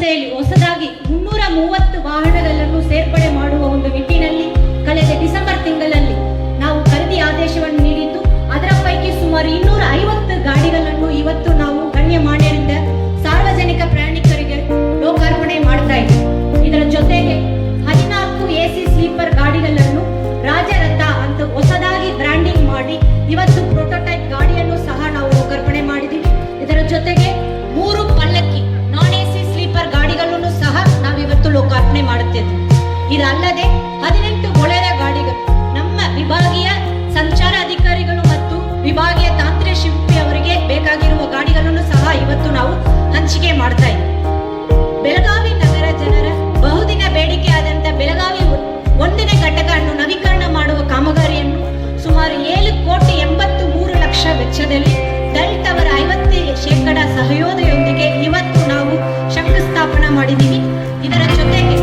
ಸಂಸ್ಥೆಯಲ್ಲಿ ಹೊಸದಾಗಿ 330 ವಾಹನಗಳನ್ನು ಸೇರ್ಪಡೆ ಮಾಡುವ ಒಂದು ನಿಟ್ಟಿನಲ್ಲಿ ಕಳೆದ ಡಿಸೆಂಬರ್ ತಿಂಗಳಲ್ಲಿ ನಾವು ಖರೀದಿ ಆದೇಶವನ್ನು ನೀಡಿದ್ದು, ಅದರ ಪೈಕಿ ಸುಮಾರು 250 ಗಾಡಿಗಳನ್ನು ಇವತ್ತು ನಾವು ಗಣ್ಯಮಾನ್ಯರಿಂದ ಸಾರ್ವಜನಿಕ ಪ್ರಯಾಣಿಕರಿಗೆ ಲೋಕಾರ್ಪಣೆ ಮಾಡ್ತಾ ಇದ್ದೀವಿ. ಇದರ ಜೊತೆಗೆ 14 AC ಸ್ಲೀಪರ್ ಗಾಡಿಗಳನ್ನು ರಾಜರಥ ಅಂತ ಹೊಸದಾಗಿ ಬ್ರ್ಯಾಂಡಿಂಗ್ ಮಾಡಿ ಇವತ್ತು ಪ್ರೋಟೋಟೈಪ್ ಗಾಡಿಯನ್ನು ಸಹ ನಾವು ಲೋಕಾರ್ಪಣೆ ಮಾಡಿದ್ದೀವಿ. ಇದರ ಜೊತೆಗೆ 3 ಪಲ್ಲಕ್ಕಿ ನಾನ್ AC ಸ್ಲೀಪರ್ ಗಾಡಿಗಳನ್ನು ಸಹ ನಾವಿವತ್ತು ಲೋಕಾರ್ಪಣೆ ಮಾಡುತ್ತಿದ್ದೇವೆ. ಇದಲ್ಲದೆ 18 ಬೊಲೆರೋ ಗಾಡಿಗಳು ನಮ್ಮ ವಿಭಾಗೀಯ ಸಂಚಾರ ಅಧಿಕಾರಿಗಳು ಮತ್ತು ವಿಭಾಗೀಯ ತಾಂತ್ರಿಕ ಶಿಲ್ಪಿ ಅವರಿಗೆ ಬೇಕಾಗಿರುವ ಗಾಡಿಗಳನ್ನು ಸಹ ಇವತ್ತು ನಾವು ಹಂಚಿಕೆ ಮಾಡ್ತಾ ಇದ್ದೀವಿ. ಬೆಳಗಾವಿ ನಗರ ಜನರ ಬಹುದಿನ ಬೇಡಿಕೆ ಆದಂತ ಬೆಳಗಾವಿ 1ನೇ ಘಟಕವನ್ನು ನವೀಕರಣ ಮಾಡುವ ಕಾಮಗಾರಿಯನ್ನು ಸುಮಾರು 7,83,00,000 ವೆಚ್ಚದಲ್ಲಿ ದಲಿತ್ ಅವರ 50% ಸಹಯೋಗದೊಂದಿಗೆ ಇವತ್ತು ನಾವು ಶಂಕುಸ್ಥಾಪನೆ ಮಾಡಿದ್ದೀವಿ. ಇದರ ಜೊತೆಗೆ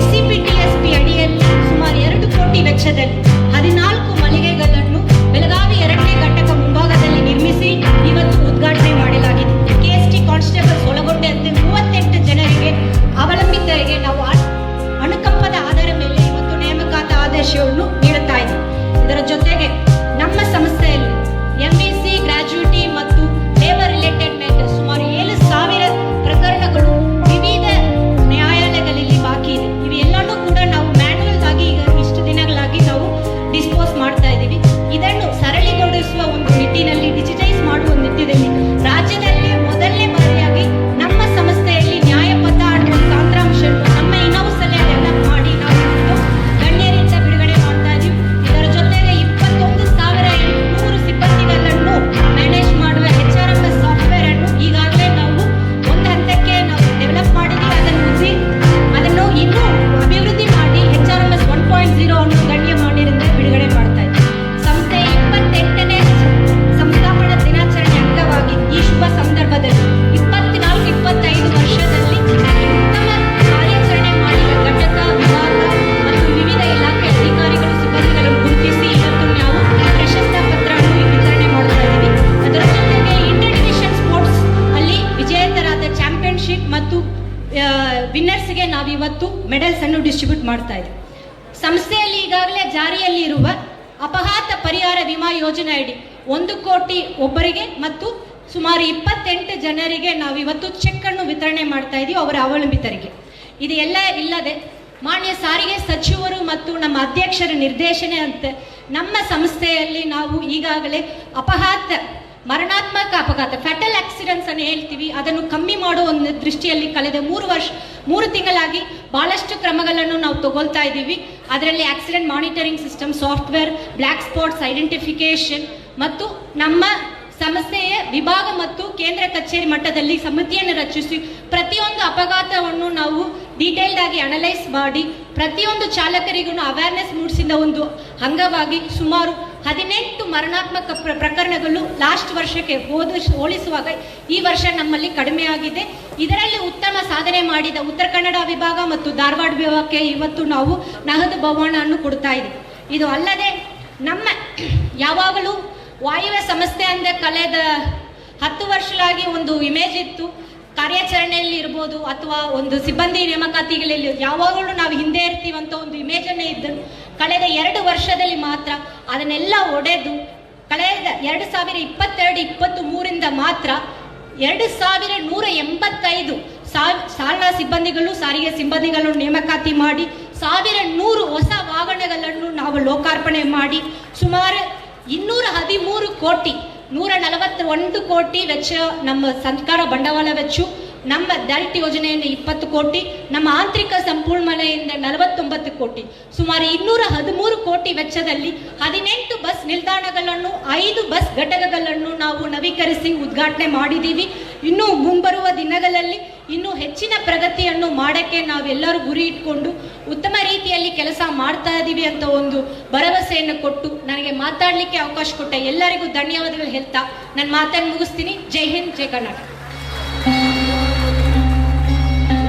SCPTSP ಅಡಿಯಲ್ಲಿ ಸುಮಾರು 2 ಕೋಟಿ ವೆಚ್ಚದಲ್ಲಿ 14 ಮಳಿಗೆಗಳನ್ನು ಬೆಳಗಾವಿ 2ನೇ ಘಟಕ ಮುಂಭಾಗದಲ್ಲಿ ನಿರ್ಮಿಸಿ ಇವತ್ತು ಉದ್ಘಾಟನೆ ಮಾಡಲಾಗಿದೆ. KST ಕಾನ್ಸ್ಟೇಬಲ್ಸ್ ಒಳಗೊಂಡಂತೆ 38 ಜನರಿಗೆ ಅವಲಂಬಿತರಿಗೆ ನಾವು ಅನುಕಂಪದ ಆಧಾರ ಮೇಲೆ ಇವತ್ತು ನೇಮಕಾತಿ ಆದೇಶವನ್ನು ನೀಡುತ್ತಾ ಇದ್ದೀವಿ. ಇದರ ಜೊತೆಗೆ ನಮ್ಮ ಸಂಸ್ಥೆಯಲ್ಲಿ MVC ಗ್ರಾಜ್ಯುಟಿ ಮತ್ತು ಲೇಬರ್ ರಿಲೇಟೆಡ್ ಮ್ಯಾಟರ್ ಸುಮಾರು 7,000 ಪ್ರಕರಣಗಳು ವಿವಿಧ ನ್ಯಾಯಾಲಯಗಳಲ್ಲಿ ಬಾಕಿ ಇದೆ. ಇವೆಲ್ಲನೂ ಕೂಡ ನಾವು ಮ್ಯಾನ್ಯುವಲ್ ಆಗಿ ಈಗ ಇಷ್ಟು ದಿನಗಳಾಗಿ ನಾವು ಡಿಸ್ಪೋಸ್ ಮಾಡ್ತಾ ಇದ್ದೀವಿ. ಇದನ್ನು ಸರಳೀಕರಿಸುವ ಒಂದು ನಿಟ್ಟಿನಲ್ಲಿ, ಡಿಜಿಟೈಸ್ ಮಾಡುವ ನಿಟ್ಟಿನಲ್ಲಿ ರಾಜ್ಯದಲ್ಲಿ ಮೊದಲನೇ ಬಾರಿಯಾಗಿ ನಮ್ಮ ಸಂಸ್ಥೆಯಲ್ಲಿ ನ್ಯಾಯಪಥ ಅನ್ನುವ ತಂತ್ರಾಂಶವನ್ನು ನಮ್ಮ ಇನೌಸ್ ಅಲ್ಲೇ ಡೆವಲಪ್ ಮಾಡಿ ನಾವು ಗಣ್ಯರಿಂದ ಬಿಡುಗಡೆ ಮಾಡ್ತಾ ಇದ್ದೀವಿ. ಇದರ ಜೊತೆಗೆ 21,800 ಸಿಬ್ಬಂದಿಗಳನ್ನು ಮ್ಯಾನೇಜ್ ಮಾಡುವ HRMS ಸಾಫ್ಟ್ವೇರ್ ಅನ್ನು ಈಗಾಗಲೇ ನಾವು ಒಂದು ಹಂತಕ್ಕೆ ನಾವು ಡೆವಲಪ್ ಮಾಡಿದ್ದೀವಿ. ಅದನ್ನು ಇನ್ನೂ ಅಭಿವೃದ್ಧಿ ಮಾಡಿ HRMS 1.0 ಅನ್ನು ಗಣ್ಯಮಾನ್ಯರಿಂದ ಬಿಡುಗಡೆ ಮಾಡ್ತಾ ಇದ್ದೀವಿ. ಸಂಸ್ಥೆಯ 28ನೇ ಸಂಸ್ಥಾಪನಾ ದಿನಾಚರಣೆ ಅಂಗವಾಗಿ ಈ ಶುಭ ಸಂದರ್ಭದಲ್ಲಿ 24-25 ವರ್ಷದಲ್ಲಿ ಉತ್ತಮ ಕಾರ್ಯಾಚರಣೆ ಮಾಡಿದ ಘಟಕ, ವಿಭಾಗ ಮತ್ತು ವಿವಿಧ ಇಲಾಖೆ ಅಧಿಕಾರಿಗಳು ಸಿಬ್ಬಂದಿಗಳನ್ನು ಗುರುತಿಸಿ ಇವತ್ತು ನಾವು ಪ್ರಶಸ್ತಿ ಪತ್ರವನ್ನು ವಿತರಣೆ ಮಾಡ್ತಾ ಇದ್ದೀವಿ. ಅದರ ಜೊತೆಗೆ ಇಂಟರ್ ಡಿವಿಷನ್ ಸ್ಪೋರ್ಟ್ಸ್ ಅಲ್ಲಿ ವಿಜೇತರಾದ ಚಾಂಪಿಯನ್ಶಿಪ್ ಮತ್ತು ವಿನ್ನರ್ಸ್ಗೆ ನಾವಿವತ್ತು ಮೆಡಲ್ಸ್ ಅನ್ನು ಡಿಸ್ಟ್ರಿಬ್ಯೂಟ್ ಮಾಡ್ತಾ ಇದ್ದೀವಿ. ಸಂಸ್ಥೆಯಲ್ಲಿ ಈಗಾಗಲೇ ಜಾರಿಯಲ್ಲಿ ಇರುವ ಅಪಘಾತ ಪರಿಹಾರ ವಿಮಾ ಯೋಜನೆ ಅಡಿ 1 ಕೋಟಿ ಒಬ್ಬರಿಗೆ ಮತ್ತು ಸುಮಾರು 28 ಜನರಿಗೆ ನಾವಿವತ್ತು ಚೆಕ್ ಅನ್ನು ವಿತರಣೆ ಮಾಡ್ತಾ ಇದ್ದೀವಿ, ಅವರ ಅವಲಂಬಿತರಿಗೆ. ಇದು ಎಲ್ಲ ಇಲ್ಲದೆ ಮಾನ್ಯ ಸಾರಿಗೆ ಸಚಿವರು ಮತ್ತು ನಮ್ಮ ಅಧ್ಯಕ್ಷರ ನಿರ್ದೇಶನ ಅಂತ ನಮ್ಮ ಸಂಸ್ಥೆಯಲ್ಲಿ ನಾವು ಈಗಾಗಲೇ ಮರಣಾತ್ಮಕ ಅಪಘಾತ ಫ್ಯಾಟಲ್ ಆಕ್ಸಿಡೆಂಟ್ಸ್ ಅನ್ನು ಹೇಳ್ತೀವಿ, ಅದನ್ನು ಕಮ್ಮಿ ಮಾಡುವ ಒಂದು ದೃಷ್ಟಿಯಲ್ಲಿ ಕಳೆದ 3 ತಿಂಗಳಾಗಿ ಬಹಳಷ್ಟು ಕ್ರಮಗಳನ್ನು ನಾವು ತಗೊಳ್ತಾ ಇದ್ದೀವಿ. ಅದರಲ್ಲಿ accident monitoring system software, black spots identification ಮತ್ತು ನಮ್ಮ ಸಂಸ್ಥೆಯ ವಿಭಾಗ ಮತ್ತು ಕೇಂದ್ರ ಕಚೇರಿ ಮಟ್ಟದಲ್ಲಿ ಸಮಿತಿಯನ್ನು ರಚಿಸಿ ಪ್ರತಿಯೊಂದು ಅಪಘಾತವನ್ನು ನಾವು ಡೀಟೇಲ್ಡ್ ಆಗಿ ಅನಲೈಸ್ ಮಾಡಿ ಪ್ರತಿಯೊಂದು ಚಾಲಕರಿಗೂ ಅವೇರ್ನೆಸ್ ಮೂಡಿಸಿದ ಒಂದು ಅಂಗವಾಗಿ ಸುಮಾರು 18 ಮರಣಾತ್ಮಕ ಪ್ರಕರಣಗಳು ಲಾಸ್ಟ್ ವರ್ಷಕ್ಕೆ ಹೋಲಿಸುವಾಗ ಈ ವರ್ಷ ನಮ್ಮಲ್ಲಿ ಕಡಿಮೆ ಆಗಿದೆ. ಇದರಲ್ಲಿ ಉತ್ತಮ ಸಾಧನೆ ಮಾಡಿದ ಉತ್ತರ ಕನ್ನಡ ವಿಭಾಗ ಮತ್ತು ಧಾರವಾಡ ವಿಭಾಗಕ್ಕೆ ಇವತ್ತು ನಾವು ನಗದು ಬಹುಮಾನ ಅನ್ನು ಕೊಡ್ತಾ ಇದ್ದೀವಿ. ಇದು ಅಲ್ಲದೆ ನಮ್ಮ ಯಾವಾಗಲೂ ವಾಯುವ್ಯ ಸಂಸ್ಥೆ ಅಂದರೆ ಕಳೆದ 10 ವರ್ಷಗಳಾಗಿ ಒಂದು ಇಮೇಜ್ ಇತ್ತು. ಕಾರ್ಯಾಚರಣೆಯಲ್ಲಿ ಇರ್ಬೋದು ಅಥವಾ ಒಂದು ಸಿಬ್ಬಂದಿ ನೇಮಕಾತಿಗಳಲ್ಲಿ ಯಾವಾಗಲೂ ನಾವು ಹಿಂದೆ ಇರ್ತೀವಂತ ಒಂದು ಇಮೇಜನ್ನೇ ಇದ್ದರು. ಕಳೆದ 2 ವರ್ಷದಲ್ಲಿ ಮಾತ್ರ ಅದನ್ನೆಲ್ಲ ಒಡೆದು ಕಳೆದ 2022-23 ಮಾತ್ರ 2,185 ಸಾಲನಾ ಸಿಬ್ಬಂದಿಗಳು, ಸಾರಿಗೆ ಸಿಬ್ಬಂದಿಗಳನ್ನು ನೇಮಕಾತಿ ಮಾಡಿ 1,100 ಹೊಸ ವಾಹನಗಳನ್ನು ನಾವು ಲೋಕಾರ್ಪಣೆ ಮಾಡಿ ಸುಮಾರು 213 ಕೋಟಿ 141 ಕೋಟಿ ವೆಚ್ಚ ನಮ್ಮ ಸರ್ಕಾರ ಬಂಡವಾಳ ವೆಚ್ಚ, ನಮ್ಮ ದಲಿತ್ ಯೋಜನೆಯಿಂದ 20 ಕೋಟಿ, ನಮ್ಮ ಆಂತರಿಕ ಸಂಪನ್ಮೂಲದಿಂದ 49 ಕೋಟಿ, ಸುಮಾರು 213 ಕೋಟಿ ವೆಚ್ಚದಲ್ಲಿ 18 ಬಸ್ ನಿಲ್ದಾಣಗಳನ್ನು 5 ಬಸ್ ಘಟಕಗಳನ್ನು ನಾವು ನವೀಕರಿಸಿ ಉದ್ಘಾಟನೆ ಮಾಡಿದ್ದೀವಿ. ಇನ್ನು ಮುಂಬರುವ ದಿನಗಳಲ್ಲಿ ಇನ್ನೂ ಹೆಚ್ಚಿನ ಪ್ರಗತಿಯನ್ನು ಮಾಡೋಕ್ಕೆ ನಾವೆಲ್ಲರೂ ಗುರಿ ಇಟ್ಕೊಂಡು ಉತ್ತಮ ರೀತಿಯಲ್ಲಿ ಕೆಲಸ ಮಾಡ್ತಾ ಇದ್ದೀವಿ ಅಂತ ಒಂದು ಭರವಸೆಯನ್ನು ಕೊಟ್ಟು ನನಗೆ ಮಾತಾಡಲಿಕ್ಕೆ ಅವಕಾಶ ಕೊಟ್ಟ ಎಲ್ಲರಿಗೂ ಧನ್ಯವಾದಗಳು ಹೇಳ್ತಾ ನನ್ನ ಮಾತನ್ನು ಮುಗಿಸ್ತೀನಿ. ಜೈ ಹಿಂದ್, ಜೈ ಕರ್ನಾಟಕ.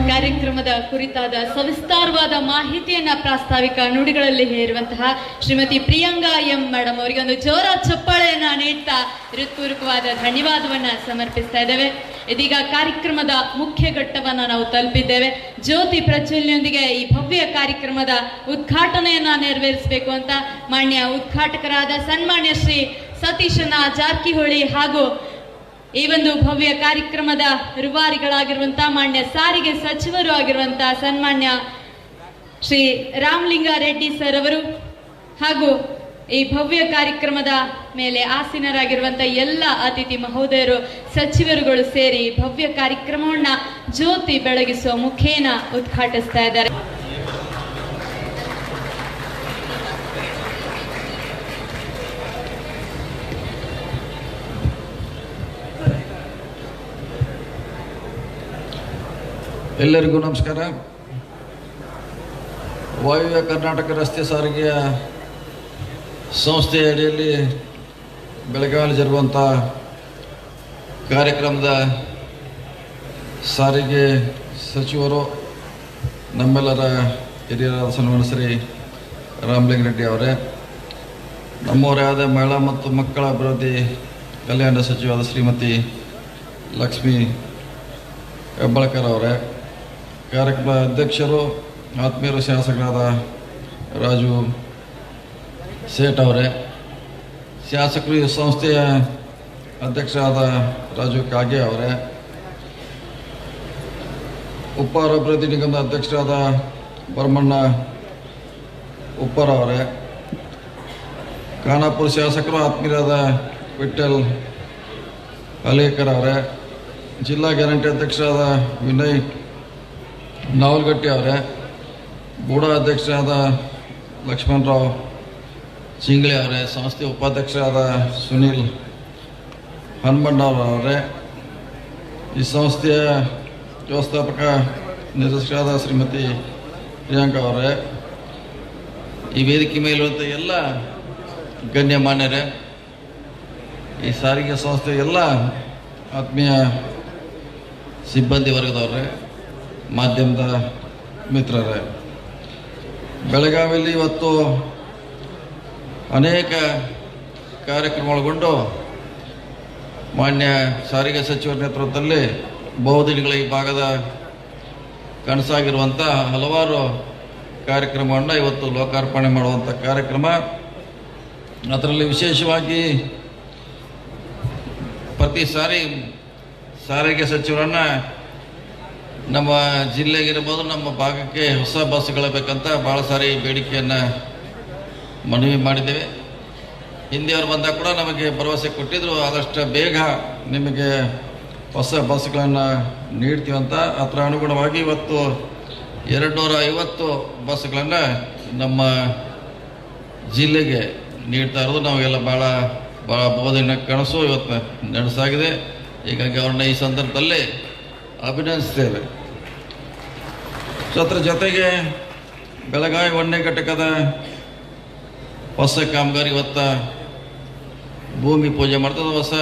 ಕಾರ್ಯಕ್ರಮದ ಕುರಿತಾದ ಸವಿಸ್ತಾರವಾದ ಮಾಹಿತಿಯನ್ನ ಪ್ರಾಸ್ತಾವಿಕ ನುಡಿಗಳಲ್ಲಿ ಹೇರುವಂತಹ ಶ್ರೀಮತಿ ಪ್ರಿಯಾಂಗಾ ಎಂ ಮೇಡಮ್ ಅವರಿಗೆ ಒಂದು ಜೋರ ಚಪ್ಪಾಳೆಯನ್ನ ನೀಡ್ತಾ ಹೃತ್ಪೂರ್ವಕವಾದ ಧನ್ಯವಾದವನ್ನ ಸಮರ್ಪಿಸ್ತಾ ಇದ್ದೇವೆ. ಇದೀಗ ಕಾರ್ಯಕ್ರಮದ ಮುಖ್ಯ ಘಟ್ಟವನ್ನು ನಾವು ತಲುಪಿದ್ದೇವೆ. ಜ್ಯೋತಿ ಪ್ರಜ್ವಲನೆಯೊಂದಿಗೆ ಈ ಭವ್ಯ ಕಾರ್ಯಕ್ರಮದ ಉದ್ಘಾಟನೆಯನ್ನ ನೆರವೇರಿಸಬೇಕು ಅಂತ ಮಾನ್ಯ ಉದ್ಘಾಟಕರಾದ ಸನ್ಮಾನ್ಯ ಶ್ರೀ ಸತೀಶನ ಜಾರಕಿಹೊಳಿ ಹಾಗೂ ಈ ಒಂದು ಭವ್ಯ ಕಾರ್ಯಕ್ರಮದ ರೂವಾರಿಗಳಾಗಿರುವಂತಹ ಮಾನ್ಯ ಸಾರಿಗೆ ಸಚಿವರು ಆಗಿರುವಂತಹ ಸನ್ಮಾನ್ಯ ಶ್ರೀ ರಾಮಲಿಂಗಾರೆಡ್ಡಿ ಸರ್ ಅವರು ಹಾಗೂ ಈ ಭವ್ಯ ಕಾರ್ಯಕ್ರಮದ ಮೇಲೆ ಆಸೀನರಾಗಿರುವಂತಹ ಎಲ್ಲ ಅತಿಥಿ ಮಹೋದಯರು, ಸಚಿವರುಗಳು ಸೇರಿ ಭವ್ಯ ಕಾರ್ಯಕ್ರಮವನ್ನ ಜ್ಯೋತಿ ಬೆಳಗಿಸುವ ಮುಖೇನ ಉದ್ಘಾಟಿಸ್ತಾ ಇದ್ದಾರೆ. ಎಲ್ಲರಿಗೂ ನಮಸ್ಕಾರ. ವಾಯುವ್ಯ ಕರ್ನಾಟಕ ರಸ್ತೆ ಸಾರಿಗೆಯ ಸಂಸ್ಥೆಯ ಅಡಿಯಲ್ಲಿ ಬೆಳಗಾವಿಯಲ್ಲಿ ಜರುಗುವಂಥ ಕಾರ್ಯಕ್ರಮದ ಸಾರಿಗೆ ಸಚಿವರು, ನಮ್ಮೆಲ್ಲರ ಹಿರಿಯರಾದ ಸನ್ಮಾನ್ಯ ಶ್ರೀ ರಾಮಲಿಂಗಾರೆಡ್ಡಿ ಅವರೇ, ನಮ್ಮವರೇ ಆದ ಮಹಿಳಾ ಮತ್ತು ಮಕ್ಕಳ ಅಭಿವೃದ್ಧಿ ಕಲ್ಯಾಣ ಸಚಿವರಾದ ಶ್ರೀಮತಿ ಲಕ್ಷ್ಮೀ ಹೆಬ್ಬಾಳ್ಕರ್ ಅವರೇ, ಕಾರ್ಯಕ್ರಮದ ಅಧ್ಯಕ್ಷರು ಆತ್ಮೀಯರು ಶಾಸಕರಾದ ರಾಜು ಸೇಠ್ ಅವರೇ, ಶಾಸಕರು ಈ ಸಂಸ್ಥೆಯ ಅಧ್ಯಕ್ಷರಾದ ರಾಜು ಕಾಗೆ ಅವರೇ, ಉಪ್ಪಾರ ಅಭಿವೃದ್ಧಿ ನಿಗಮದ ಅಧ್ಯಕ್ಷರಾದ ಭರಮಣ್ಣ ಉಪ್ಪಾರ ಅವರೇ, ಖಾನಾಪುರ ಶಾಸಕರು ಆತ್ಮೀಯರಾದ ವಿಠಲ್ ಅಲೇಕರ್ ಅವರೇ, ಜಿಲ್ಲಾ ಗ್ಯಾರಂಟಿ ಅಧ್ಯಕ್ಷರಾದ ವಿನಯ್ ನಾವಲ್ಗಟ್ಟಿ ಅವರೇ, ಬೂಡಾ ಅಧ್ಯಕ್ಷರಾದ ಲಕ್ಷ್ಮಣರಾವ್ ಚಿಂಗ್ಳೆ ಅವರೇ, ಸಂಸ್ಥೆ ಉಪಾಧ್ಯಕ್ಷರಾದ ಸುನೀಲ್ ಹನುಮಣ್ಣವರವರೇ, ಈ ಸಂಸ್ಥೆಯ ವ್ಯವಸ್ಥಾಪಕ ನಿರ್ದೇಶಕರಾದ ಶ್ರೀಮತಿ ಪ್ರಿಯಾಂಕಾ ಅವರೇ, ಈ ವೇದಿಕೆ ಮೇಲಿರುವಂಥ ಎಲ್ಲ ಗಣ್ಯಮಾನ್ಯರೇ, ಈ ಸಾರಿಗೆ ಸಂಸ್ಥೆಯ ಎಲ್ಲ ಆತ್ಮೀಯ ಸಿಬ್ಬಂದಿ ವರ್ಗದವರೇ, ಮಾಧ್ಯಮದ ಮಿತ್ರರೇ, ಬೆಳಗಾವಿಯಲ್ಲಿ ಇವತ್ತು ಅನೇಕ ಕಾರ್ಯಕ್ರಮಗಳೊಳಗೊಂಡು ಮಾನ್ಯ ಸಾರಿಗೆ ಸಚಿವರ ನೇತೃತ್ವದಲ್ಲಿ ಬಹುದಿನಗಳ ಈ ಭಾಗದ ಕನಸಾಗಿರುವಂಥ ಹಲವಾರು ಕಾರ್ಯಕ್ರಮವನ್ನು ಇವತ್ತು ಲೋಕಾರ್ಪಣೆ ಮಾಡುವಂಥ ಕಾರ್ಯಕ್ರಮ. ಅದರಲ್ಲಿ ವಿಶೇಷವಾಗಿ ಪ್ರತಿ ಸಾರಿ ಸಾರಿಗೆ ಸಚಿವರನ್ನು ನಮ್ಮ ಜಿಲ್ಲೆಗಿರ್ಬೋದು, ನಮ್ಮ ಭಾಗಕ್ಕೆ ಹೊಸ ಬಸ್ಗಳು ಬೇಕಂತ ಭಾಳ ಸಾರಿ ಬೇಡಿಕೆಯನ್ನು ಮನವಿ ಮಾಡಿದ್ದೇವೆ. ಹಿಂದಿಯವರು ಬಂದಾಗ ಕೂಡ ನಮಗೆ ಭರವಸೆ ಕೊಟ್ಟಿದ್ದರು, ಆದಷ್ಟು ಬೇಗ ನಿಮಗೆ ಹೊಸ ಬಸ್ಗಳನ್ನು ನೀಡ್ತೀವಂತ. ಅದರ ಅನುಗುಣವಾಗಿ ಇವತ್ತು 250 ಬಸ್ಗಳನ್ನು ನಮ್ಮ ಜಿಲ್ಲೆಗೆ ನೀಡ್ತಾ ಇರೋದು ನಾವೆಲ್ಲ ಭಾಳ ಬಹುದಿನ ಕನಸು ಇವತ್ತು ನಡೆಸಾಗಿದೆ. ಹೀಗಾಗಿ ಅವ್ರನ್ನ ಈ ಸಂದರ್ಭದಲ್ಲಿ ಅಭಿನಂದಿಸ್ತೇವೆ. ಅದರ ಜೊತೆಗೆ ಬೆಳಗಾವಿ 1ನೇ ಘಟಕದ ಹೊಸ ಕಾಮಗಾರಿ ಇವತ್ತು ಭೂಮಿ ಪೂಜೆ ಮಾಡ್ತದೆ. ಹೊಸ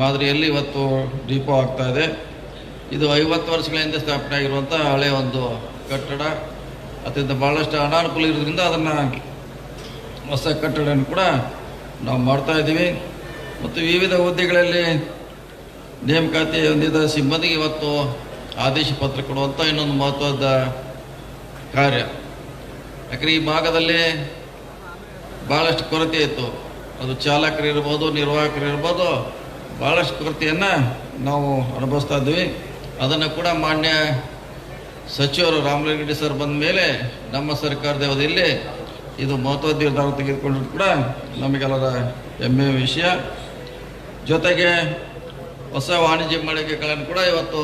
ಮಾದರಿಯಲ್ಲಿ ಇವತ್ತು ಡಿಪೋ ಆಗ್ತಾ ಇದೆ. ಇದು 50 ವರ್ಷಗಳ ಹಿಂದೆ ಸ್ಥಾಪನೆ ಆಗಿರುವಂಥ ಹಳೆಯ ಒಂದು ಕಟ್ಟಡ. ಅದರಿಂದ ಭಾಳಷ್ಟು ಅನಾನುಕೂಲ ಇರೋದ್ರಿಂದ ಅದನ್ನು ಹೊಸ ಕಟ್ಟಡವನ್ನು ಕೂಡ ನಾವು ಮಾಡ್ತಾ ಇದ್ದೀವಿ. ಮತ್ತು ವಿವಿಧ ಹುದ್ದೆಗಳಲ್ಲಿ ನೇಮಕಾತಿ ಹೊಂದಿದ ಸಿಬ್ಬಂದಿಗೆ ಇವತ್ತು ಆದೇಶ ಪತ್ರ ಕೊಡುವಂಥ ಇನ್ನೊಂದು ಮಹತ್ವದ ಕಾರ್ಯ. ಯಾಕಂದರೆ ಈ ಭಾಗದಲ್ಲಿ ಭಾಳಷ್ಟು ಕೊರತೆ ಇತ್ತು. ಅದು ಚಾಲಕರು ಇರ್ಬೋದು, ನಿರ್ವಾಹಕರು ಇರ್ಬೋದು, ಭಾಳಷ್ಟು ಕೊರತೆಯನ್ನು ನಾವು ಅನುಭವಿಸ್ತಾ ಇದ್ವಿ. ಅದನ್ನು ಕೂಡ ಮಾನ್ಯ ಸಚಿವರು ರಾಮಲಿಂಗಾರೆಡ್ಡಿ ಸರ್ ಬಂದ ಮೇಲೆ ನಮ್ಮ ಸರ್ಕಾರದ ಅವಧಿಯಲ್ಲಿ ಇದು ಮಹತ್ವದ ನಿರ್ಧಾರ ತೆಗೆದುಕೊಂಡ್ರು ಕೂಡ ನಮಗೆಲ್ಲರ ಹೆಮ್ಮೆಯ ವಿಷಯ. ಜೊತೆಗೆ ಹೊಸ ವಾಣಿಜ್ಯ ಮಳಿಗೆಗಳನ್ನು ಕೂಡ ಇವತ್ತು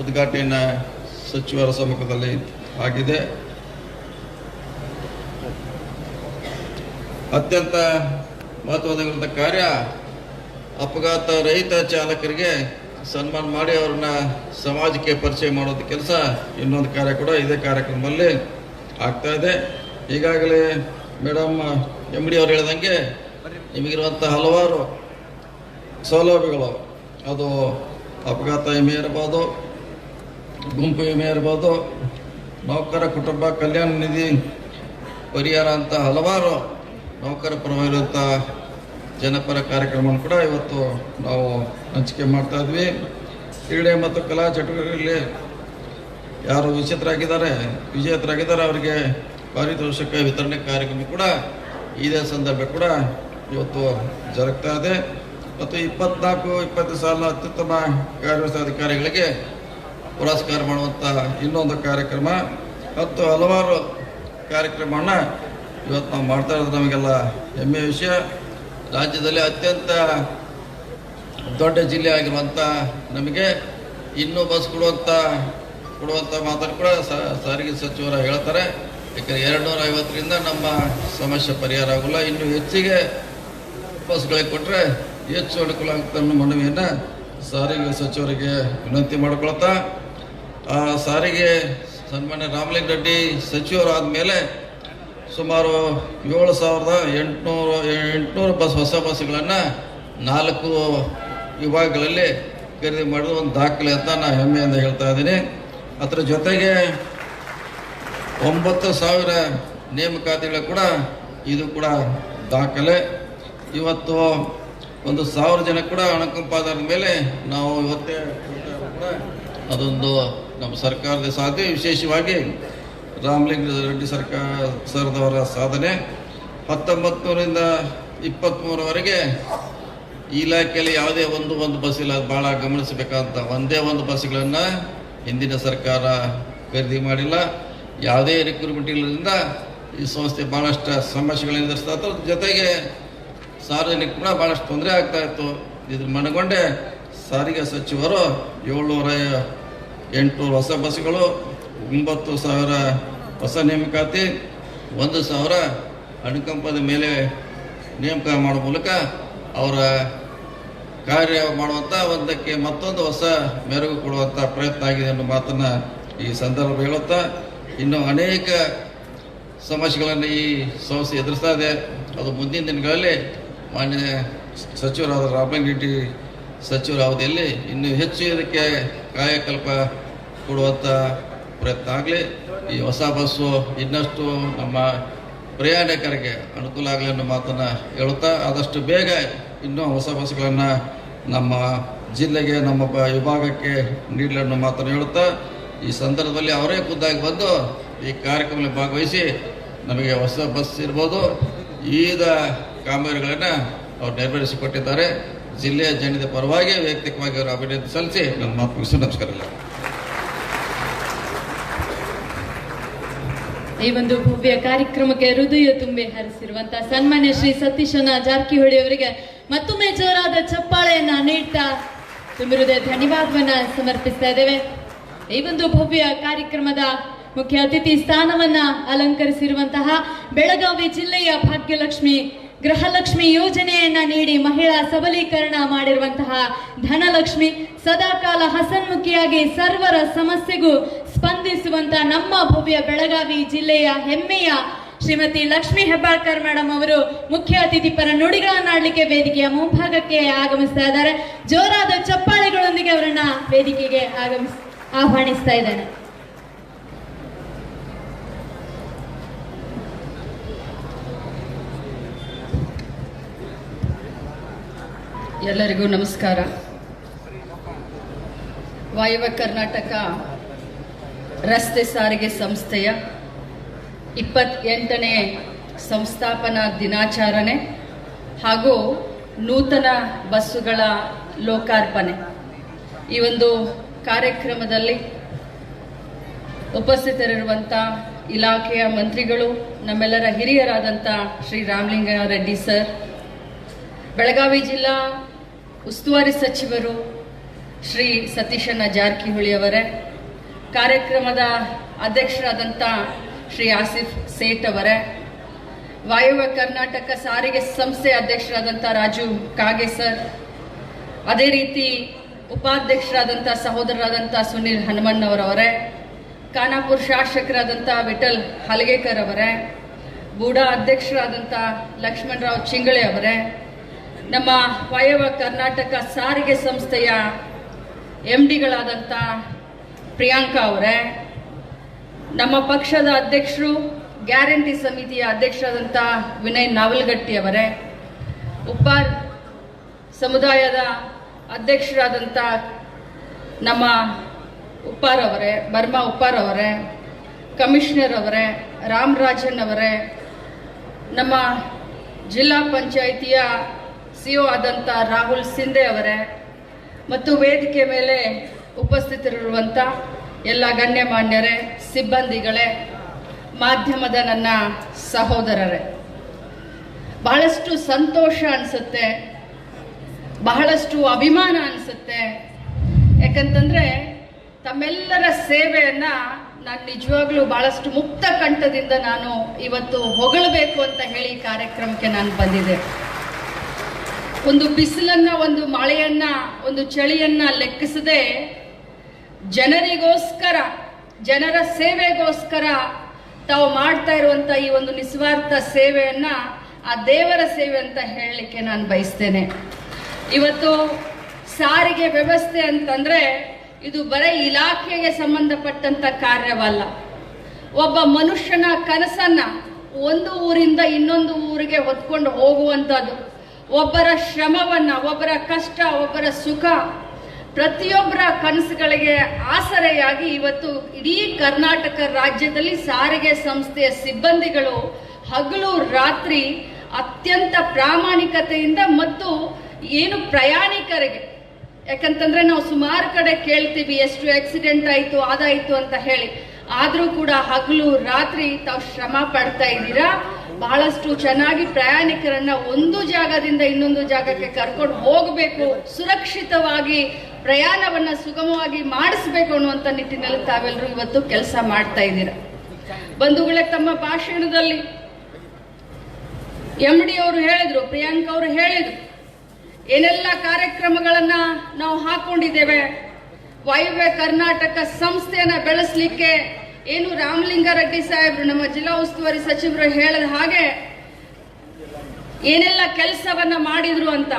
ಉದ್ಘಾಟನೆಯನ್ನು ಸಚಿವರ ಸಮ್ಮುಖದಲ್ಲಿ ಆಗಿದೆ. ಅತ್ಯಂತ ಮಹತ್ವದ ಕಾರ್ಯ ಅಪಘಾತ ರಹಿತ ಚಾಲಕರಿಗೆ ಸನ್ಮಾನ ಮಾಡಿ ಅವ್ರನ್ನ ಸಮಾಜಕ್ಕೆ ಪರಿಚಯ ಮಾಡೋದು ಕೆಲಸ ಇನ್ನೊಂದು ಕಾರ್ಯ ಕೂಡ ಇದೇ ಕಾರ್ಯಕ್ರಮದಲ್ಲಿ ಆಗ್ತಾ ಇದೆ. ಈಗಾಗಲೇ ಮೇಡಮ್ MD ಅವರು ಹೇಳಿದಂಗೆ ನಿಮಗಿರುವಂಥ ಹಲವಾರು ಸೌಲಭ್ಯಗಳು, ಅದು ಅಪಘಾತ ವಿಮೆ ಇರ್ಬೋದು, ಗುಂಪು ವಿಮೆ ಇರ್ಬೋದು, ನೌಕರ ಕುಟುಂಬ ಕಲ್ಯಾಣ ನಿಧಿ ಪರಿಹಾರ ಅಂತ ಹಲವಾರು ನೌಕರ ಪರವಾಗಿರುವಂಥ ಜನಪರ ಕಾರ್ಯಕ್ರಮವನ್ನು ಕೂಡ ಇವತ್ತು ನಾವು ಹಂಚಿಕೆ ಮಾಡ್ತಾ ಇದ್ವಿ. ಕ್ರೀಡೆ ಮತ್ತು ಕಲಾ ಚಟುವಟಿಕೆಗಳಲ್ಲಿ ಯಾರು ವಿಜೇತರಾಗಿದ್ದಾರೆ ಅವರಿಗೆ ಪಾರಿತೋಷಕ ವಿತರಣೆ ಕಾರ್ಯಕ್ರಮ ಕೂಡ ಇದೇ ಸಂದರ್ಭ ಕೂಡ ಇವತ್ತು ಜರುಗ್ತಾ ಇದೆ. ಮತ್ತು 24-20 ಸಾಲ ಅತ್ಯುತ್ತಮ ಕಾರ್ಯವ್ಯವಸ್ಥೆ ಅಧಿಕಾರಿಗಳಿಗೆ ಪುರಸ್ಕಾರ ಮಾಡುವಂಥ ಇನ್ನೊಂದು ಕಾರ್ಯಕ್ರಮ ಮತ್ತು ಹಲವಾರು ಕಾರ್ಯಕ್ರಮವನ್ನು ಇವತ್ತು ನಾವು ಮಾಡ್ತಾ ಇರೋದು ನಮಗೆಲ್ಲ ಹೆಮ್ಮೆಯ ವಿಷಯ. ರಾಜ್ಯದಲ್ಲಿ ಅತ್ಯಂತ ದೊಡ್ಡ ಜಿಲ್ಲೆ ಆಗಿರುವಂಥ ನಮಗೆ ಇನ್ನೂ ಬಸ್ ಕೊಡುವಂಥ ಮಾತನ್ನು ಕೂಡ ಸಾರಿಗೆ ಸಚಿವರು ಹೇಳ್ತಾರೆ. ಯಾಕಂದರೆ 250ರಿಂದ ನಮ್ಮ ಸಮಸ್ಯೆ ಪರಿಹಾರ ಆಗೋಲ್ಲ. ಇನ್ನೂ ಹೆಚ್ಚಿಗೆ ಬಸ್ಗಳಿಗೆ ಕೊಟ್ಟರೆ ಹೆಚ್ಚು ಅನುಕೂಲ ಆಗುತ್ತೆ ಅನ್ನೋ ಮನವಿಯನ್ನು ಸಾರಿಗೆ ಸಚಿವರಿಗೆ ವಿನಂತಿ ಮಾಡಿಕೊಳ್ತಾ, ಆ ಸಾರಿಗೆ ಸನ್ಮಾನ್ಯ ರಾಮಲಿಂಗ ರೆಡ್ಡಿ ಸಚಿವರಾದ ಮೇಲೆ ಸುಮಾರು 7,800 ಹೊಸ ಬಸ್ಗಳನ್ನು 4 ವಿಭಾಗಗಳಲ್ಲಿ ಖರೀದಿ ಮಾಡೋದು ಒಂದು ದಾಖಲೆ ಅಂತ ನಾನು ಹೆಮ್ಮೆಯಿಂದ ಹೇಳ್ತಾ ಇದ್ದೀನಿ. ಅದರ ಜೊತೆಗೆ 9,000 ನೇಮಕಾತಿಗಳು ಕೂಡ ಇದು ಕೂಡ ದಾಖಲೆ. ಇವತ್ತು 1,000 ಜನ ಕೂಡ ಅನುಕಂಪಾದ ಮೇಲೆ ನಾವು ಇವತ್ತೇ ಕೂಡ ಅದೊಂದು ನಮ್ಮ ಸರ್ಕಾರದ ಸಾಧ್ಯ. ವಿಶೇಷವಾಗಿ ರಾಮಲಿಂಗ ರೆಡ್ಡಿ ಸರ್ಕಾರದವರ ಸಾಧನೆ 1900ರಿಂದ 23ರವರೆಗೆ ಈ ಇಲಾಖೆಯಲ್ಲಿ ಯಾವುದೇ ಒಂದು ಬಸ್ ಇಲ್ಲ. ಭಾಳ ಗಮನಿಸಬೇಕಂತ ಒಂದೇ ಒಂದು ಬಸ್ಗಳನ್ನು ಹಿಂದಿನ ಸರ್ಕಾರ ಖರೀದಿ ಮಾಡಿಲ್ಲ. ಯಾವುದೇ ರಿಕ್ರೂಟ್ಮೆಂಟ್ ಇಲ್ಲದ್ರಿಂದ ಈ ಸಂಸ್ಥೆ ಭಾಳಷ್ಟು ಸಮಸ್ಯೆಗಳನ್ನು ಎದುರಿಸ್ತಾ ಇತ್ತು. ಜೊತೆಗೆ ಸಾರ್ವಜನಿಕ ಕೂಡ ಭಾಳಷ್ಟು ತೊಂದರೆ ಆಗ್ತಾ ಇತ್ತು. ಇದ್ರ ಮನಗೊಂಡೆ ಸಾರಿಗೆ ಸಚಿವರು 700-800 ಹೊಸ ಬಸ್ಗಳು, 9,000 ಹೊಸ ನೇಮಕಾತಿ, 1,000 ಅನುಕಂಪದ ಮೇಲೆ ನೇಮಕ ಮಾಡೋ ಮೂಲಕ ಅವರ ಕಾರ್ಯ ಮಾಡುವಂಥ ಒಂದಕ್ಕೆ ಮತ್ತೊಂದು ಹೊಸ ಮೆರುಗು ಕೊಡುವಂಥ ಪ್ರಯತ್ನ ಆಗಿದೆ ಅನ್ನೋ ಮಾತನ್ನು ಈ ಸಂದರ್ಭ ಹೇಳುತ್ತಾ, ಇನ್ನು ಅನೇಕ ಸಮಸ್ಯೆಗಳನ್ನು ಈ ಸಂಸ್ಥೆ ಎದುರಿಸ್ತಾ ಇದೆ. ಅದು ಮುಂದಿನ ದಿನಗಳಲ್ಲಿ ಮಾನ್ಯ ಸಚಿವರಾದ ರಾಮಲಿಂಗ ರೆಡ್ಡಿ ಸಚಿವರ ಅವಧಿಯಲ್ಲಿ ಇನ್ನೂ ಹೆಚ್ಚು ಇದಕ್ಕೆ ಕಾಯಕಲ್ಪ ಕೊಡುವಂಥ ಪ್ರಯತ್ನ ಆಗಲಿ. ಈ ಹೊಸ ಬಸ್ಸು ಇನ್ನಷ್ಟು ನಮ್ಮ ಪ್ರಯಾಣಿಕರಿಗೆ ಅನುಕೂಲ ಆಗಲಿ ಅನ್ನೋ ಮಾತನ್ನು ಹೇಳುತ್ತಾ, ಆದಷ್ಟು ಬೇಗ ಇನ್ನೂ ಹೊಸ ಬಸ್ಗಳನ್ನು ನಮ್ಮ ಜಿಲ್ಲೆಗೆ, ನಮ್ಮ ವಿಭಾಗಕ್ಕೆ ನೀಡಲಿ ಅನ್ನೋ ಮಾತನ್ನು ಹೇಳುತ್ತಾ, ಈ ಸಂದರ್ಭದಲ್ಲಿ ಅವರೇ ಖುದ್ದಾಗಿ ಬಂದು ಈ ಕಾರ್ಯಕ್ರಮದಲ್ಲಿ ಭಾಗವಹಿಸಿ ನಮಗೆ ಹೊಸ ಬಸ್ ಇರ್ಬೋದು ಈದ ಕಾಮಗಾರಿಗಳನ್ನು ಅವ್ರು ನೆರವೇರಿಸಿಕೊಟ್ಟಿದ್ದಾರೆ. ಜಿಲ್ಲೆಯ ಜನದ ಪರವಾಗಿ ವೈಯಕ್ತಿಕವಾಗಿ ಅವರು ಅಭಿನಂದನೆ ಸಲ್ಲಿಸಿ ನನ್ನ ಮಾತು ಮುಗಿಸಿ ನಮಸ್ಕಾರ. ಈ ಒಂದು ಭವ್ಯ ಕಾರ್ಯಕ್ರಮಕ್ಕೆ ಹೃದಯ ತುಂಬಿ ಹರಿಸಿರುವಂತಹ ಸನ್ಮಾನ್ಯ ಶ್ರೀ ಸತೀಶಣ್ಣ ಜಾರಕಿಹೊಳಿ ಅವರಿಗೆ ಮತ್ತೊಮ್ಮೆ ಜೋರಾದ ಚಪ್ಪಾಳೆಯನ್ನ ನೀಡ್ತಾ ತುಂಬ ಹೃದಯ ಧನ್ಯವಾದವನ್ನ ಸಮರ್ಪಿಸ್ತಾ ಇದ್ದೇವೆ. ಈ ಒಂದು ಭವ್ಯ ಕಾರ್ಯಕ್ರಮದ ಮುಖ್ಯ ಅತಿಥಿ ಸ್ಥಾನವನ್ನ ಅಲಂಕರಿಸಿರುವಂತಹ ಬೆಳಗಾವಿ ಜಿಲ್ಲೆಯ ಭಾಗ್ಯಲಕ್ಷ್ಮಿ ಗೃಹಲಕ್ಷ್ಮಿ ಯೋಜನೆಯನ್ನ ನೀಡಿ ಮಹಿಳಾ ಸಬಲೀಕರಣ ಮಾಡಿರುವಂತಹ ಧನಲಕ್ಷ್ಮಿ, ಸದಾಕಾಲ ಹಸನ್ಮುಖಿಯಾಗಿ ಸರ್ವರ ಸಮಸ್ಯೆಗೂ ಸ್ಪಂದಿಸುವಂತ ನಮ್ಮ ಭವ್ಯ ಬೆಳಗಾವಿ ಜಿಲ್ಲೆಯ ಹೆಮ್ಮೆಯ ಶ್ರೀಮತಿ ಲಕ್ಷ್ಮೀ ಹೆಬ್ಬಾಳ್ಕರ್ ಮೇಡಮ್ ಅವರು ಮುಖ್ಯ ಅತಿಥಿ ಪರ ನುಡಿಗಳನ್ನಾಡಲಿಕ್ಕೆ ವೇದಿಕೆಯ ಮುಂಭಾಗಕ್ಕೆ ಆಗಮಿಸ್ತಾ ಇದ್ದಾರೆ. ಜೋರಾದ ಚಪ್ಪಾಳೆಗಳೊಂದಿಗೆ ಅವರನ್ನ ವೇದಿಕೆಗೆ ಆಹ್ವಾನಿಸ್ತಾ ಇದ್ದೇನೆ. ಎಲ್ಲರಿಗೂ ನಮಸ್ಕಾರ. ವಾಯವ್ಯ ಕರ್ನಾಟಕ ರಸ್ತೆ ಸಾರಿಗೆ ಸಂಸ್ಥೆಯ 28ನೇ ಸಂಸ್ಥಾಪನಾ ದಿನಾಚರಣೆ ಹಾಗೂ ನೂತನ ಬಸ್ಸುಗಳ ಲೋಕಾರ್ಪಣೆ ಈ ಒಂದು ಕಾರ್ಯಕ್ರಮದಲ್ಲಿ ಉಪಸ್ಥಿತರಿರುವಂಥ ಇಲಾಖೆಯ ಮಂತ್ರಿಗಳು, ನಮ್ಮೆಲ್ಲರ ಹಿರಿಯರಾದಂಥ ಶ್ರೀ ರಾಮಲಿಂಗ ರೆಡ್ಡಿ ಸರ್, ಬೆಳಗಾವಿ ಜಿಲ್ಲಾ ಉಸ್ತುವಾರಿ ಸಚಿವರು ಶ್ರೀ ಸತೀಶಣ್ಣ ಜಾರಕಿಹೊಳಿ ಅವರೇ, ಕಾರ್ಯಕ್ರಮದ ಅಧ್ಯಕ್ಷರಾದಂಥ ಶ್ರೀ ಆಸಿಫ್ ಸೇಠ್ ಅವರೇ, ವಾಯವ್ಯ ಕರ್ನಾಟಕ ಸಾರಿಗೆ ಸಂಸ್ಥೆ ಅಧ್ಯಕ್ಷರಾದಂಥ ರಾಜು ಕಾಗೆ ಸರ್, ಅದೇ ರೀತಿ ಉಪಾಧ್ಯಕ್ಷರಾದಂಥ ಸಹೋದರರಾದಂಥ ಸುನೀಲ್ ಹನುಮಣ್ಣವರವರೇ, ಖಾನಾಪುರ ಶಾಸಕರಾದಂಥ ವಿಠಲ್ ಹಲಗೇಕರ್ ಅವರೇ, ಬೂಡಾ ಅಧ್ಯಕ್ಷರಾದಂಥ ಲಕ್ಷ್ಮಣರಾವ್ ಚಿಂಗಳೆ ಅವರೇ, ನಮ್ಮ ವಾಯವ್ಯ ಕರ್ನಾಟಕ ಸಾರಿಗೆ ಸಂಸ್ಥೆಯ MDಗಳಾದಂಥ ಪ್ರಿಯಾಂಕಾ ಅವರೇ, ನಮ್ಮ ಪಕ್ಷದ ಅಧ್ಯಕ್ಷರು ಗ್ಯಾರಂಟಿ ಸಮಿತಿಯ ಅಧ್ಯಕ್ಷರಾದಂಥ ವಿನಯ್ ನಾವಲ್ಗಟ್ಟಿ ಅವರೇ, ಉಪ್ಪಾರ್ ಸಮುದಾಯದ ಅಧ್ಯಕ್ಷರಾದಂಥ ನಮ್ಮ ಉಪ್ಪಾರ್ ಅವರೇ, ಬರ್ಮಾ ಉಪ್ಪಾರ್ ಅವರೇ, ಕಮಿಷನರ್ ಅವರೇ, ರಾಮರಾಜನ್ ಅವರೇ, ನಮ್ಮ ಜಿಲ್ಲಾ ಪಂಚಾಯಿತಿಯ CO ಆದಂಥ ರಾಹುಲ್ ಸಿಂಧೆ ಅವರೇ ಮತ್ತು ವೇದಿಕೆ ಮೇಲೆ ಉಪಸ್ಥಿತರಿರುವಂಥ ಎಲ್ಲ ಗಣ್ಯಮಾನ್ಯರೇ, ಸಿಬ್ಬಂದಿಗಳೇ, ಮಾಧ್ಯಮದ ನನ್ನ ಸಹೋದರರೇ, ಬಹಳಷ್ಟು ಸಂತೋಷ ಅನಿಸುತ್ತೆ, ಬಹಳಷ್ಟು ಅಭಿಮಾನ ಅನಿಸುತ್ತೆ. ಯಾಕಂತಂದ್ರೆ ತಮ್ಮೆಲ್ಲರ ಸೇವೆಯನ್ನ ನಾನು ನಿಜವಾಗ್ಲೂ ಬಹಳಷ್ಟು ಮುಕ್ತ ಕಂಠದಿಂದ ನಾನು ಇವತ್ತು ಹೊಗಳಬೇಕು ಅಂತ ಹೇಳಿ ಈ ಕಾರ್ಯಕ್ರಮಕ್ಕೆ ನಾನು ಬಂದಿದ್ದೆ. ಒಂದು ಬಿಸಿಲನ್ನ, ಒಂದು ಮಳೆಯನ್ನ, ಒಂದು ಚಳಿಯನ್ನ ಲೆಕ್ಕಿಸದೆ ಜನರಿಗೋಸ್ಕರ, ಜನರ ಸೇವೆಗೋಸ್ಕರ ತಾವು ಮಾಡ್ತಾ ಇರುವಂತ ಈ ಒಂದು ನಿಸ್ವಾರ್ಥ ಸೇವೆಯನ್ನ ಆ ದೇವರ ಸೇವೆ ಅಂತ ಹೇಳಲಿಕ್ಕೆ ನಾನು ಬಯಸ್ತೇನೆ. ಇವತ್ತು ಸಾರಿಗೆ ವ್ಯವಸ್ಥೆ ಅಂತಂದ್ರೆ ಇದು ಬರೀ ಇಲಾಖೆಗೆ ಸಂಬಂಧಪಟ್ಟಂತ ಕಾರ್ಯವಲ್ಲ. ಒಬ್ಬ ಮನುಷ್ಯನ ಕನಸನ್ನ ಒಂದು ಊರಿಂದ ಇನ್ನೊಂದು ಊರಿಗೆ ಹೊತ್ಕೊಂಡು ಹೋಗುವಂಥದ್ದು, ಒಬ್ಬರ ಶ್ರಮವನ್ನ, ಒಬ್ಬರ ಕಷ್ಟ, ಒಬ್ಬರ ಸುಖ, ಪ್ರತಿಯೊಬ್ಬರ ಕನಸುಗಳಿಗೆ ಆಸರೆಯಾಗಿ ಇವತ್ತು ಇಡೀ ಕರ್ನಾಟಕ ರಾಜ್ಯದಲ್ಲಿ ಸಾರಿಗೆ ಸಂಸ್ಥೆಯ ಸಿಬ್ಬಂದಿಗಳು ಹಗಲು ರಾತ್ರಿ ಅತ್ಯಂತ ಪ್ರಾಮಾಣಿಕತೆಯಿಂದ ಮತ್ತು ಏನು ಪ್ರಯಾಣಿಕರಿಗೆ, ಯಾಕಂತಂದ್ರೆ ನಾವು ಸುಮಾರು ಕಡೆ ಕೇಳ್ತೀವಿ ಎಷ್ಟು ಆಕ್ಸಿಡೆಂಟ್ ಆಯ್ತು, ಅದಾಯ್ತು ಅಂತ ಹೇಳಿ, ಆದ್ರೂ ಕೂಡ ಹಗಲು ರಾತ್ರಿ ತಾವು ಶ್ರಮ ಪಡ್ತಾ ಇದ್ದೀರಾ. ಬಹಳಷ್ಟು ಚೆನ್ನಾಗಿ ಪ್ರಯಾಣಿಕರನ್ನ ಒಂದು ಜಾಗದಿಂದ ಇನ್ನೊಂದು ಜಾಗಕ್ಕೆ ಕರ್ಕೊಂಡು ಹೋಗಬೇಕು, ಸುರಕ್ಷಿತವಾಗಿ ಪ್ರಯಾಣವನ್ನ ಸುಗಮವಾಗಿ ಮಾಡಿಸ್ಬೇಕು ಅನ್ನುವಂಥ ನಿಟ್ಟಿನಲ್ಲಿ ತಾವೆಲ್ಲರೂ ಇವತ್ತು ಕೆಲಸ ಮಾಡ್ತಾ ಇದ್ದೀರಾ. ಬಂಧುಗಳೇ, ತಮ್ಮ ಭಾಷಣದಲ್ಲಿ MD ಅವರು ಹೇಳಿದ್ರು, ಪ್ರಿಯಾಂಕ್ ಅವರು ಹೇಳಿದ್ರು, ಏನೆಲ್ಲ ಕಾರ್ಯಕ್ರಮಗಳನ್ನ ನಾವು ಹಾಕೊಂಡಿದ್ದೇವೆ. ವಾಯುವ್ಯ ಕರ್ನಾಟಕ ಸಂಸ್ಥೆಯನ್ನ ಬೆಳೆಸಲಿಕ್ಕೆ ಏನು ರಾಮಲಿಂಗಾರೆಡ್ಡಿ ಸಾಹೇಬ್ರು, ನಮ್ಮ ಜಿಲ್ಲಾ ಉಸ್ತುವಾರಿ ಸಚಿವರು ಹೇಳಿದ ಹಾಗೆ ಏನೆಲ್ಲ ಕೆಲಸವನ್ನ ಮಾಡಿದ್ರು ಅಂತ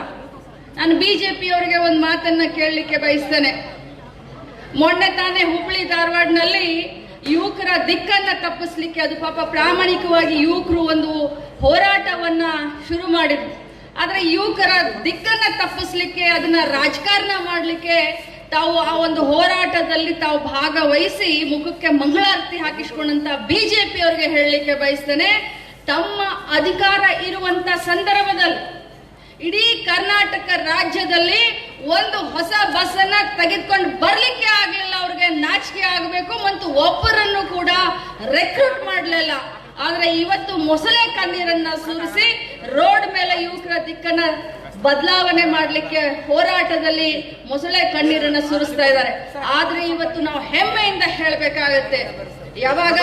ನಾನು ಬಿಜೆಪಿ ಅವರಿಗೆ ಒಂದು ಮಾತನ್ನ ಕೇಳಲಿಕ್ಕೆ ಬಯಸ್ತೇನೆ. ಮೊನ್ನೆ ತಾನೇ ಹುಬ್ಬಳ್ಳಿ ಧಾರವಾಡನಲ್ಲಿ ಯುವಕರ ದಿಕ್ಕನ್ನ ತಪ್ಪಿಸ್ಲಿಕ್ಕೆ, ಅದು ಪಾಪ ಪ್ರಾಮಾಣಿಕವಾಗಿ ಯುವಕರು ಒಂದು ಹೋರಾಟವನ್ನ ಶುರು ಮಾಡಿದ್ರು. ಆದ್ರೆ ಯುವಕರ ದಿಕ್ಕನ್ನ ತಪ್ಪಿಸ್ಲಿಕ್ಕೆ, ಅದನ್ನ ರಾಜಕಾರಣ ಮಾಡ್ಲಿಕ್ಕೆ ತಾವು ಆ ಒಂದು ಹೋರಾಟದಲ್ಲಿ ತಾವು ಭಾಗವಹಿಸಿ ಮುಖಕ್ಕೆ ಮಂಗಳಾರತಿ ಹಾಕಿಸ್ಕೊಂಡಂತ ಬಿಜೆಪಿ ಅವರಿಗೆ ಹೇಳಲಿಕ್ಕೆ ಬಯಸ್ತೇನೆ, ತಮ್ಮ ಅಧಿಕಾರ ಇರುವಂತ ಸಂದರ್ಭದಲ್ಲಿ ಇಡೀ ಕರ್ನಾಟಕ ರಾಜ್ಯದಲ್ಲಿ ಒಂದು ಹೊಸ ಬಸ್ ಅನ್ನ ತೆಗೆದುಕೊಂಡು ಬರ್ಲಿಕ್ಕೆ ಆಗ್ಲಿಲ್ಲ. ಅವ್ರಿಗೆ ನಾಚಿಕೆ ಆಗಬೇಕು ಮತ್ತು ಒಬ್ಬರನ್ನು ಕೂಡ ರೆಕ್ರೂಟ್ ಮಾಡಲಿಲ್ಲ. ಆದ್ರೆ ಇವತ್ತು ಮೊಸಳೆ ಕಣ್ಣೀರನ್ನ ಸುರಿಸಿ ರೋಡ್ ಮೇಲೆ ಯುವಕರ ದಿಕ್ಕನ್ನ ಬದಲಾವಣೆ ಮಾಡ್ಲಿಕ್ಕೆ ಹೋರಾಟದಲ್ಲಿ ಮೊಸಳೆ ಕಣ್ಣೀರನ್ನ ಸುರಿಸ್ತಾ ಇದ್ದಾರೆ. ಆದ್ರೆ ಇವತ್ತು ನಾವು ಹೆಮ್ಮೆಯಿಂದ ಹೇಳಬೇಕಾಗತ್ತೆ, ಯಾವಾಗ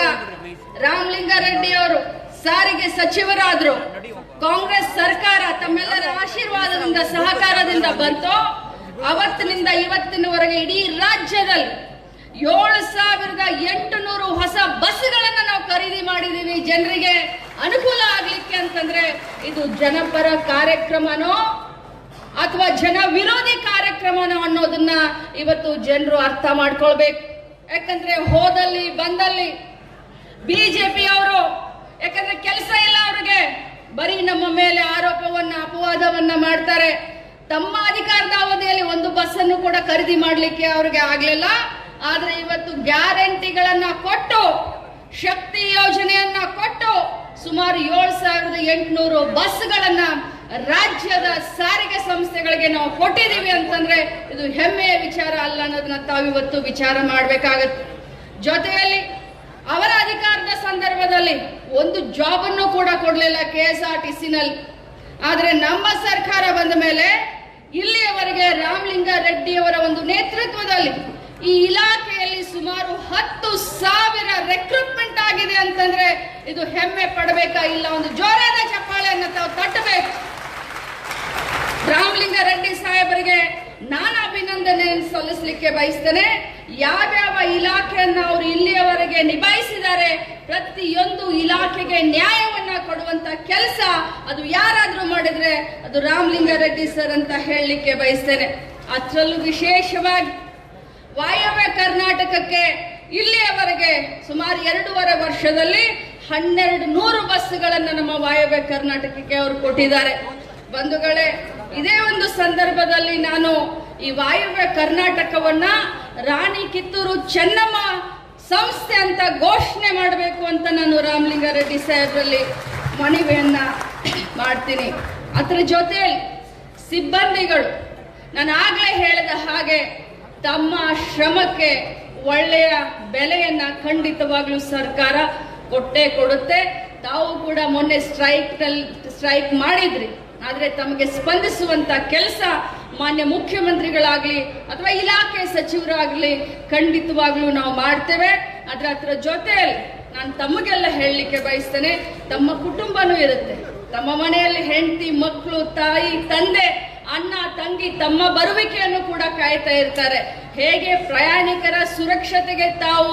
ರಾಮಲಿಂಗಾರೆಡ್ಡಿ ಅವರು ಸಾರಿಗೆ ಸಚಿವರಾದ್ರು, ಕಾಂಗ್ರೆಸ್ ಸರ್ಕಾರ ತಮ್ಮೆಲ್ಲರ ಆಶೀರ್ವಾದದಿಂದ ಸಹಕಾರದಿಂದ ಬಂತೋ, ಅವತ್ತಿನಿಂದ ಇವತ್ತಿನವರೆಗೆ ಇಡೀ ರಾಜ್ಯದಲ್ಲಿ 7,800 ಹೊಸ ಬಸ್ಗಳನ್ನ ನಾವು ಖರೀದಿ ಮಾಡಿದೀವಿ ಜನರಿಗೆ ಅನುಕೂಲ ಆಗ್ಲಿಕ್ಕೆ. ಅಂತಂದ್ರೆ ಇದು ಜನಪರ ಕಾರ್ಯಕ್ರಮನೋ ಅಥವಾ ಜನ ವಿರೋಧಿ ಕಾರ್ಯಕ್ರಮನೋ ಅನ್ನೋದನ್ನ ಇವತ್ತು ಜನರು ಅರ್ಥ ಮಾಡ್ಕೊಳ್ಬೇಕು. ಯಾಕಂದ್ರೆ ಹೋದಲ್ಲಿ ಬಂದಲ್ಲಿ ಬಿಜೆಪಿ ಅವರು, ಯಾಕಂದ್ರೆ ಕೆಲಸ ಇಲ್ಲ ಅವ್ರಿಗೆ, ಬರೀ ನಮ್ಮ ಮೇಲೆ ಆರೋಪವನ್ನ ಅಪವಾದವನ್ನ ಮಾಡ್ತಾರೆ. ತಮ್ಮ ಅಧಿಕಾರದ ಅವಧಿಯಲ್ಲಿ ಒಂದು ಬಸ್ ಅನ್ನು ಕೂಡ ಖರೀದಿ ಮಾಡ್ಲಿಕ್ಕೆ ಅವ್ರಿಗೆ ಆಗ್ಲಿಲ್ಲ. ಆದ್ರೆ ಇವತ್ತು ಗ್ಯಾರಂಟಿಗಳನ್ನ ಕೊಟ್ಟು, ಶಕ್ತಿ ಯೋಜನೆಯನ್ನ ಕೊಟ್ಟು ಸುಮಾರು 7,800 ಬಸ್ಗಳನ್ನ ರಾಜ್ಯದ ಸಾರಿಗೆ ಸಂಸ್ಥೆಗಳಿಗೆ ನಾವು ಕೊಟ್ಟಿದ್ದೀವಿ ಅಂತಂದ್ರೆ ಇದು ಹೆಮ್ಮೆಯ ವಿಚಾರ ಅಲ್ಲ ಅನ್ನೋದನ್ನ ತಾವಿವತ್ತು ವಿಚಾರ ಮಾಡ್ಬೇಕಾಗತ್ತೆ. ಜೊತೆಯಲ್ಲಿ ಅವರ ಅಧಿಕಾರದ ಸಂದರ್ಭದಲ್ಲಿ ಒಂದು ಜಾಬ್ ಅನ್ನು ಕೂಡ ಕೊಡ್ಲಿಲ್ಲ KSRTCನಲ್ಲಿ. ಆದ್ರೆ ನಮ್ಮ ಸರ್ಕಾರ ಬಂದ ಮೇಲೆ ಇಲ್ಲಿಯವರೆಗೆ ರಾಮಲಿಂಗಾರೆಡ್ಡಿ ಅವರ ಒಂದು ನೇತೃತ್ವದಲ್ಲಿ ಈ ಇಲಾಖೆಯಲ್ಲಿ ಸುಮಾರು 10,000 ರೆಕ್ರೂಟ್ಮೆಂಟ್ ಆಗಿದೆ ಅಂತಂದ್ರೆ ಇದು ಹೆಮ್ಮೆ ಪಡಬೇಕಾ? ಇಲ್ಲ, ಒಂದು ಜೋರಾದ ಚಪ್ಪಾಳೆಯನ್ನು ತಾವು ತಟ್ಟಬೇಕು. ರಾಮಲಿಂಗಾರೆಡ್ಡಿ ಸಾಹೇಬರಿಗೆ ನಾನು ಅಭಿನಂದನೆ ಸಲ್ಲಿಸಲಿಕ್ಕೆ ಬಯಸ್ತೇನೆ. ಯಾವ್ಯಾವ ಇಲಾಖೆಯನ್ನ ಅವರು ಇಲ್ಲಿಯವರೆಗೆ ನಿಭಾಯಿಸಿದ್ದಾರೆ, ಪ್ರತಿಯೊಂದು ಇಲಾಖೆಗೆ ನ್ಯಾಯವನ್ನ ಕೊಡುವಂತ ಕೆಲಸ ಅದು ಯಾರಾದ್ರೂ ಮಾಡಿದ್ರೆ ಅದು ರಾಮಲಿಂಗಾರೆಡ್ಡಿ ಸರ್ ಅಂತ ಹೇಳಲಿಕ್ಕೆ ಬಯಸ್ತೇನೆ. ಅದರಲ್ಲೂ ವಿಶೇಷವಾಗಿ ವಾಯವ್ಯ ಕರ್ನಾಟಕಕ್ಕೆ ಇಲ್ಲಿಯವರೆಗೆ ಸುಮಾರು 2.5 ವರ್ಷದಲ್ಲಿ 1,200 ಬಸ್ಗಳನ್ನು ನಮ್ಮ ವಾಯವ್ಯ ಕರ್ನಾಟಕಕ್ಕೆ ಅವರು ಕೊಟ್ಟಿದ್ದಾರೆ. ಬಂಧುಗಳೇ, ಇದೇ ಒಂದು ಸಂದರ್ಭದಲ್ಲಿ ನಾನು ಈ ವಾಯುವ್ಯ ಕರ್ನಾಟಕವನ್ನ ರಾಣಿ ಕಿತ್ತೂರು ಚೆನ್ನಮ್ಮ ಸಂಸ್ಥೆ ಅಂತ ಘೋಷಣೆ ಮಾಡಬೇಕು ಅಂತ ನಾನು ರಾಮಲಿಂಗಾರೆಡ್ಡಿ ಸಾಹೇಬರಲ್ಲಿ ಮನವಿಯನ್ನ ಮಾಡ್ತೀನಿ. ಅದರ ಜೊತೆ ಸಿಬ್ಬಂದಿಗಳು, ನಾನು ಆಗ್ಲೇ ಹೇಳಿದ ಹಾಗೆ ತಮ್ಮ ಶ್ರಮಕ್ಕೆ ಒಳ್ಳೆಯ ಬೆಲೆಯನ್ನ ಖಂಡಿತವಾಗ್ಲೂ ಸರ್ಕಾರ ಕೊಟ್ಟೇ ಕೊಡುತ್ತೆ. ತಾವು ಕೂಡ ಮೊನ್ನೆ ಸ್ಟ್ರೈಕ್ ಮಾಡಿದ್ರಿ, ಆದ್ರೆ ತಮಗೆ ಸ್ಪಂದಿಸುವಂತ ಕೆಲಸ ಮಾನ್ಯ ಮುಖ್ಯಮಂತ್ರಿಗಳಾಗ್ಲಿ ಅಥವಾ ಇಲಾಖೆ ಸಚಿವರಾಗ್ಲಿ ಖಂಡಿತವಾಗ್ಲೂ ನಾವು ಮಾಡ್ತೇವೆ. ಅದರ ಜೊತೆಯಲ್ಲಿ ನಾನು ತಮಗೆಲ್ಲ ಹೇಳಲಿಕ್ಕೆ ಬಯಸ್ತೇನೆ, ತಮ್ಮ ಕುಟುಂಬನೂ ಇರುತ್ತೆ, ತಮ್ಮ ಮನೆಯಲ್ಲಿ ಹೆಂಡತಿ, ಮಕ್ಕಳು, ತಾಯಿ, ತಂದೆ, ಅಣ್ಣ, ತಂಗಿ ತಮ್ಮ ಬರುವಿಕೆಯನ್ನು ಕೂಡ ಕಾಯ್ತಾ ಇರ್ತಾರೆ. ಹೇಗೆ ಪ್ರಯಾಣಿಕರ ಸುರಕ್ಷತೆಗೆ ತಾವು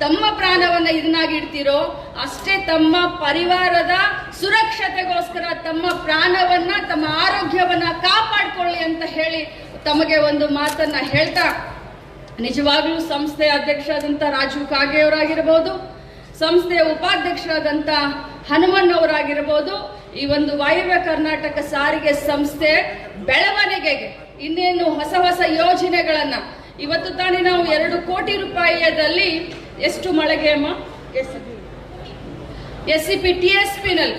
ತಮ್ಮ ಪ್ರಾಣವನ್ನ ಇದನ್ನಾಗಿಡ್ತೀರೋ, ಅಷ್ಟೇ ತಮ್ಮ ಪರಿವಾರದ ಸುರಕ್ಷತೆಗೋಸ್ಕರ ತಮ್ಮ ಪ್ರಾಣವನ್ನ, ತಮ್ಮ ಆರೋಗ್ಯವನ್ನ ಕಾಪಾಡಿಕೊಳ್ಳಿ ಅಂತ ಹೇಳಿ ತಮಗೆ ಒಂದು ಮಾತನ್ನ ಹೇಳ್ತಾ, ನಿಜವಾಗ್ಲೂ ಸಂಸ್ಥೆಯ ಅಧ್ಯಕ್ಷರಾದಂಥ ರಾಜೀವ್ ಕಾಗೆ ಅವರಾಗಿರಬಹುದು, ಸಂಸ್ಥೆಯ ಉಪಾಧ್ಯಕ್ಷರಾದಂಥ ಹನುಮನ್ ಅವರಾಗಿರಬಹುದು, ಈ ಒಂದು ವಾಯುವ್ಯ ಕರ್ನಾಟಕ ಸಾರಿಗೆ ಸಂಸ್ಥೆ ಬೆಳವಣಿಗೆಗೆ ಇನ್ನೇನು ಹೊಸ ಹೊಸ ಯೋಜನೆಗಳನ್ನ, ಇವತ್ತು ತಾನೇ ನಾವು 2 ಕೋಟಿ ರೂಪಾಯಿಯಲ್ಲಿ ಎಷ್ಟು ಮಳೆಗೆ ಅಮ್ಮ SCP TSP ನಲ್ಲಿ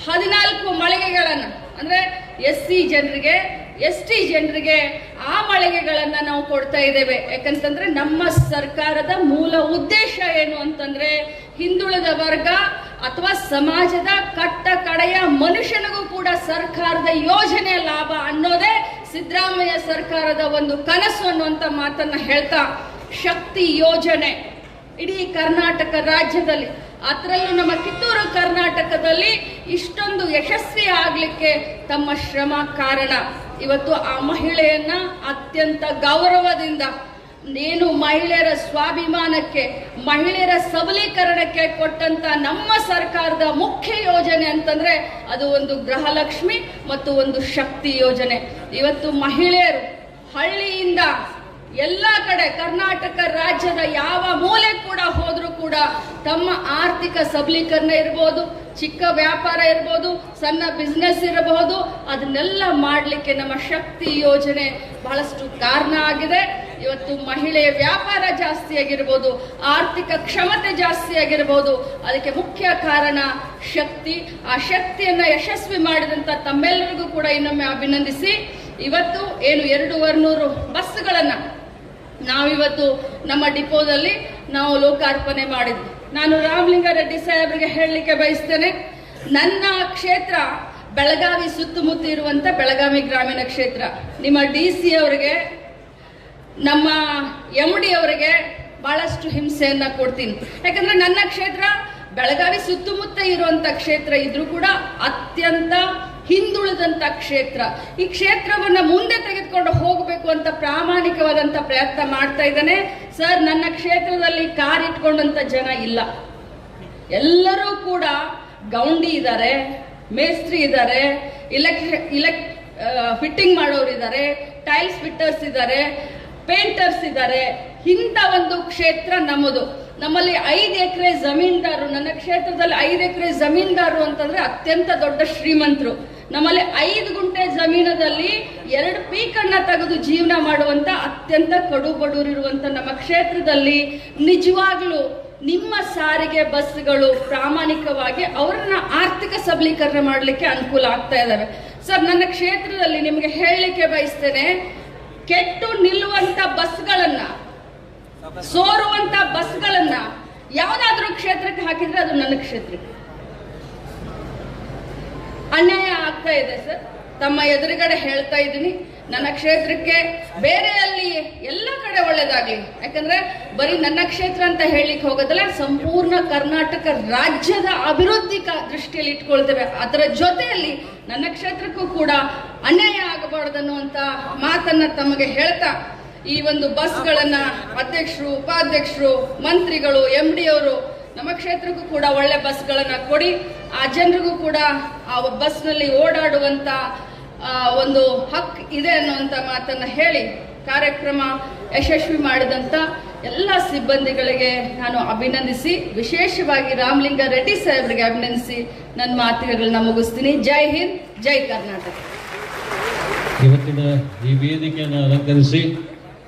14 ಮಳಿಗೆಗಳನ್ನ, ಅಂದ್ರೆ SC ಜನರಿಗೆ, ST ಜನರಿಗೆ ಆ ಮಳಿಗೆಗಳನ್ನ ನಾವು ಕೊಡ್ತಾ ಇದ್ದೇವೆ. ಯಾಕಂತಂದ್ರೆ ನಮ್ಮ ಸರ್ಕಾರದ ಮೂಲ ಉದ್ದೇಶ ಏನು ಅಂತಂದ್ರೆ ಹಿಂದುಳಿದ ವರ್ಗ ಅಥವಾ ಸಮಾಜದ ಕಟ್ಟ ಕಡೆಯ ಮನುಷ್ಯನಿಗೂ ಕೂಡ ಸರ್ಕಾರದ ಯೋಜನೆ ಲಾಭ ಅನ್ನೋದೇ ಸಿದ್ದರಾಮಯ್ಯ ಸರ್ಕಾರದ ಒಂದು ಕನಸು ಅನ್ನುವಂತ ಮಾತನ್ನ ಹೇಳ್ತಾ, ಶಕ್ತಿ ಯೋಜನೆ ಇಡೀ ಕರ್ನಾಟಕ ರಾಜ್ಯದಲ್ಲಿ, ಅದರಲ್ಲೂ ನಮ್ಮ ಕಿತ್ತೂರು ಕರ್ನಾಟಕದಲ್ಲಿ ಇಷ್ಟೊಂದು ಯಶಸ್ವಿ ಆಗ್ಲಿಕ್ಕೆ ತಮ್ಮ ಶ್ರಮ ಕಾರಣ. ಇವತ್ತು ಆ ಮಹಿಳೆಯನ್ನ ಅತ್ಯಂತ ಗೌರವದಿಂದ ಏನು ಮಹಿಳೆಯರ ಸ್ವಾಭಿಮಾನಕ್ಕೆ, ಮಹಿಳೆಯರ ಸಬಲೀಕರಣಕ್ಕೆ ಕೊಟ್ಟಂತ ನಮ್ಮ ಸರ್ಕಾರದ ಮುಖ್ಯ ಯೋಜನೆ ಅಂತಂದ್ರೆ ಅದು ಒಂದು ಗೃಹಲಕ್ಷ್ಮಿ ಮತ್ತು ಒಂದು ಶಕ್ತಿ ಯೋಜನೆ. ಇವತ್ತು ಮಹಿಳೆಯರು ಹಳ್ಳಿಯಿಂದ ಎಲ್ಲ ಕಡೆ ಕರ್ನಾಟಕ ರಾಜ್ಯದ ಯಾವ ಮೂಲೆ ಕೂಡ ಹೋದ್ರೂ ಕೂಡ ತಮ್ಮ ಆರ್ಥಿಕ ಸಬಲೀಕರಣ ಇರಬಹುದು, ಚಿಕ್ಕ ವ್ಯಾಪಾರ ಇರಬಹುದು, ಸಣ್ಣ ಬಿಸ್ನೆಸ್ ಇರಬಹುದು, ಅದನ್ನೆಲ್ಲ ಮಾಡಲಿಕ್ಕೆ ನಮ್ಮ ಶಕ್ತಿ ಯೋಜನೆ ಬಹಳಷ್ಟು ಕಾರಣ ಆಗಿದೆ. ಇವತ್ತು ಮಹಿಳೆಯ ವ್ಯಾಪಾರ ಜಾಸ್ತಿ ಆಗಿರ್ಬೋದು, ಆರ್ಥಿಕ ಕ್ಷಮತೆ ಜಾಸ್ತಿ ಆಗಿರ್ಬೋದು, ಅದಕ್ಕೆ ಮುಖ್ಯ ಕಾರಣ ಶಕ್ತಿ. ಆ ಶಕ್ತಿಯನ್ನ ಯಶಸ್ವಿ ಮಾಡಿದಂತ ತಮ್ಮೆಲ್ಲರಿಗೂ ಕೂಡ ಇನ್ನೊಮ್ಮೆ ಅಭಿನಂದಿಸಿ, ಇವತ್ತು ಏನು 200 ಬಸ್ಗಳನ್ನ ನಾವಿವತ್ತು ನಮ್ಮ ಡಿಪೋದಲ್ಲಿ ನಾವು ಲೋಕಾರ್ಪಣೆ ಮಾಡಿದ್ವಿ. ನಾನು ರಾಮಲಿಂಗಾರೆಡ್ಡಿ ಸಾಹೇಬರಿಗೆ ಹೇಳಲಿಕ್ಕೆ ಬಯಸ್ತೇನೆ, ನನ್ನ ಕ್ಷೇತ್ರ ಬೆಳಗಾವಿ ಸುತ್ತಮುತ್ತ ಇರುವಂತ ಬೆಳಗಾವಿ ಗ್ರಾಮೀಣ ಕ್ಷೇತ್ರ. ನಿಮ್ಮ DC ಅವರಿಗೆ, ನಮ್ಮ MD ಅವರಿಗೆ ಬಹಳಷ್ಟು ಹಿಂಸೆಯನ್ನ ಕೊಡ್ತೀನಿ. ಯಾಕಂದ್ರೆ ನನ್ನ ಕ್ಷೇತ್ರ ಬೆಳಗಾವಿ ಸುತ್ತಮುತ್ತ ಇರುವಂತ ಕ್ಷೇತ್ರ ಇದ್ರೂ ಕೂಡ ಅತ್ಯಂತ ಹಿಂದುಳಿದಂತ ಕ್ಷೇತ್ರ. ಈ ಕ್ಷೇತ್ರವನ್ನ ಮುಂದೆ ತೆಗೆದುಕೊಂಡು ಹೋಗಬೇಕು ಅಂತ ಪ್ರಾಮಾಣಿಕವಾದಂತ ಪ್ರಯತ್ನ ಮಾಡ್ತಾ ಇದ್ದಾನೆ. ಸರ್, ನನ್ನ ಕ್ಷೇತ್ರದಲ್ಲಿ ಕಾರ್ ಇಟ್ಕೊಂಡಂತ ಜನ ಇಲ್ಲ, ಎಲ್ಲರೂ ಕೂಡ ಗೌಂಡಿ ಇದ್ದಾರೆ, ಮೇಸ್ತ್ರಿ ಇದ್ದಾರೆ, ಫಿಟ್ಟಿಂಗ್ ಮಾಡೋರು ಇದ್ದಾರೆ, ಟೈಲ್ಸ್ ಫಿಟ್ಟರ್ಸ್ ಇದ್ದಾರೆ, ಪೇಂಟರ್ಸ್ ಇದ್ದಾರೆ. ಇಂಥ ಒಂದು ಕ್ಷೇತ್ರ ನಮ್ಮದು. ನಮ್ಮಲ್ಲಿ 5 ಎಕರೆ ಜಮೀನ್ದಾರು, ನನ್ನ ಕ್ಷೇತ್ರದಲ್ಲಿ 5 ಎಕರೆ ಜಮೀನ್ದಾರು ಅಂತಂದ್ರೆ ಅತ್ಯಂತ ದೊಡ್ಡ ಶ್ರೀಮಂತರು. ನಮ್ಮಲ್ಲಿ 5 ಗುಂಟೆ ಜಮೀನದಲ್ಲಿ 2 ಪೀಕನ್ನ ತೆಗೆದು ಜೀವನ ಮಾಡುವಂತ ಅತ್ಯಂತ ಕಡು ಬಡವರಿರುವಂತ ನಮ್ಮ ಕ್ಷೇತ್ರದಲ್ಲಿ ನಿಜವಾಗ್ಲೂ ನಿಮ್ಮ ಸಾರಿಗೆ ಬಸ್ಗಳು ಪ್ರಾಮಾಣಿಕವಾಗಿ ಅವರನ್ನ ಆರ್ಥಿಕ ಸಬಲೀಕರಣ ಮಾಡಲಿಕ್ಕೆ ಅನುಕೂಲ ಆಗ್ತಾ ಇದಾವೆ. ಸರ್, ನನ್ನ ಕ್ಷೇತ್ರದಲ್ಲಿ ನಿಮಗೆ ಹೇಳಲಿಕ್ಕೆ ಬಯಸ್ತೇನೆ, ಕೆಟ್ಟು ನಿಲ್ಲುವಂತ ಬಸ್ಗಳನ್ನ, ಸೋರುವಂತ ಬಸ್ಗಳನ್ನ ಯಾವ್ದಾದ್ರೂ ಕ್ಷೇತ್ರಕ್ಕೆ ಹಾಕಿದ್ರೆ ಅದು ನನ್ನ ಕ್ಷೇತ್ರಕ್ಕೆ ಅನ್ಯಾಯ ಆಗ್ತಾ ಇದೆ. ಸರ್, ತಮ್ಮ ಎದುರುಗಡೆ ಹೇಳ್ತಾ ಇದ್ದೀನಿ, ನನ್ನ ಕ್ಷೇತ್ರಕ್ಕೆ ಬೇರೆಯಲ್ಲಿ ಎಲ್ಲ ಕಡೆ ಒಳ್ಳೇದಾಗ್ಲಿ. ಯಾಕಂದ್ರೆ ಬರೀ ನನ್ನ ಕ್ಷೇತ್ರ ಅಂತ ಹೇಳಿಕ್ ಹೋಗೋದಲ್ಲ, ಸಂಪೂರ್ಣ ಕರ್ನಾಟಕ ರಾಜ್ಯದ ಅಭಿವೃದ್ಧಿ ದೃಷ್ಟಿಯಲ್ಲಿ ಇಟ್ಕೊಳ್ತೇವೆ. ಅದರ ಜೊತೆಯಲ್ಲಿ ನನ್ನ ಕ್ಷೇತ್ರಕ್ಕೂ ಕೂಡ ಅನ್ಯಾಯ ಆಗಬಾರ್ದನ್ನುವಂತ ಮಾತನ್ನ ತಮಗೆ ಹೇಳ್ತಾ, ಈ ಒಂದು ಬಸ್ಗಳನ್ನ ಅಧ್ಯಕ್ಷರು, ಉಪಾಧ್ಯಕ್ಷರು, ಮಂತ್ರಿಗಳು, MD ಅವರು ನಮ್ಮ ಕ್ಷೇತ್ರಕ್ಕೂ ಕೂಡ ಒಳ್ಳೆ ಬಸ್ಗಳನ್ನ ಕೊಡಿ. ಆ ಜನರಿಗೂ ಕೂಡ ಆ ಬಸ್ನಲ್ಲಿ ಓಡಾಡುವಂತ ಒಂದು ಹಕ್ಕು ಇದೆ ಅನ್ನುವಂತ ಮಾತನ್ನ ಹೇಳಿ ಕಾರ್ಯಕ್ರಮ ಯಶಸ್ವಿ ಮಾಡಿದಂತ ಎಲ್ಲ ಸಿಬ್ಬಂದಿಗಳಿಗೆ ನಾನು ಅಭಿನಂದಿಸಿ, ವಿಶೇಷವಾಗಿ ರಾಮಲಿಂಗಾರೆಡ್ಡಿ ಸಾಹೇಬರಿಗೆ ಅಭಿನಂದಿಸಿ ನನ್ನ ಮಾತುಗಳನ್ನ ಮುಗಿಸ್ತೀನಿ. ಜೈ ಹಿಂದ್. ಜೈ ಕರ್ನಾಟಕ. ಇವತ್ತಿನ ಈ ವೇದಿಕೆಯನ್ನು ಅಲಂಕರಿಸಿ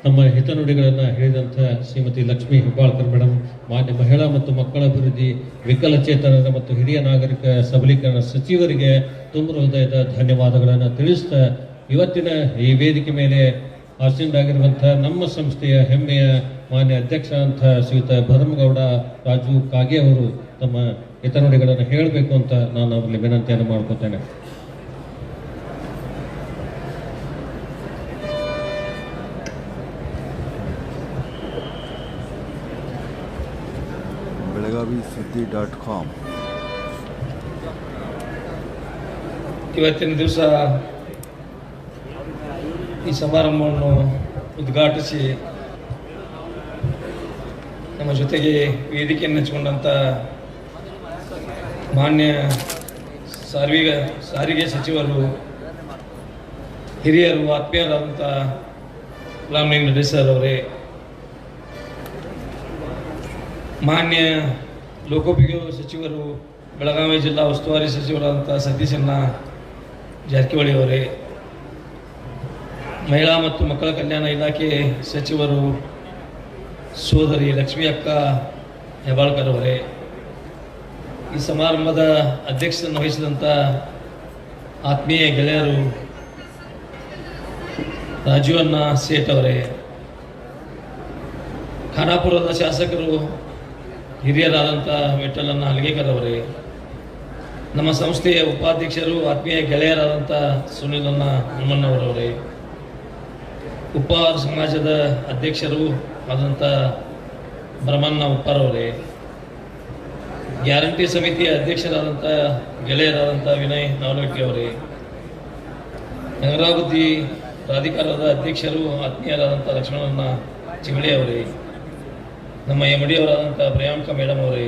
ನಮ್ಮ ಹಿತನುಡಿಗಳನ್ನು ಹೇಳಿದಂಥ ಶ್ರೀಮತಿ ಲಕ್ಷ್ಮೀ ಹೆಬ್ಬಾಳ್ಕರ್ ಮೇಡಮ್, ಮಾನ್ಯ ಮಹಿಳಾ ಮತ್ತು ಮಕ್ಕಳ ಅಭಿವೃದ್ಧಿ, ವಿಕಲಚೇತನರ ಮತ್ತು ಹಿರಿಯ ನಾಗರಿಕ ಸಬಲೀಕರಣ ಸಚಿವರಿಗೆ ತುಂಬ ಹೃದಯದ ಧನ್ಯವಾದಗಳನ್ನು ತಿಳಿಸ್ತಾ, ಇವತ್ತಿನ ಈ ವೇದಿಕೆ ಮೇಲೆ ಆಸೀನರಾಗಿರುವಂಥ ನಮ್ಮ ಸಂಸ್ಥೆಯ ಹೆಮ್ಮೆಯ ಮಾನ್ಯ ಅಧ್ಯಕ್ಷ ಅಂತ ಶ್ರೀಯುತ ಭರಮಗೌಡ ರಾಜು ಕಾಗೆ ಅವರು ತಮ್ಮ ಹಿತನುಡಿಗಳನ್ನು ಹೇಳಬೇಕು ಅಂತ ನಾನು ಅವರಲ್ಲಿ ವಿನಂತಿಯನ್ನು ಮಾಡ್ಕೊತೇನೆ. ಬೆಳಗಾವಿಸುದ್ದಿ.com. ಇವತ್ತಿನ ದಿವಸ ಈ ಸಮಾರಂಭವನ್ನು ಉದ್ಘಾಟಿಸಿ ನಮ್ಮ ಜೊತೆಗೆ ವೇದಿಕೆಯನ್ನು ಹಂಚಿಕೊಂಡಂಥ ಮಾನ್ಯ ಸಾರಿಗೆ ಸಚಿವರು, ಹಿರಿಯರು, ಆತ್ಮೀಯರಾದಂಥ ಗುಲಾಂ ನಬಿ ಸರ್ ಅವರೇ, ಮಾನ್ಯ ಲೋಕೋಪಯೋಗಿ ಸಚಿವರು, ಬೆಳಗಾವಿ ಜಿಲ್ಲಾ ಉಸ್ತುವಾರಿ ಸಚಿವರಾದಂಥ ಸತೀಶಣ್ಣ ಜಾರಕಿಹೊಳಿ ಅವರೇ, ಮಹಿಳಾ ಮತ್ತು ಮಕ್ಕಳ ಕಲ್ಯಾಣ ಇಲಾಖೆ ಸಚಿವರು ಸೋದರಿ ಲಕ್ಷ್ಮೀ ಅಕ್ಕ ಹೆಬ್ಬಾಳ್ಕರ್ ಅವರೇ, ಈ ಸಮಾರಂಭದ ಅಧ್ಯಕ್ಷತೆಯನ್ನು ವಹಿಸಿದಂಥ ಆತ್ಮೀಯ ಗೆಳೆಯರು ರಾಜೀವಣ್ಣ ಸೇಠ್ ಅವರೇ, ಖಾನಾಪುರದ ಶಾಸಕರು ಹಿರಿಯರಾದಂಥ ವಿಠಲಣ್ಣ ಹಲಗೇಕರ್ ಅವರೇ, ನಮ್ಮ ಸಂಸ್ಥೆಯ ಉಪಾಧ್ಯಕ್ಷರು ಆತ್ಮೀಯ ಗೆಳೆಯರಾದಂಥ ಸುನಿಲಣ್ಣ ಹನುಮಣ್ಣವರವರೇ, ಉಪ್ಪಾರ ಸಮಾಜದ ಅಧ್ಯಕ್ಷರು ಆದಂಥ ಬ್ರಹ್ಮಣ್ಣ ಉಪ್ಪಾರವರೇ, ಗ್ಯಾರಂಟಿ ಸಮಿತಿಯ ಅಧ್ಯಕ್ಷರಾದಂಥ ಗೆಳೆಯರಾದಂಥ ವಿನಯ್ ನಾವಲಟ್ಟಿ ಅವರೇ, ನಗರಾಭಿವೃದ್ಧಿ ಪ್ರಾಧಿಕಾರದ ಅಧ್ಯಕ್ಷರು ಆತ್ಮೀಯರಾದಂಥ ಲಕ್ಷ್ಮಣಣ್ಣ ಚಿಗಳಿ ಅವರೇ, ನಮ್ಮ MD ಅವರಾದಂಥ ಪ್ರಿಯಾಂಕಾ ಮೇಡಮ್ ಅವರೇ,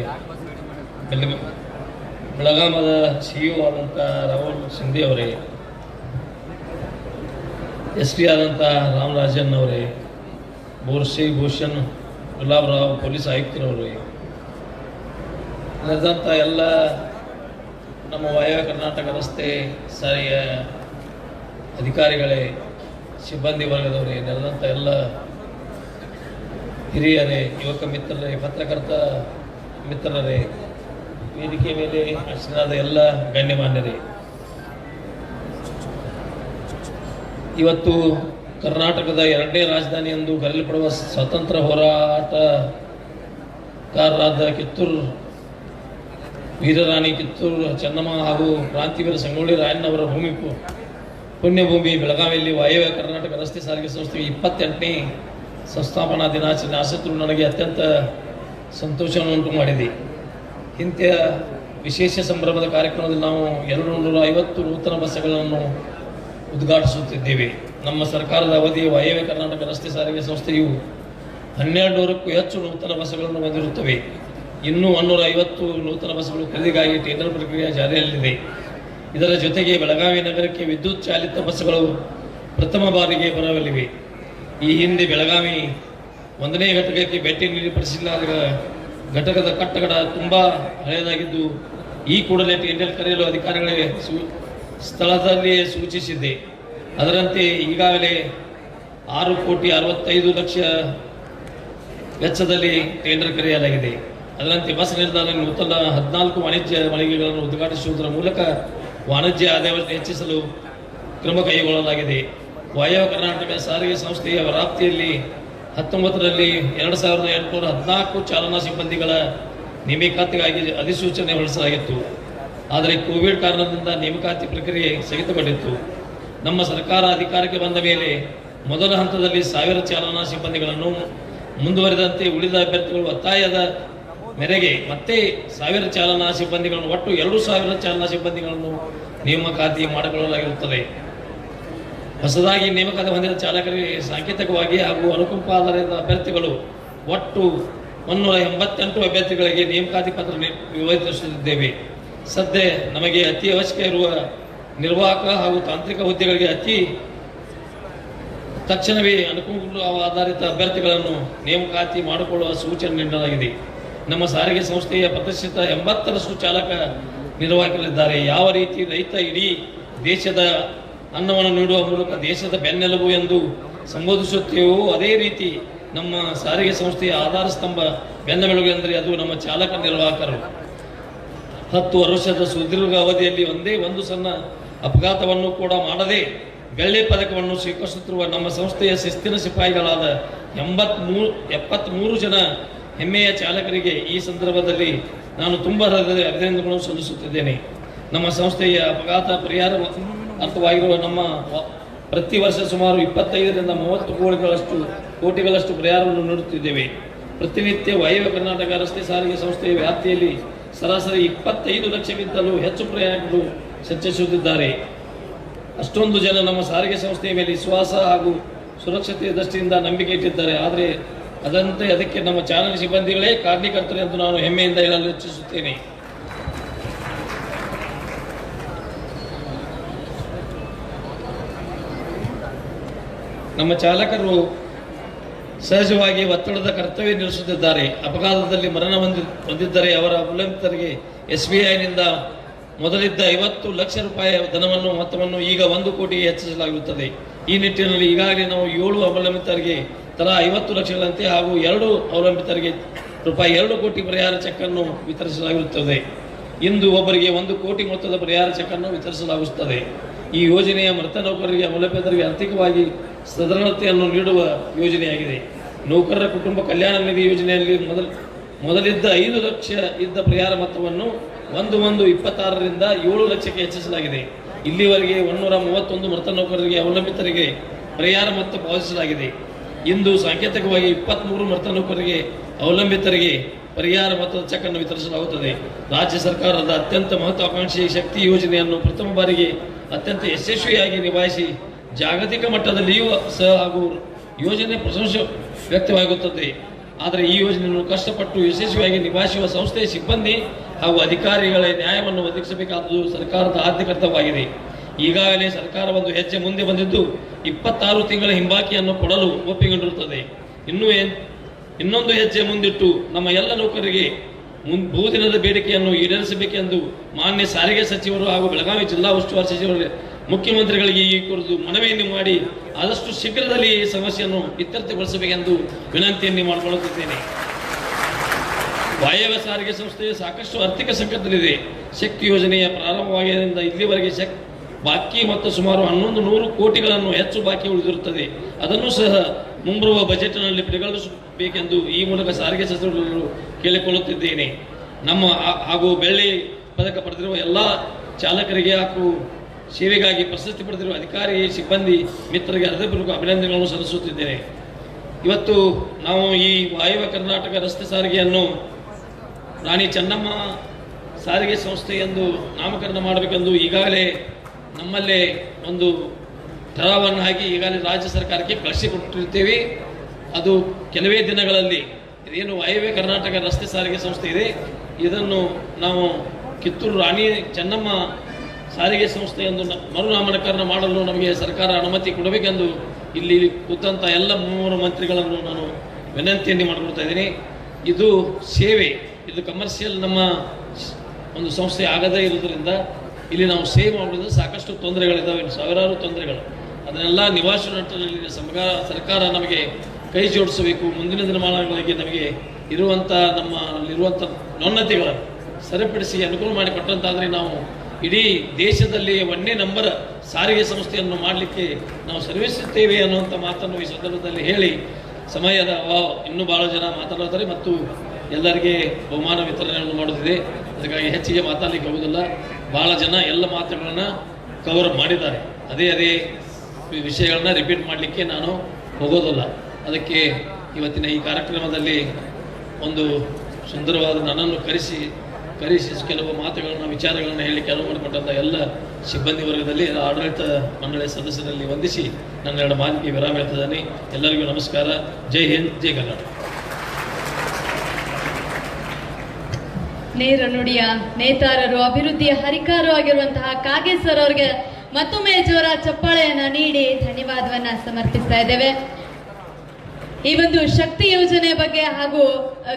ಬೆಳಗಾಮದ CEO ಆದಂಥ ರಾಹುಲ್ ಸಿಂಧೆ ಅವರೇ, SP ಆದಂಥ ರಾಮರಾಜನ್ ಅವರೇ, ಬೋರ್ಸಿ ಭೂಷಣ್ ಗುಲಾಬರಾವ್ ಪೊಲೀಸ್ ಆಯುಕ್ತರವರೇ, ನಡೆದಂಥ ಎಲ್ಲ ನಮ್ಮ ವಾಯವ್ಯ ಕರ್ನಾಟಕ ರಸ್ತೆ ಸಾರಿಗೆ ಅಧಿಕಾರಿಗಳೇ, ಸಿಬ್ಬಂದಿ ವರ್ಗದವರೇ, ನಡೆದಂಥ ಎಲ್ಲ ಹಿರಿಯರೇ, ಯುವಕ ಮಿತ್ರರೇ, ಪತ್ರಕರ್ತ ಮಿತ್ರರೇ, ವೇದಿಕೆ ಮೇಲೆ ಆಸೀನರಾದ ಎಲ್ಲ ಗಣ್ಯಮಾನ್ಯರೇ, ಇವತ್ತು ಕರ್ನಾಟಕದ ಎರಡನೇ ರಾಜಧಾನಿ ಎಂದು ಕರೆಯಲ್ಪಡುವ ಸ್ವಾತಂತ್ರ್ಯ ಹೋರಾಟಗಾರರಾದ ಕಿತ್ತೂರು ವೀರರಾಣಿ ಕಿತ್ತೂರು ಚೆನ್ನಮ್ಮ ಹಾಗೂ ಕ್ರಾಂತಿವೀರ ಸಂಗೊಳ್ಳಿ ರಾಯಣ್ಣವರ ಪುಣ್ಯಭೂಮಿ ಬೆಳಗಾವಿಯಲ್ಲಿ ವಾಯವ್ಯ ಕರ್ನಾಟಕ ರಸ್ತೆ ಸಾರಿಗೆ ಸಂಸ್ಥೆಗೆ 28ನೇ ಸಂಸ್ಥಾಪನಾ ದಿನಾಚರಣೆ ಆಸಕ್ತರು ನನಗೆ ಅತ್ಯಂತ ಸಂತೋಷವನ್ನುಂಟು ಮಾಡಿದೆ. ಇಂಥ ವಿಶೇಷ ಸಂಭ್ರಮದ ಕಾರ್ಯಕ್ರಮದಲ್ಲಿ ನಾವು 250 ನೂತನ ಬಸ್ಗಳನ್ನು ಉದ್ಘಾಟಿಸುತ್ತಿದ್ದೇವೆ. ನಮ್ಮ ಸರ್ಕಾರದ ಅವಧಿ ವಾಯವ್ಯ ಕರ್ನಾಟಕ ರಸ್ತೆ ಸಾರಿಗೆ ಸಂಸ್ಥೆಯು 1200ಕ್ಕೂ ಹೆಚ್ಚು ನೂತನ ಬಸ್ಗಳನ್ನು ಹೊಂದಿರುತ್ತವೆ. ಇನ್ನೂ 150 ನೂತನ ಬಸ್ಗಳು ಖರೀದಿಗಾಗಿ ಟೆಂಡರ್ ಪ್ರಕ್ರಿಯೆ ಜಾರಿಯಲ್ಲಿದೆ. ಇದರ ಜೊತೆಗೆ ಬೆಳಗಾವಿ ನಗರಕ್ಕೆ ವಿದ್ಯುತ್ ಚಾಲಿತ ಬಸ್ಗಳು ಪ್ರಥಮ ಬಾರಿಗೆ ಬರಲಿವೆ. ಈ ಹಿಂದೆ ಬೆಳಗಾವಿ 1ನೇ ಘಟಕಕ್ಕೆ ಭೇಟಿ ನೀಡಿ ಪರಿಶೀಲನೆ ಘಟಕದ ಕಟ್ಟಡ ತುಂಬ ಹಳೆಯದಾಗಿದ್ದು ಈ ಕೂಡಲೇ ಟೆಂಡರ್ ಕರೆಯಲು ಅಧಿಕಾರಿಗಳಿಗೆ ಸ್ಥಳದಲ್ಲಿಯೇ ಸೂಚಿಸಿದ್ದೆ. ಅದರಂತೆ ಈಗಾಗಲೇ 6,65,00,000 ವೆಚ್ಚದಲ್ಲಿ ಟೆಂಡರ್ ಕರೆಯಲಾಗಿದೆ. ಅದರಂತೆ ಬಸ್ ನಿಲ್ದಾಣ ನೂತನ 14 ವಾಣಿಜ್ಯ ಮಳಿಗೆಗಳನ್ನು ಉದ್ಘಾಟಿಸುವುದರ ಮೂಲಕ ವಾಣಿಜ್ಯ ಆದಾಯವನ್ನು ಹೆಚ್ಚಿಸಲು ಕ್ರಮ ಕೈಗೊಳ್ಳಲಾಗಿದೆ. ವಾಯವ್ಯ ಕರ್ನಾಟಕ ಸಾರಿಗೆ ಸಂಸ್ಥೆಯ ವ್ಯಾಪ್ತಿಯಲ್ಲಿ 19ರಲ್ಲಿ 2814 ಚಾಲನಾ ಸಿಬ್ಬಂದಿಗಳ ನೇಮಕಾತಿಗಾಗಿ ಅಧಿಸೂಚನೆ ಹೊರಡಿಸಲಾಗಿತ್ತು. ಆದರೆ ಕೋವಿಡ್ ಕಾರಣದಿಂದ ನೇಮಕಾತಿ ಪ್ರಕ್ರಿಯೆ ಸ್ಥಗಿತಗೊಂಡಿತ್ತು. ನಮ್ಮ ಸರ್ಕಾರ ಅಧಿಕಾರಕ್ಕೆ ಬಂದ ಮೇಲೆ ಮೊದಲ ಹಂತದಲ್ಲಿ 1000 ಚಾಲನಾ ಸಿಬ್ಬಂದಿಗಳನ್ನು, ಮುಂದುವರೆದಂತೆ ಉಳಿದ ಅಭ್ಯರ್ಥಿಗಳು ಒತ್ತಾಯದ ಮೇರೆಗೆ ಮತ್ತೆ 1000 ಚಾಲನಾ ಸಿಬ್ಬಂದಿಗಳನ್ನು, ಒಟ್ಟು 2000 ಚಾಲನಾ ಸಿಬ್ಬಂದಿಗಳನ್ನು ನೇಮಕಾತಿ ಮಾಡಿಕೊಳ್ಳಲಾಗಿರುತ್ತದೆ. ಹೊಸದಾಗಿ ನೇಮಕಾತಿ ಹೊಂದಿದ ಚಾಲಕರಿಗೆ ಸಾಂಕೇತಿಕವಾಗಿ ಹಾಗೂ ಅನುಕಂಪ ಆಧಾರಿತ ಅಭ್ಯರ್ಥಿಗಳು ಒಟ್ಟು 188 ಅಭ್ಯರ್ಥಿಗಳಿಗೆ ನೇಮಕಾತಿ ಪತ್ರ ವಿವರಿಸುತ್ತಿದ್ದೇವೆ. ಸದ್ಯ ನಮಗೆ ಅತಿ ಅವಶ್ಯಕ ಇರುವ ನಿರ್ವಾಹಕ ಹಾಗೂ ತಾಂತ್ರಿಕ ಹುದ್ದೆಗಳಿಗೆ ತಕ್ಷಣವೇ ಅನುಕೂಲ ಆಧಾರಿತ ಅಭ್ಯರ್ಥಿಗಳನ್ನು ನೇಮಕಾತಿ ಮಾಡಿಕೊಳ್ಳುವ ಸೂಚನೆ ನೀಡಲಾಗಿದೆ. ನಮ್ಮ ಸಾರಿಗೆ ಸಂಸ್ಥೆಯ ಪ್ರತಿಷ್ಠಿತ 80ರಷ್ಟು ಚಾಲಕ ನಿರ್ವಾಹಕರಿದ್ದಾರೆ. ಯಾವ ರೀತಿ ರೈತ ಇಡೀ ದೇಶದ ಅನ್ನವನ್ನು ನೀಡುವ ಮೂಲಕ ದೇಶದ ಬೆನ್ನೆಲುಬು ಎಂದು ಸಂಬೋಧಿಸುತ್ತೇವೋ ಅದೇ ರೀತಿ ನಮ್ಮ ಸಾರಿಗೆ ಸಂಸ್ಥೆಯ ಆಧಾರ ಸ್ತಂಭ ಬೆನ್ನೆಲುಬು ಎಂದರೆ ಅದು ನಮ್ಮ ಚಾಲಕ ನಿರ್ವಾಹಕರು. 10 ವರ್ಷದ ಸುದೀರ್ಘ ಅವಧಿಯಲ್ಲಿ ಒಂದೇ ಒಂದು ಸಣ್ಣ ಅಪಘಾತವನ್ನು ಕೂಡ ಮಾಡದೆ ಬೆಳ್ಳಿ ಪದಕವನ್ನು ಸ್ವೀಕರಿಸುತ್ತಿರುವ ನಮ್ಮ ಸಂಸ್ಥೆಯ ಶಿಸ್ತಿನ ಸಿಪಾಯಿಗಳಾದ 73 ಜನ ಹೆಮ್ಮೆಯ ಚಾಲಕರಿಗೆ ಈ ಸಂದರ್ಭದಲ್ಲಿ ನಾನು ತುಂಬ ಅಭಿನಂದನೆಗಳನ್ನು ಸಲ್ಲಿಸುತ್ತಿದ್ದೇನೆ. ನಮ್ಮ ಸಂಸ್ಥೆಯ ಅಪಘಾತ ಪರಿಹಾರ ಅರ್ಥವಾಗಿರುವ ನಮ್ಮ ಪ್ರತಿ ವರ್ಷ ಸುಮಾರು 25ರಿಂದ 30 ಕೋಟಿಗಳಷ್ಟು ಪರಿಹಾರವನ್ನು ನೀಡುತ್ತಿದ್ದೇವೆ. ಪ್ರತಿನಿತ್ಯ ವಾಯವ್ಯ ಕರ್ನಾಟಕ ರಸ್ತೆ ಸಾರಿಗೆ ಸಂಸ್ಥೆಯ ವ್ಯಾಪ್ತಿಯಲ್ಲಿ ಸರಾಸರಿ 25 ಲಕ್ಷಕ್ಕಿಂತಲೂ ಹೆಚ್ಚು ಪ್ರಯಾಣಿಕರು ಸಂಚರಿಸುತ್ತಿದ್ದಾರೆ. ಅಷ್ಟೊಂದು ಜನ ನಮ್ಮ ಸಾರಿಗೆ ಸಂಸ್ಥೆಯ ಮೇಲೆ ವಿಶ್ವಾಸ ಹಾಗೂ ಸುರಕ್ಷತೆಯ ದೃಷ್ಟಿಯಿಂದ ನಂಬಿಕೆ ಇಟ್ಟಿದ್ದಾರೆ. ಆದರೆ ಅದಕ್ಕೆ ನಮ್ಮ ಚಾಲಕ ಸಿಬ್ಬಂದಿಗಳೇ ಕಾರಣೀಕರ್ತರು ಎಂದು ನಾನು ಹೆಮ್ಮೆಯಿಂದ ಹೇಳಲು ಇಚ್ಛಿಸುತ್ತೇನೆ. ನಮ್ಮ ಚಾಲಕರು ಸಹಜವಾಗಿ ಒತ್ತಡದ ಕರ್ತವ್ಯ ನಿರ್ವಹಿಸುತ್ತಿದ್ದಾರೆ. ಅಪಘಾತದಲ್ಲಿ ಮರಣ ಹೊಂದಿದ್ದರೆ ಅವರ ಅವಲಂಬಿತರಿಗೆ SBIನಿಂದ ಮೊದಲಿದ್ದ 50 ಲಕ್ಷ ರೂಪಾಯಿ ಮೊತ್ತವನ್ನು ಈಗ 1 ಕೋಟಿಗೆ ಹೆಚ್ಚಿಸಲಾಗುತ್ತದೆ. ಈ ನಿಟ್ಟಿನಲ್ಲಿ ಈಗಾಗಲೇ ನಾವು 7 ಅವಲಂಬಿತರಿಗೆ ತಲಾ 50 ಲಕ್ಷಗಳಂತೆ ಹಾಗೂ 2 ಅವಲಂಬಿತರಿಗೆ ರೂಪಾಯಿ 2 ಕೋಟಿ ಪರಿಹಾರ ಚೆಕ್ ಅನ್ನು ವಿತರಿಸಲಾಗಿರುತ್ತದೆ. ಇಂದು ಒಬ್ಬರಿಗೆ 1 ಕೋಟಿ ಮೊತ್ತದ ಪರಿಹಾರ ಚೆಕ್ ಅನ್ನು ವಿತರಿಸಲಾಗುತ್ತದೆ. ಈ ಯೋಜನೆಯ ಮೃತ ನೌಕರರಿಗೆ ಅವಲಂಬಿತರಿಗೆ ಆರ್ಥಿಕವಾಗಿ ಸದೃಢತೆಯನ್ನು ನೀಡುವ ಯೋಜನೆಯಾಗಿದೆ. ನೌಕರರ ಕುಟುಂಬ ಕಲ್ಯಾಣ ನಿಧಿ ಯೋಜನೆಯಲ್ಲಿ ಮೊದಲಿದ್ದ 5 ಲಕ್ಷ ಇದ್ದ ಪರಿಹಾರ ಮೊತ್ತವನ್ನು 1/1/26ರಿಂದ 7 ಲಕ್ಷಕ್ಕೆ ಹೆಚ್ಚಿಸಲಾಗಿದೆ. ಇಲ್ಲಿವರೆಗೆ 131 ಮೃತ ನೌಕರರಿಗೆ ಅವಲಂಬಿತರಿಗೆ ಪರಿಹಾರ ಮೊತ್ತ ಪಾವತಿಸಲಾಗಿದೆ. ಇಂದು ಸಾಂಕೇತಿಕವಾಗಿ 23 ಮೃತ ನೌಕರರಿಗೆ ಅವಲಂಬಿತರಿಗೆ ಪರಿಹಾರ ಮೊತ್ತದ ಚೆಕ್ ಅನ್ನು ವಿತರಿಸಲಾಗುತ್ತದೆ. ರಾಜ್ಯ ಸರ್ಕಾರದ ಅತ್ಯಂತ ಮಹತ್ವಾಕಾಂಕ್ಷಿ ಶಕ್ತಿ ಯೋಜನೆಯನ್ನು ಪ್ರಥಮ ಬಾರಿಗೆ ಅತ್ಯಂತ ಯಶಸ್ವಿಯಾಗಿ ನಿಭಾಯಿಸಿ ಜಾಗತಿಕ ಮಟ್ಟದಲ್ಲಿಯೂ ಸಹ ಹಾಗೂ ಯೋಜನೆ ಪ್ರಶಂಸೆ ವ್ಯಕ್ತವಾಗುತ್ತದೆ. ಆದರೆ ಈ ಯೋಜನೆಯನ್ನು ಕಷ್ಟಪಟ್ಟು ಯಶಸ್ವಿಯಾಗಿ ನಿಭಾಯಿಸುವ ಸಂಸ್ಥೆಯ ಸಿಬ್ಬಂದಿ ಹಾಗೂ ಅಧಿಕಾರಿಗಳ ನ್ಯಾಯವನ್ನು ಒದಗಿಸಬೇಕಾದುದು ಸರ್ಕಾರದ ಆದ್ಯ ಕರ್ತವ್ಯವಾಗಿದೆ. ಈಗಾಗಲೇ ಸರ್ಕಾರ ಒಂದು ಹೆಜ್ಜೆ ಮುಂದೆ ಬಂದಿದ್ದು 26 ತಿಂಗಳ ಹಿಂಬಾಕಿಯನ್ನು ಕೊಡಲು ಒಪ್ಪಿಕೊಂಡಿರುತ್ತದೆ. ಇನ್ನೊಂದು ಹೆಜ್ಜೆ ಮುಂದಿಟ್ಟು ನಮ್ಮ ಎಲ್ಲ ನೌಕರರಿಗೆ ಬಹುದಿನದ ಬೇಡಿಕೆಯನ್ನು ಈಡೇರಿಸಬೇಕೆಂದು ಮಾನ್ಯ ಸಾರಿಗೆ ಸಚಿವರು ಹಾಗೂ ಬೆಳಗಾವಿ ಜಿಲ್ಲಾ ಉಸ್ತುವಾರಿ ಸಚಿವರು ಮುಖ್ಯಮಂತ್ರಿಗಳಿಗೆ ಈ ಕುರಿತು ಮನವಿಯನ್ನು ಮಾಡಿ ಆದಷ್ಟು ಶೀಘ್ರದಲ್ಲಿ ಈ ಸಮಸ್ಯೆಯನ್ನು ಇತ್ಯರ್ಥಗೊಳಿಸಬೇಕೆಂದು ವಿನಂತಿಯನ್ನು ಮಾಡಿಕೊಳ್ಳುತ್ತಿದ್ದೇನೆ. ವಾಯವ್ಯ ಸಾರಿಗೆ ಸಂಸ್ಥೆಯು ಸಾಕಷ್ಟು ಆರ್ಥಿಕ ಸಂಕಟದಲ್ಲಿದೆ. ಶಕ್ತಿ ಯೋಜನೆಯ ಪ್ರಾರಂಭವಾಗಿದ್ದರಿಂದ ಇಲ್ಲಿವರೆಗೆ ಬಾಕಿ ಮತ್ತು ಸುಮಾರು 1100 ಕೋಟಿಗಳನ್ನು ಹೆಚ್ಚು ಬಾಕಿ ಉಳಿದಿರುತ್ತದೆ. ಅದನ್ನು ಸಹ ಮುಂಬರುವ ಬಜೆಟ್ನಲ್ಲಿ ಪರಿಗಣಿಸಬೇಕೆಂದು ಈ ಮೂಲಕ ಸಾರಿಗೆ ಸಚಿವರನ್ನು ಕೇಳಿಕೊಳ್ಳುತ್ತಿದ್ದೇನೆ. ನಮ್ಮ ಹಾಗೂ ಬೆಳ್ಳಿ ಪದಕ ಪಡೆದಿರುವ ಎಲ್ಲ ಚಾಲಕರಿಗೆ ಹಾಗೂ ಸೇವೆಗಾಗಿ ಪ್ರಶಸ್ತಿ ಪಡೆದಿರುವ ಅಧಿಕಾರಿ ಸಿಬ್ಬಂದಿ ಮಿತ್ರರಿಗೆ ಹೃದಯಪೂರ್ವಕ ಅಭಿನಂದನೆಗಳನ್ನು ಸಲ್ಲಿಸುತ್ತಿದ್ದೇನೆ. ಇವತ್ತು ನಾವು ಈ ವಾಯವ್ಯ ಕರ್ನಾಟಕ ರಸ್ತೆ ಸಾರಿಗೆಯನ್ನು ರಾಣಿ ಚೆನ್ನಮ್ಮ ಸಾರಿಗೆ ಸಂಸ್ಥೆ ಎಂದು ನಾಮಕರಣ ಮಾಡಬೇಕೆಂದು ಈಗಾಗಲೇ ನಮ್ಮಲ್ಲೇ ಒಂದು ಠರಾವನ್ನು ಹಾಕಿ ಈಗಾಗಲೇ ರಾಜ್ಯ ಸರ್ಕಾರಕ್ಕೆ ಕಳಿಸಿಕೊಟ್ಟಿರ್ತೇವೆ. ಅದು ಕೆಲವೇ ದಿನಗಳಲ್ಲಿ ಏನು ವಾಯವ್ಯ ಕರ್ನಾಟಕ ರಸ್ತೆ ಸಾರಿಗೆ ಸಂಸ್ಥೆ ಇದೆ ಇದನ್ನು ನಾವು ಕಿತ್ತೂರು ರಾಣಿ ಚೆನ್ನಮ್ಮ ಸಾರಿಗೆ ಸಂಸ್ಥೆ ಎಂದು ಮರುನಾಮಕರಣ ಮಾಡಲು ನಮಗೆ ಸರ್ಕಾರ ಅನುಮತಿ ಕೊಡಬೇಕೆಂದು ಇಲ್ಲಿ ಕೂತಂಥ ಎಲ್ಲ 3 ಮಂತ್ರಿಗಳನ್ನು ನಾನು ವಿನಂತಿಯನ್ನು ಮಾಡಿಕೊಡ್ತಾ ಇದ್ದೀನಿ. ಇದು ಸೇವೆ, ಇದು ಕಮರ್ಷಿಯಲ್ ನಮ್ಮ ಒಂದು ಸಂಸ್ಥೆ ಆಗದೇ ಇರೋದ್ರಿಂದ ಇಲ್ಲಿ ನಾವು ಸೇವೆ ಮಾಡೋದ್ರಿಂದ ಸಾಕಷ್ಟು ತೊಂದರೆಗಳಿದ್ದಾವೆ, ಸಾವಿರಾರು ತೊಂದರೆಗಳು. ಅದನ್ನೆಲ್ಲ ನಿವಾರಿಸುವ ನಿಟ್ಟಿನಲ್ಲಿ ಸರ್ಕಾರ ನಮಗೆ ಕೈ ಜೋಡಿಸಬೇಕು. ಮುಂದಿನ ದಿನಮಾನಗಳಿಗೆ ನಮಗೆ ನಮ್ಮಲ್ಲಿರುವಂಥ ನ್ಯೂನತೆಗಳನ್ನು ಸರಿಪಡಿಸಿ ಅನುಕೂಲ ಮಾಡಿಕೊಟ್ಟಂತಾದರೆ ನಾವು ಇಡೀ ದೇಶದಲ್ಲಿ 1ನೇ ನಂಬರ್ ಸಾರಿಗೆ ಸಂಸ್ಥೆಯನ್ನು ಮಾಡಲಿಕ್ಕೆ ನಾವು ಶ್ರಮಿಸುತ್ತೇವೆ ಅನ್ನುವಂಥ ಮಾತನ್ನು ಈ ಸಂದರ್ಭದಲ್ಲಿ ಹೇಳಿ ಸಮಯದ ಇನ್ನೂ ಭಾಳ ಜನ ಮಾತನಾಡ್ತಾರೆ ಮತ್ತು ಎಲ್ಲರಿಗೆ ಬಹುಮಾನ ವಿತರಣೆಯನ್ನು ಮಾಡುತ್ತಿದೆ. ಅದಕ್ಕಾಗಿ ಹೆಚ್ಚಿಗೆ ಮಾತಾಡಲಿಕ್ಕೆ ಹೋಗುವುದಿಲ್ಲ. ಭಾಳ ಜನ ಎಲ್ಲ ಮಾತುಗಳನ್ನು ಕವರ್ ಮಾಡಿದ್ದಾರೆ. ಅದೇ ವಿಷಯಗಳನ್ನ ರಿಪೀಟ್ ಮಾಡಲಿಕ್ಕೆ ನಾನು ಹೋಗೋದಿಲ್ಲ. ಅದಕ್ಕೆ ಇವತ್ತಿನ ಈ ಕಾರ್ಯಕ್ರಮದಲ್ಲಿ ಒಂದು ಸುಂದರವಾದ ನನ್ನನ್ನು ಕರೆಸಿ ಕೆಲವು ಮಾತುಗಳನ್ನು ವಿಚಾರಗಳನ್ನು ಹೇಳಲಿಕ್ಕೆ ಅನುವು ಮಾಡಿಕೊಟ್ಟಂಥ ಎಲ್ಲ ಸಿಬ್ಬಂದಿ ವರ್ಗದಲ್ಲಿ ಆಡಳಿತ ಮಂಡಳಿ ಸದಸ್ಯರಲ್ಲಿ ವಂದಿಸಿ ನನ್ನ 2 ಮಾತಿಗೆ ವಿರಾಮ ಹೇಳ್ತಿದ್ದಾನೆ. ಎಲ್ಲರಿಗೂ ನಮಸ್ಕಾರ. ಜೈ ಹಿಂದ್, ಜೈ ಕರ್ನಾಟಕ. ನೇರ ನುಡಿಯ ನೇತಾರರು, ಅಭಿವೃದ್ಧಿಯ ಹರಿಕಾರು ಆಗಿರುವಂತಹ ಕಾಗೆ ಸರ್ ಅವರಿಗೆ ಮತ್ತೊಮ್ಮೆ ಜೋರ ಚಪ್ಪಾಳೆಯನ್ನ ನೀಡಿ ಧನ್ಯವಾದವನ್ನ ಸಮರ್ಪಿಸ್ತಾ ಇದ್ದೇವೆ. ಈ ಒಂದು ಶಕ್ತಿ ಯೋಜನೆ ಬಗ್ಗೆ ಹಾಗೂ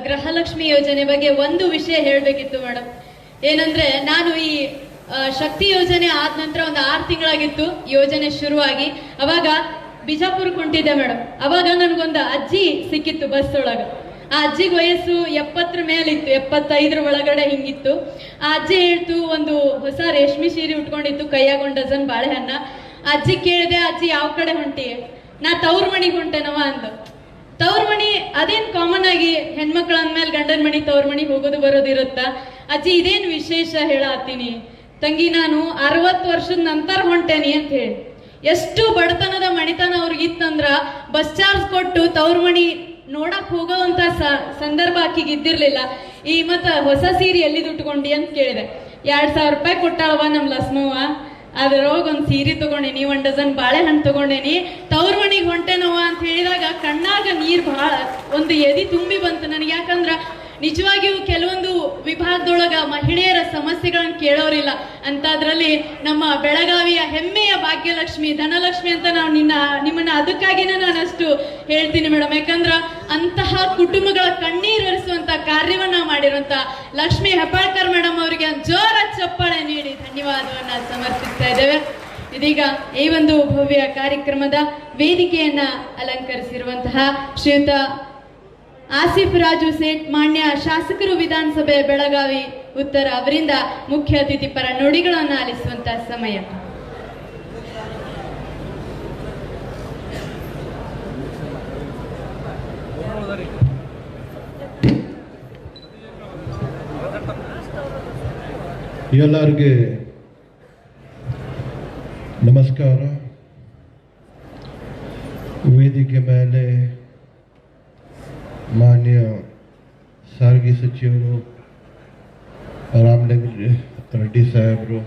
ಗೃಹಲಕ್ಷ್ಮಿ ಯೋಜನೆ ಬಗ್ಗೆ ಒಂದು ವಿಷಯ ಹೇಳಬೇಕಿತ್ತು ಮೇಡಮ್. ಏನಂದ್ರೆ ನಾನು ಈ ಶಕ್ತಿ ಯೋಜನೆ ಆದ ನಂತರ ಒಂದು 6 ತಿಂಗಳಾಗಿತ್ತು ಯೋಜನೆ ಶುರುವಾಗಿ. ಅವಾಗ ಬಿಜಾಪುರಕ್ಕೆ ಹೊಂಟಿದ್ದೆ ಮೇಡಮ್. ಅವಾಗ ನನಗೊಂದು ಅಜ್ಜಿ ಸಿಕ್ಕಿತ್ತು ಬಸ್ ಒಳಗ. ಆ ಅಜ್ಜಿಗೆ ವಯಸ್ಸು 70 ಮೇಲಿತ್ತು, 75 ಒಳಗಡೆ ಹಿಂಗಿತ್ತು. ಆ ಅಜ್ಜಿ ಹೇಳ್ತು, ಒಂದು ಹೊಸ ರೇಷ್ಮೆ ಸೀರೆ ಉಟ್ಕೊಂಡಿತ್ತು, ಕೈಯಾಗ 1 ಡಜನ್ ಬಾಳೆಹಣ್ಣ. ಅಜ್ಜಿ ಕೇಳಿದೆ, ಅಜ್ಜಿ ಯಾವ ಕಡೆ ಹೊಂಟಿ? ನಾ ತವ್ರ ಮಣಿಗೆ ಹೊಂಟೆನವ ಅಂದ. ತವ್ರ ಮಣಿ ಅದೇನ್ ಕಾಮನ್ ಆಗಿ ಹೆಣ್ಮಕ್ಳು ಅಂದ್ಮೇಲೆ ಗಂಡನ ಮಣಿ ತವ್ರ ಮಣಿಗೆ ಹೋಗೋದು ಬರೋದು ಇರುತ್ತ. ಅಜ್ಜಿ ಇದೇನ್ ವಿಶೇಷ ಹೇಳತ್ತೀನಿ ತಂಗಿ, ನಾನು 60 ವರ್ಷದ ನಂತರ ಹೊಂಟೇನಿ ಅಂತ ಹೇಳಿ. ಎಷ್ಟು ಬಡತನದ ಮಣಿತನ ಅವ್ರಿಗಿತ್ತಂದ್ರ ಬಸ್ ಚಾರ್ಜ್ ಕೊಟ್ಟು ತವ್ರ ಮಣಿ ನೋಡಕ್ ಹೋಗೋವಂತ ಸಂದರ್ಭ ಆಕಿಗೆ ಇದ್ದಿರ್ಲಿಲ್ಲ. ಈ ಮತ್ತ ಹೊಸ ಸೀರೆ ಎಲ್ಲಿದ್ ಉಟ್ಕೊಂಡಿ ಅಂತ ಕೇಳಿದೆ. 2,000 ರೂಪಾಯಿ ಕೊಟ್ಟಾಳವ ನಮ್ ಲಸ್ಮವ್ವ. ಅದ್ರೊಳಗ ಒಂದ್ ಸೀರೆ ತಗೊಂಡೇನಿ, 1 ಡಜನ್ ಬಾಳೆಹಣ್ಣು ತಗೊಂಡೇನಿ, ತವ್ರ ಮನಿಗ್ ಹೊಂಟೆನವ ಅಂತ ಹೇಳಿದಾಗ ಕಣ್ಣಾಗ ನೀರ್ ಬಹಳ ಒಂದು ಎದಿ ತುಂಬಿ ಬಂತು ನನಗೆ. ಯಾಕಂದ್ರ ನಿಜವಾಗಿಯೂ ಕೆಲವೊಂದು ವಿಭಾಗದೊಳಗ ಮಹಿಳೆಯರ ಸಮಸ್ಯೆಗಳನ್ನ ಕೇಳೋರಿಲ್ಲ ಅಂತದ್ರಲ್ಲಿ ನಮ್ಮ ಬೆಳಗಾವಿಯ ಹೆಮ್ಮೆಯ ಭಾಗ್ಯಲಕ್ಷ್ಮಿ, ಧನಲಕ್ಷ್ಮಿ ಅಂತ ನಾವು ನಿಮ್ಮನ್ನ ಅದಕ್ಕಾಗಿನೇ ನಾನು ಅಷ್ಟು ಹೇಳ್ತೀನಿ ಮೇಡಮ್. ಯಾಕಂದ್ರ ಅಂತಹ ಕುಟುಂಬಗಳ ಕಣ್ಣೀರು ಒರೆಸುವಂತ ಕಾರ್ಯವನ್ನ ಮಾಡಿರುವಂತ ಲಕ್ಷ್ಮಿ ಹೆಬ್ಬಾಳ್ಕರ್ ಮೇಡಮ್ ಅವರಿಗೆ ಜೋರ ಚಪ್ಪಾಳೆ ನೀಡಿ ಧನ್ಯವಾದವನ್ನ ಸಮರ್ಪಿಸ್ತಾ ಇದ್ದೇವೆ. ಇದೀಗ ಈ ಒಂದು ಭವ್ಯ ಕಾರ್ಯಕ್ರಮದ ವೇದಿಕೆಯನ್ನ ಅಲಂಕರಿಸಿರುವಂತಹ ಶ್ರೀಯುತ ಆಸಿಫ್ ರಾಜು ಸೇಠ್, ಮಾನ್ಯ ಶಾಸಕರು ವಿಧಾನಸಭೆ ಬೆಳಗಾವಿ ಉತ್ತರ ಅವರಿಂದ ಮುಖ್ಯ ಅತಿಥಿ ಪರ ನುಡಿಗಳನ್ನು ಆಲಿಸುವಂತಹ ಸಮಯ. ಎಲ್ಲರಿಗೆ ನಮಸ್ಕಾರ. ವೇದಿಕೆ ಮೇಲೆ ಮಾನ್ಯ ಸಾರಿಗೆ ಸಚಿವರು ರಾಮಲಿಂಗ ರೆಡ್ಡಿ ಸಾಹೇಬರು,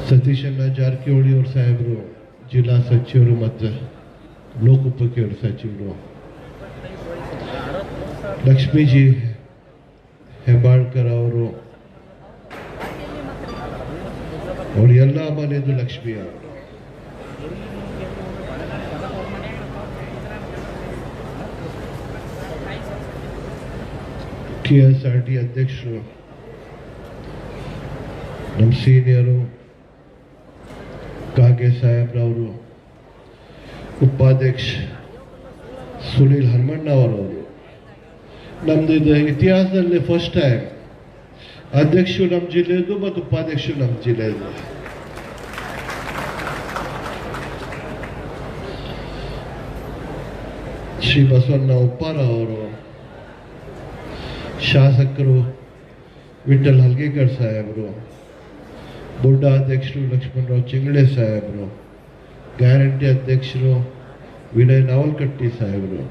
ಸತೀಶಣ್ಣ ಜಾರಕಿಹೊಳಿ ಅವ್ರ ಸಾಹೇಬರು, ಜಿಲ್ಲಾ ಸಚಿವರು ಮತ್ತು ಲೋಕೋಪಯೋಗಿ ಸಚಿವರು, ಲಕ್ಷ್ಮೀಜಿ ಹೆಬ್ಬಾಳ್ಕರ್ ಅವರು, ಅವ್ರ ಎಲ್ಲ ಮನೆಯದು ಲಕ್ಷ್ಮಿ ಅವರು, KSRT ಅಧ್ಯಕ್ಷರು, ನಮ್ಮ ಸೀನಿಯರು ಕಾಗೆ ಸಾಹೇಬ್ರವರು, ಉಪಾಧ್ಯಕ್ಷ ಸುನೀಲ್ ಹನುಮಣ್ಣ ಅವರವರು. ನಮ್ದು ಇದು ಇತಿಹಾಸದಲ್ಲಿ ಫಸ್ಟ್ ಟೈಮ್ ಅಧ್ಯಕ್ಷರು ನಮ್ಮ ಜಿಲ್ಲೆಯದು ಮತ್ತು ಉಪಾಧ್ಯಕ್ಷರು ನಮ್ಮ ಜಿಲ್ಲೆಯದು. ಶ್ರೀ ಬಸವಣ್ಣ ಉಪ್ಪಾರ ಅವರು, ಶಾಸಕರು ವಿಠಲ್ ಹಲ್ಗೇಕರ್ ಸಾಹೇಬರು, ಬುಡ್ಡ ಅಧ್ಯಕ್ಷರು ಲಕ್ಷ್ಮಣರಾವ್ ಚಿಂಗಳೆ ಸಾಹೇಬರು, ಗ್ಯಾರಂಟಿ ಅಧ್ಯಕ್ಷರು ವಿನಯ್ ನಾವಲ್ಕಟ್ಟಿ ಸಾಹೇಬರು,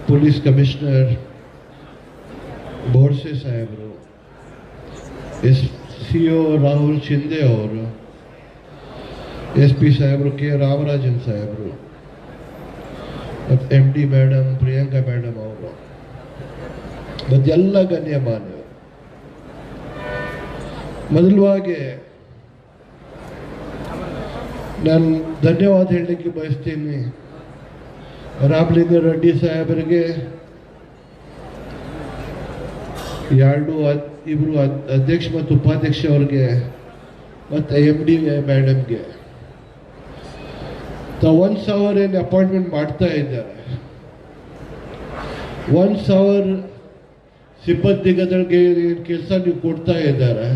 ಪೊಲೀಸ್ ಕಮಿಷನರ್ ಬೋರ್ಸೆ ಸಾಹೇಬರು, SCO ರಾಹುಲ್ ಶಿಂದೆ ಅವರು, SP ಸಾಹೇಬರು ಕೆ ರಾಮರಾಜನ್ ಸಾಹೇಬರು ಮತ್ತು MD ಮೇಡಮ್ ಪ್ರಿಯಾಂಕಾ ಮೇಡಮ್ ಅವರು ಮತ್ತು ಎಲ್ಲ ಗಣ್ಯಮಾನ್ಯರು. ಮೊದಲವಾಗಿ ನಾನು ಧನ್ಯವಾದ ಹೇಳಲಿಕ್ಕೆ ಬಯಸ್ತೀನಿ ರಾಮಲಿಂಗ ರೆಡ್ಡಿ ಸಾಹೇಬರಿಗೆ, ಇಬ್ಬರು ಅಧ್ಯಕ್ಷ ಮತ್ತು ಉಪಾಧ್ಯಕ್ಷ ಅವ್ರಿಗೆ ಮತ್ತು MD ಮೇಡಮ್ಗೆ. 1,000 ಏನು ಅಪಾಯಿಂಟ್ಮೆಂಟ್ ಮಾಡ್ತಾ ಇದ್ದಾರೆ. 1,000 ಸಿಬ್ಬಂದಿಗಳಿಗೆ ಏನು ಕೆಲಸ ನೀವು ಕೊಡ್ತಾ ಇದ್ದಾರೆ,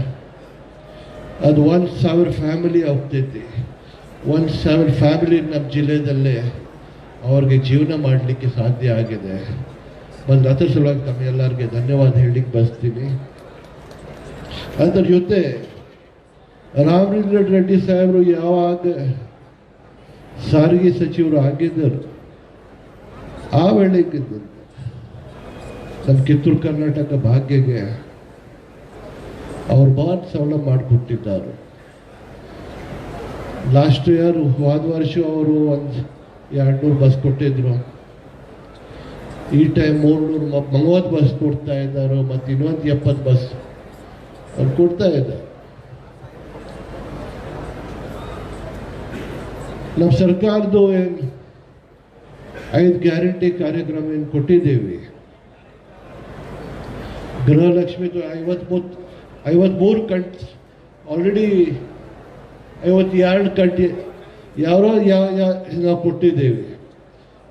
ಅದು 1,000 ಫ್ಯಾಮಿಲಿ ಆಗ್ತೈತಿ. 1,000 ಫ್ಯಾಮಿಲಿ ನಮ್ಮ ಜಿಲ್ಲೆಯಲ್ಲೇ ಅವ್ರಿಗೆ ಜೀವನ ಮಾಡಲಿಕ್ಕೆ ಸಾಧ್ಯ ಆಗಿದೆ. ಒಂದು ಅದ್ರ ಸಲುವಾಗಿ ತಮ್ಮೆಲ್ಲರಿಗೆ ಧನ್ಯವಾದ ಹೇಳಲಿಕ್ಕೆ ಬಯಸ್ತೀನಿ. ಅದರ ಜೊತೆ ರಾಮಲಿಂಗ ರೆಡ್ಡಿ ಸಾಹೇಬರು ಯಾವಾಗ ಸಾರಿಗೆ ಸಚಿವರು ಆಗಿದ್ದರು ಆ ವೇಳೆಗೆ ನಮ್ಮ ಕಿತ್ತೂರು ಕರ್ನಾಟಕ ಭಾಗ್ಯಗೆ ಅವ್ರು ಭಾಳ ಸೌಲಭ್ಯ ಮಾಡಿಕೊಟ್ಟಿದ್ದಾರೆ. ಲಾಸ್ಟ್ ಇಯರ್ ಹೋದ ವರ್ಷ ಅವರು 200 ಬಸ್ ಕೊಟ್ಟಿದ್ರು. ಈ ಟೈಮ್ 330 ಬಸ್ ಕೊಡ್ತಾ ಇದ್ದಾರೆ ಮತ್ತು ಇನ್ನೊಂದು 70 ಬಸ್ ಅವ್ರು ಕೊಡ್ತಾ ಇದ್ದಾರೆ. ನಮ್ಮ ಸರ್ಕಾರದ್ದು ಏನು 5 ಗ್ಯಾರಂಟಿ ಕಾರ್ಯಕ್ರಮ ಏನು ಕೊಟ್ಟಿದ್ದೇವೆ ಗೃಹಲಕ್ಷ್ಮಿದು 53 ಕಂತು ಆಲ್ರೆಡಿ 52 ಕಂತು ಯಾವ ನಾವು ಕೊಟ್ಟಿದ್ದೇವೆ,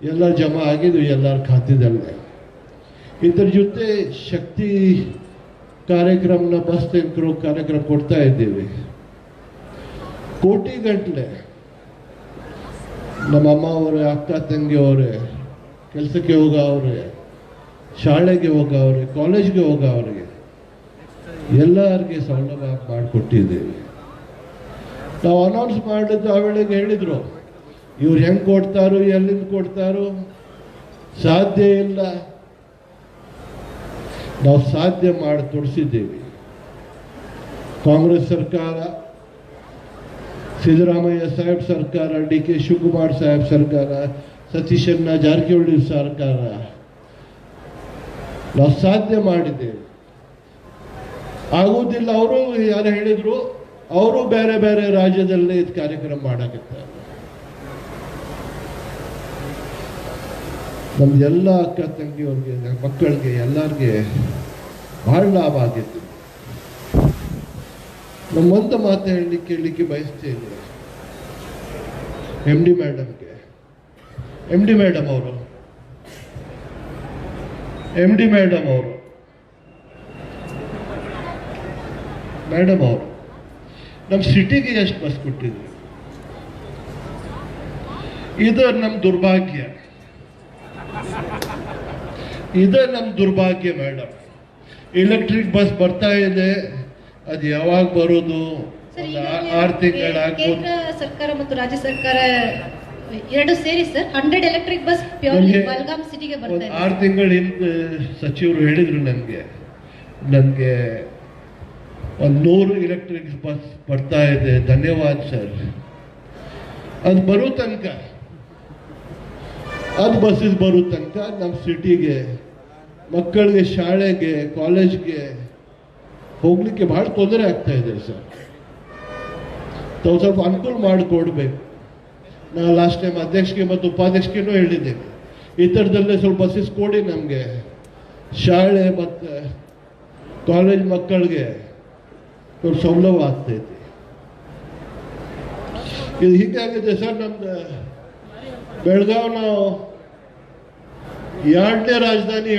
ಎಲ್ಲ ಜಮಾ ಆಗಿದ್ವಿ ಎಲ್ಲರ ಖಾತೆದಲ್ಲೇ. ಇದ್ರ ಜೊತೆ ಶಕ್ತಿ ಕಾರ್ಯಕ್ರಮನ ಬಸ್ ತೆಂಕರು ಕಾರ್ಯಕ್ರಮ ಕೊಡ್ತಾ ಇದ್ದೀವಿ. ಕೋಟಿ ಗಂಟಲೆ ನಮ್ಮ ಅಮ್ಮ ಅವರೇ, ಅಕ್ಕ ತಂಗಿ ಅವರೇ, ಕೆಲಸಕ್ಕೆ ಹೋಗವ್ರೆ, ಶಾಲೆಗೆ ಹೋಗವ್ರೆ, ಕಾಲೇಜ್ಗೆ ಹೋಗವ್ರಿಗೆ ಎಲ್ಲರಿಗೆ ಸೌಲಭ್ಯ ಮಾಡಿಕೊಟ್ಟಿದ್ದೀವಿ. ನಾವು ಅನೌನ್ಸ್ ಮಾಡಿದ್ದು ಆ ವೇಳೆಗೆ ಹೇಳಿದ್ರು, ಇವ್ರು ಹೆಂಗೆ ಕೊಡ್ತಾರೋ ಎಲ್ಲಿಂದ ಕೊಡ್ತಾರೋ ಸಾಧ್ಯ ಇಲ್ಲ, ನಾವು ಸಾಧ್ಯ ಮಾಡಿ ತೋರಿಸಿದ್ದೀವಿ. ಕಾಂಗ್ರೆಸ್ ಸರ್ಕಾರ, ಸಿದ್ದರಾಮಯ್ಯ ಸಾಹೇಬ್ ಸರ್ಕಾರ, ಡಿ ಕೆ ಶಿವಕುಮಾರ್ ಸಾಹೇಬ್ ಸರ್ಕಾರ, ಸತೀಶಣ್ಣ ಜಾರಕಿಹೊಳಿ ಸರ್ಕಾರ, ನಾವು ಸಾಧ್ಯ ಮಾಡಿದ್ದೇವೆ. ಆಗುವುದಿಲ್ಲ, ಅವರು ಯಾರು ಹೇಳಿದ್ರು, ಅವರು ಬೇರೆ ಬೇರೆ ರಾಜ್ಯದಲ್ಲೇ ಇದು ಕಾರ್ಯಕ್ರಮ ಮಾಡಾಕತ್ತಾರೆ. ನಮ್ದೆಲ್ಲ ಅಕ್ಕ ತಂಗಿಯವ್ರಿಗೆ, ಮಕ್ಕಳಿಗೆ, ಎಲ್ಲರಿಗೆ ಬಹಳ ಲಾಭ ಆಗಿತ್ತು. ನಮ್ಮೊಂದು ಮಾತು ಹೇಳಲಿಕ್ಕೆ ಬಯಸ್ತೇನೆ ಎಂ ಡಿ ಮೇಡಮ್ಗೆ. ಎಂ ಡಿ ಮೇಡಮ್ ಅವರು ನಮ್ಮ ಸಿಟಿಗೆ ಎಷ್ಟು ಬಸ್ ಕೊಟ್ಟಿದ್ರು? ಇದು ನಮ್ಮ ದುರ್ಭಾಗ್ಯ, ಮೇಡಮ್. ಎಲೆಕ್ಟ್ರಿಕ್ ಬಸ್ ಬರ್ತಾ ಇದೆ, ಅದು ಯಾವಾಗ ಬರೋದು? ಸರ್, 6 ತಿಂಗಳಾಗ್ಬೋದು. ಕೇಂದ್ರ ಸರ್ಕಾರ ಮತ್ತು ರಾಜ್ಯ ಸರ್ಕಾರ ಎರಡು ಸೇರಿ sir 100 electric bus purely Belgaum ಸಿಟಿಗೆ ಬರ್ತಾ ಇದೆ. 6 ತಿಂಗಳ ಹಿಂದೆ ಸಚಿವರು ಹೇಳಿದ್ರು ನನಗೆ 100 ಎಲೆಕ್ಟ್ರಿಕ್ ಬಸ್ ಬರ್ತಾ ಇದೆ. ಧನ್ಯವಾದ ಸರ್. ಅದು ಬರೋ ತನಕ, ಬಸ್ಸಸ್ ಬರೋ ತನಕ ನಮ್ಮ ಸಿಟಿಗೆ ಮಕ್ಕಳಿಗೆ ಶಾಲೆಗೆ ಕಾಲೇಜ್ಗೆ ಹೋಗ್ಲಿಕ್ಕೆ ಬಹಳ ತೊಂದರೆ ಆಗ್ತಾ ಇದೆ ಸರ್. ತಾವು ಸ್ವಲ್ಪ ಅನುಕೂಲ ಮಾಡಿಕೊಡ್ಬೇಕು. ನಾನು ಲಾಸ್ಟ್ ಟೈಮ್ ಅಧ್ಯಕ್ಷಗೆ ಮತ್ತು ಉಪಾಧ್ಯಕ್ಷರಿಗೂ ಹೇಳಿದ್ದೇನೆ, ಈ ಥರದಲ್ಲೇ ಸ್ವಲ್ಪ ಬಸ್ಸಸ್ ಕೊಡಿ ನಮಗೆ, ಶಾಲೆ ಮತ್ತು ಕಾಲೇಜ್ ಮಕ್ಕಳಿಗೆ ಸ್ವಲ್ಪ ಸೌಲಭ್ಯ ಆಗ್ತೈತಿ. ಇದು ಹೀಗಾಗಿದೆ ಸರ್. ನಮ್ದು ಬೆಳಗಾವ್ ನಾವು 2ನೇ ರಾಜಧಾನಿ